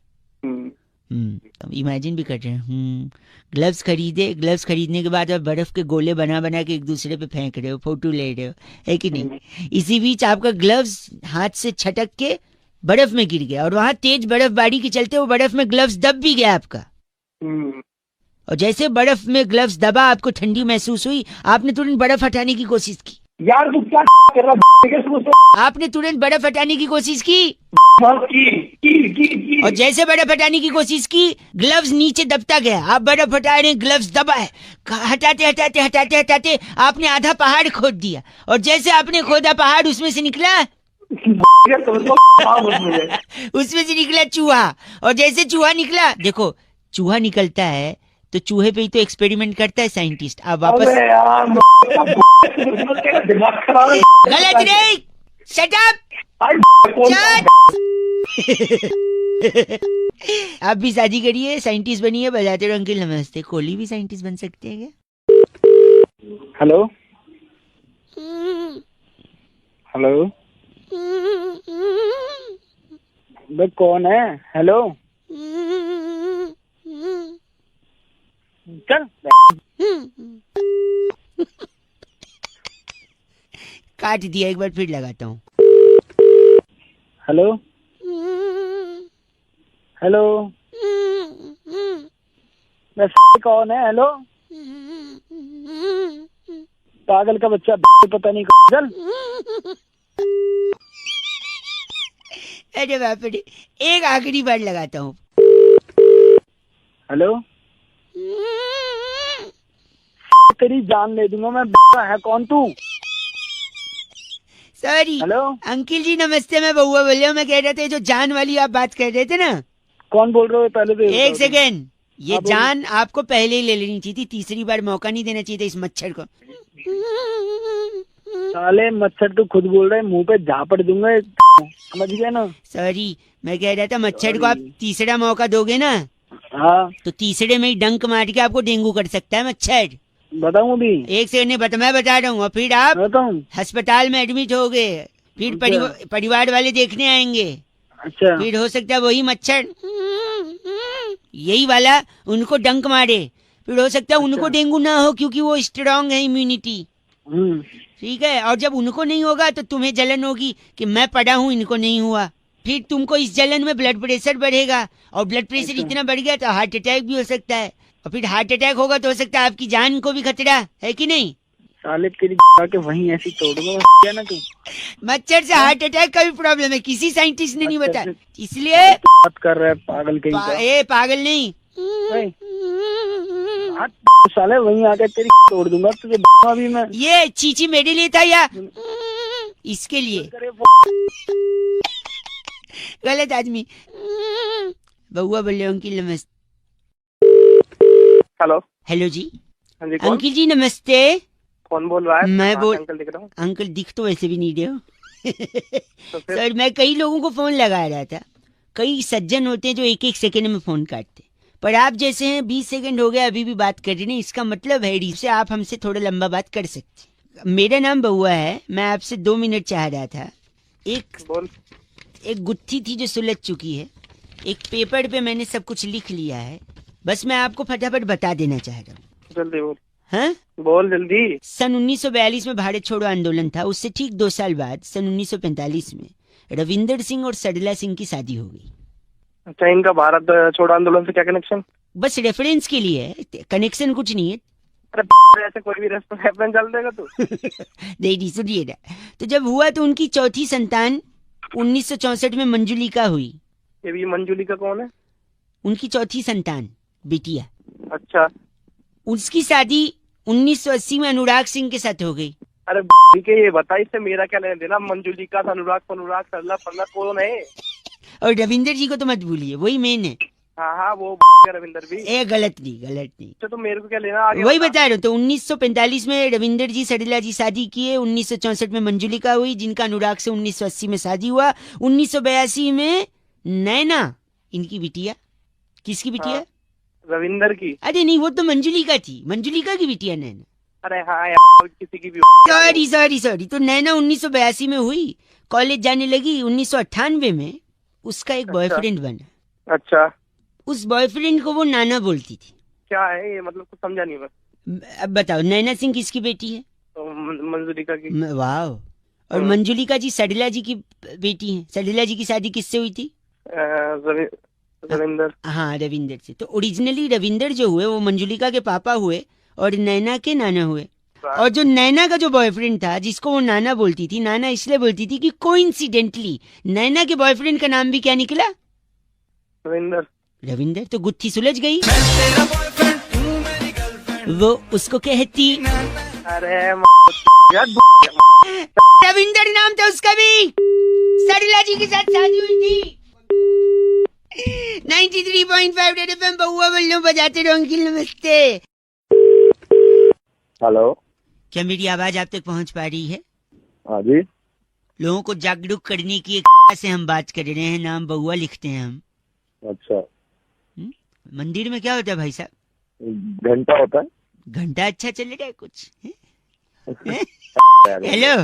इमेजिन भी कर रहे हैं। ग्लव्स खरीदे, ग्लव्स खरीदने के बाद आप बर्फ के गोले बना बना के एक दूसरे पे फेंक रहे हो, फोटो ले रहे हो, है कि नहीं? इसी बीच आपका ग्लव्स हाथ से छटक के बर्फ में गिर गया और वहां तेज बर्फबारी के चलते वो बर्फ में ग्लव्स दब भी गया आपका। और जैसे बर्फ में ग्लव्स दबा, आपको ठंडी महसूस हुई, आपने तुरंत बर्फ हटाने की कोशिश की। यार तू क्या कर रहा? आपने तुरंत बर्फ हटाने की कोशिश की। और जैसे बर्फ हटाने की कोशिश की, ग्लव्स नीचे दबता गया। आप बर्फ हटा रहे, ग्लव्स दबा है, हटाते हटाते हटाते हटाते आपने आधा पहाड़ खोद दिया। और जैसे आपने खोदा पहाड़, उसमें से निकला उसमें से निकला चूहा। और जैसे चूहा निकला, देखो चूहा निकलता है तो चूहे पे ही तो एक्सपेरिमेंट करता है साइंटिस्ट। आप वापस गलत नहीं, शट अप। आप भी शादी करिए, साइंटिस्ट बनिए, बजाते रहो अंकल नमस्ते। कोहली भी साइंटिस्ट बन सकते हैं क्या? हेलो हेलो, भाई कौन है? हेलो चल काट दिया, एक बार फिर लगाता हूँ। हेलो हेलो, कौन है? हेलो पागल का बच्चा, पता नहीं चल। अरे बाप रे, एक आखिरी बार लगाता हूँ। हेलो, तेरी जान ले दूंगा मैं। है कौन तू? सॉरी। हेलो अंकिल जी नमस्ते, मैं बउआ बोल रहा हूँ। मैं कह रहे थे जो जान वाली आप बात कर रहे थे ना। कौन बोल रहे हो? पहले तो एक सेकेंड, ये जान आपको पहले ही ले लेनी चाहिए थी, तीसरी बार मौका नहीं देना चाहिए था इस मच्छर को। साले मच्छर तू खुद बोल रहे, मुंह पे झापड़ दूंगा, समझ गया ना? सॉरी, मैं कह रहा था मच्छर को आप तीसरा मौका दोगे ना, हाँ, तो तीसरे में ही डंक मार के आपको डेंगू कर सकता है मच्छर। बताऊं अभी? एक सेकंड मैं बता रहा हूँ। और फिर आप अस्पताल में एडमिट हो गए, फिर परिवार वाले देखने आएंगे। अच्छा, फिर हो सकता है वही मच्छर यही वाला उनको डंक मारे, फिर हो सकता है उनको डेंगू ना हो क्योंकि वो स्ट्रांग है इम्यूनिटी। ठीक है, और जब उनको नहीं होगा तो तुम्हें जलन होगी कि मैं पड़ा हूँ, इनको नहीं हुआ। फिर तुमको इस जलन में ब्लड प्रेशर बढ़ेगा, और ब्लड प्रेशर इतना बढ़ गया तो हार्ट अटैक भी हो सकता है, और फिर हार्ट अटैक होगा तो हो सकता है आपकी जान को भी खतरा है कि नहीं? साले तेरी के वहीं ऐसी तोड़ दूंगा क्या ना तू। मच्छर से हार्ट अटैक का भी प्रॉब्लम है, किसी साइंटिस्ट ने नहीं बताया, इसलिए बात कर रहा है पागल कहीं पागल नहीं, साले वहीं आके तेरी तोड़ दूंगा तुझे अभी मैं। ये चीची मेरे लिए था या इसके लिए? गलत आदमी। बउआ बोल रहे अंकिल नमस्ते। हेलो हेलो जी। हाँ जी, अंकिल जी नमस्ते। कौन बोल रहा है? मैं अंकल दिख रहा हूँ। अंकल दिख तो वैसे भी नहीं रहे हो। सर मैं कई लोगों को फोन लगा रहा था, कई सज्जन होते हैं जो एक एक सेकंड में फोन काटते, पर आप जैसे हैं 20 सेकंड हो गया अभी भी बात कर रहे हैं, इसका मतलब है इससे आप हमसे थोड़ा लंबा बात कर सकते। मेरा नाम बउआ है, मैं आपसे 2 मिनट चाह रहा था। एक गुत्थी थी जो सुलझ चुकी है, एक पेपर पे मैंने सब कुछ लिख लिया है, बस मैं आपको फटाफट बता देना चाह रहा हूँ। जल्दी बोल। हाँ बोल जल्दी। सन 1942 में भारत छोड़ो आंदोलन था, उससे ठीक 2 साल बाद सन 1945 में रविंदर सिंह और सरला सिंह की शादी हो गई। अच्छा, इनका भारत छोड़ो आंदोलन से क्या कनेक्शन? बस रेफरेंस के लिए है, कनेक्शन कुछ नहीं है। अरे ऐसे कोई भी रेफरेंस चल देगा तू? नहीं सुनिए ना, तो जब हुआ तो उनकी चौथी संतान 1964 में मंजुलिका हुई। ये मंजुलिका कौन है? उनकी चौथी संतान बिटिया। अच्छा, उसकी शादी 1980 में अनुराग सिंह के साथ हो गई। अरे ठीक है, ये बता इससे मेरा क्या लेना देना? मंजुलिका अनुराग सरला फरला कौन है? और रविंदर जी को तो मत भूलिए, वही मेन है। हाँ वो रविंदर भी। गलत नहीं। तो मेरे को क्या लेना आगे? वही बता रहा हूँ। तो 1945 में रविंदर जी सरला जी शादी किए, 1964 में मंजुलिका हुई जिनका अनुराग से 1980 में शादी हुआ, 1982 में नैना इनकी बिटिया। किसकी बिटिया? हाँ, रविंदर की। अरे नहीं, वो तो मंजुलिका थी, मंजुलिका की बिटिया नैना। अरे हाँ यार, किसी की भी। सॉरी। तो नैना 1982 में हुई, कॉलेज जाने लगी, 1998 में उसका एक बॉयफ्रेंड बना। अच्छा। उस बॉयफ्रेंड को वो नाना बोलती थी। क्या है ये, मतलब कुछ समझा नहीं मैं। अब बताओ, नैना सिंह किसकी बेटी है? तो मंजुलिका की। वाह। और मंजुलिका जी सडला जी की बेटी हैं। सडला जी की शादी किससे हुई थी? रविंदर। हाँ, रविंदर से। तो ओरिजिनली रविंदर जो हुए वो मंजुलिका के पापा हुए और नैना के नाना हुए। और जो नैना का जो बॉयफ्रेंड था जिसको वो नाना बोलती थी, नाना इसलिए बोलती थी कि कोइंसिडेंटली नैना के बॉयफ्रेंड का नाम भी क्या निकला? रविंदर। रविंदर। तो गुत्थी सुलझ गई। वो उसको कहती, अरे रविंदर नाम था उसका भी। सरला जी के साथ शादी हुई थी। 93.5 रेड एफएम बहुआ बल्लो बजाते रहो अंकिल, नमस्ते। हेलो, क्या मेरी आवाज आप तक पहुंच पा रही है? हाँ जी। लोगों को जागरूक करने की एक से हम बात कर रहे हैं, नाम बहुआ लिखते हैं हम। अच्छा। मंदिर में क्या होता है भाई साहब? घंटा होता है। घंटा अच्छा चल रहा है कुछ? Hello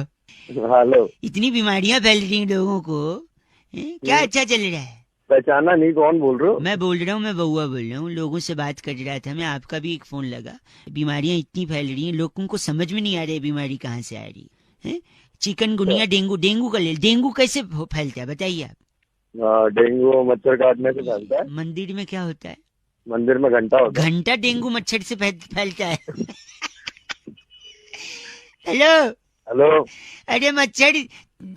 hello. इतनी बीमारियां फैल रही हैं लोगों को, क्या अच्छा चल रहा है? पहचाना नहीं, कौन बोल रहे हो? मैं बोल रहा हूँ, मैं बहुआ बोल रहा हूँ। लोगों से बात कर रहा था मैं, आपका भी एक फोन लगा। बीमारियां इतनी फैल रही हैं, लोगों को समझ में नहीं आ रही बीमारी कहाँ से आ रही है। Chikungunya, dengue. डेंगू का ले, डेंगू कैसे फैलता है बताइए आप? डेंगू मच्छर काटने से फैलता है। मंदिर में क्या होता है? मंदिर में घंटा होता है। घंटा डेंगू मच्छर से फैलता है। Hello hello. अरे मच्छर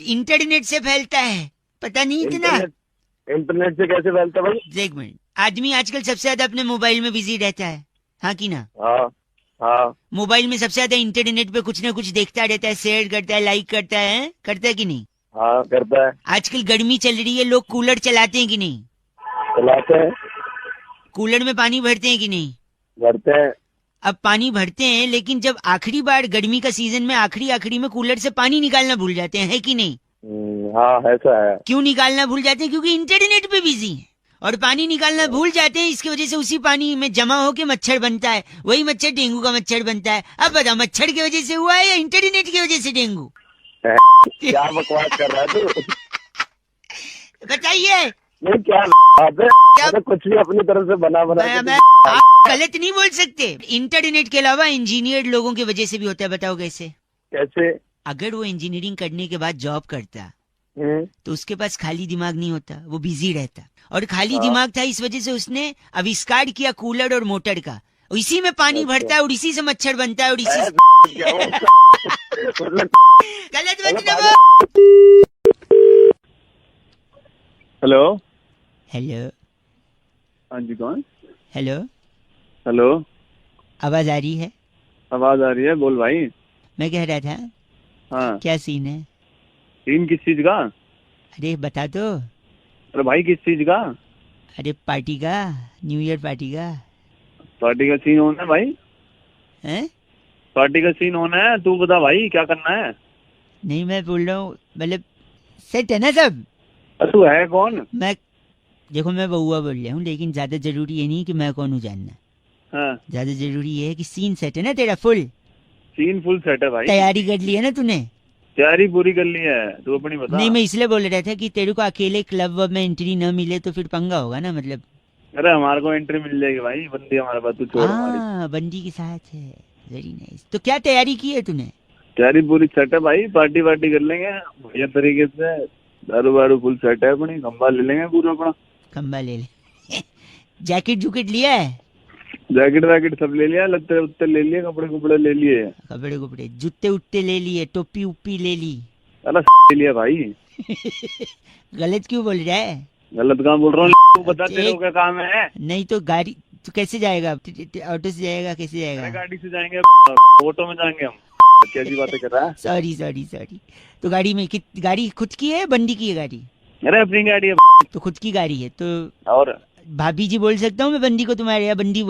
इंटरनेट से फैलता है, पता नहीं इतना? इंटरनेट से कैसे फैलता है भाई? एक मिनट, आदमी आजकल सबसे ज्यादा अपने मोबाइल में बिजी रहता है, हाँ की ना? हाँ हाँ। मोबाइल में सबसे ज्यादा इंटरनेट पे कुछ ना कुछ देखता रहता है, शेयर करता है, लाइक करता है, करता है कि नहीं? हाँ करता है। आजकल गर्मी चल रही है, लोग कूलर चलाते हैं कि नहीं? चलाते हैं। कूलर में पानी भरते हैं कि नहीं? भरते हैं। अब पानी भरते हैं, लेकिन जब आखिरी बार गर्मी का सीजन में आखिरी में कूलर से पानी निकालना भूल जाते हैं, है कि नहीं? हाँ ऐसा है। क्यों निकालना भूल जाते हैं? क्योंकि इंटरनेट पे बिजी है और पानी निकालना भूल जाते हैं। इसकी वजह से उसी पानी में जमा होके मच्छर बनता है, वही मच्छर डेंगू का मच्छर बनता है। अब बताओ, मच्छर की वजह से हुआ है या इंटरनेट की वजह से डेंगू? क्या बकवास कर रहा है तू? बताइए। नहीं क्या कुछ भी अपनी तरफ से बना आप गलत नहीं बोल सकते। इंटरनेट के अलावा इंजीनियर लोगों की वजह से भी होता है, बताओ कैसे? कैसे? अगर वो इंजीनियरिंग करने के बाद जॉब करता तो उसके पास खाली दिमाग नहीं होता, वो बिजी रहता। और खाली दिमाग था इस वजह से उसने आविष्कार किया कूलर और मोटर का। इसी में पानी भरता है और इसी से मच्छर बनता है और इसी से गलत मतलब। हेलो। हेलो। हाँ जी, कौन? हेलो। हेलो। आवाज आ रही है? आवाज आ रही है, बोल भाई। मैं कह रहा था, हाँ क्या सीन है? सीन किस चीज का? अरे बता दो। अरे भाई किस चीज का? अरे पार्टी का, न्यू ईयर पार्टी का। पार्टी का सीन होना है भाई। हैं? पार्टी का सीन होना है, तू बता भाई क्या करना है? नहीं मैं बोल रहा हूँ, मतलब सेट है ना सब? तू है कौन? मैं देखो, मैं बहुआ बोल रहा हूँ, लेकिन ज्यादा जरूरी ये नहीं कि मैं कौन हूँ जानना। हाँ। ज्यादा जरूरी ये है कि सीन सेट है ना तेरा? फुल सीन फुल सेट है भाई। तैयारी कर ली है ना तूने? तैयारी पूरी कर ली है, तू अपनी बता। नहीं मैं इसलिए बोल रहा था कि तेरे को अकेले क्लब वब में एंट्री न मिले तो फिर पंगा होगा ना, मतलब। अरे हमारे को एंट्री मिल जाएगी भाई, बंदी हमारे पास, तू छोड़। हाँ बंदी के साथ है, वेरी नाइस। तो क्या तैयारी की है तूने? तैयारी पूरी सेट है भाई, पार्टी वार्टी कर लेंगे बढ़िया तरीके से। दारू वारू फुल सेट है अपनी, खंबा ले लेंगे पूरा अपना। खंबा ले ले। जैकेट जुकेट लिया है? जैकेट वैकेट सब ले लिया, लत्ते उत्ते ले लिए, कपड़े कुपड़े ले लिए। कपड़े कुपड़े, जूते उट्टे ले लिए, टोपी उप्पी ले ली? अरे ले लिया भाई। गलत क्यों बोल रहा है? गलत कहाँ बोल रहा हूँ, बता तेरे को क्या काम है? नहीं तो गाड़ी तो कैसे जाएगा? ऑटो से जाएगा? कैसे जाएगा? गाड़ी से जाएंगे, ऑटो में जाएंगे हम। कैसी बातें कर रहा है? Sorry sorry sorry. तो गाड़ी में गाड़ी खुद की है बंदी की है गाड़ी? अरे अपनी गाड़ी है। तो खुद की गाड़ी है तो और भाभी जी बोल सकता हूँ मैं बंदी को तुम्हारे, या बंदी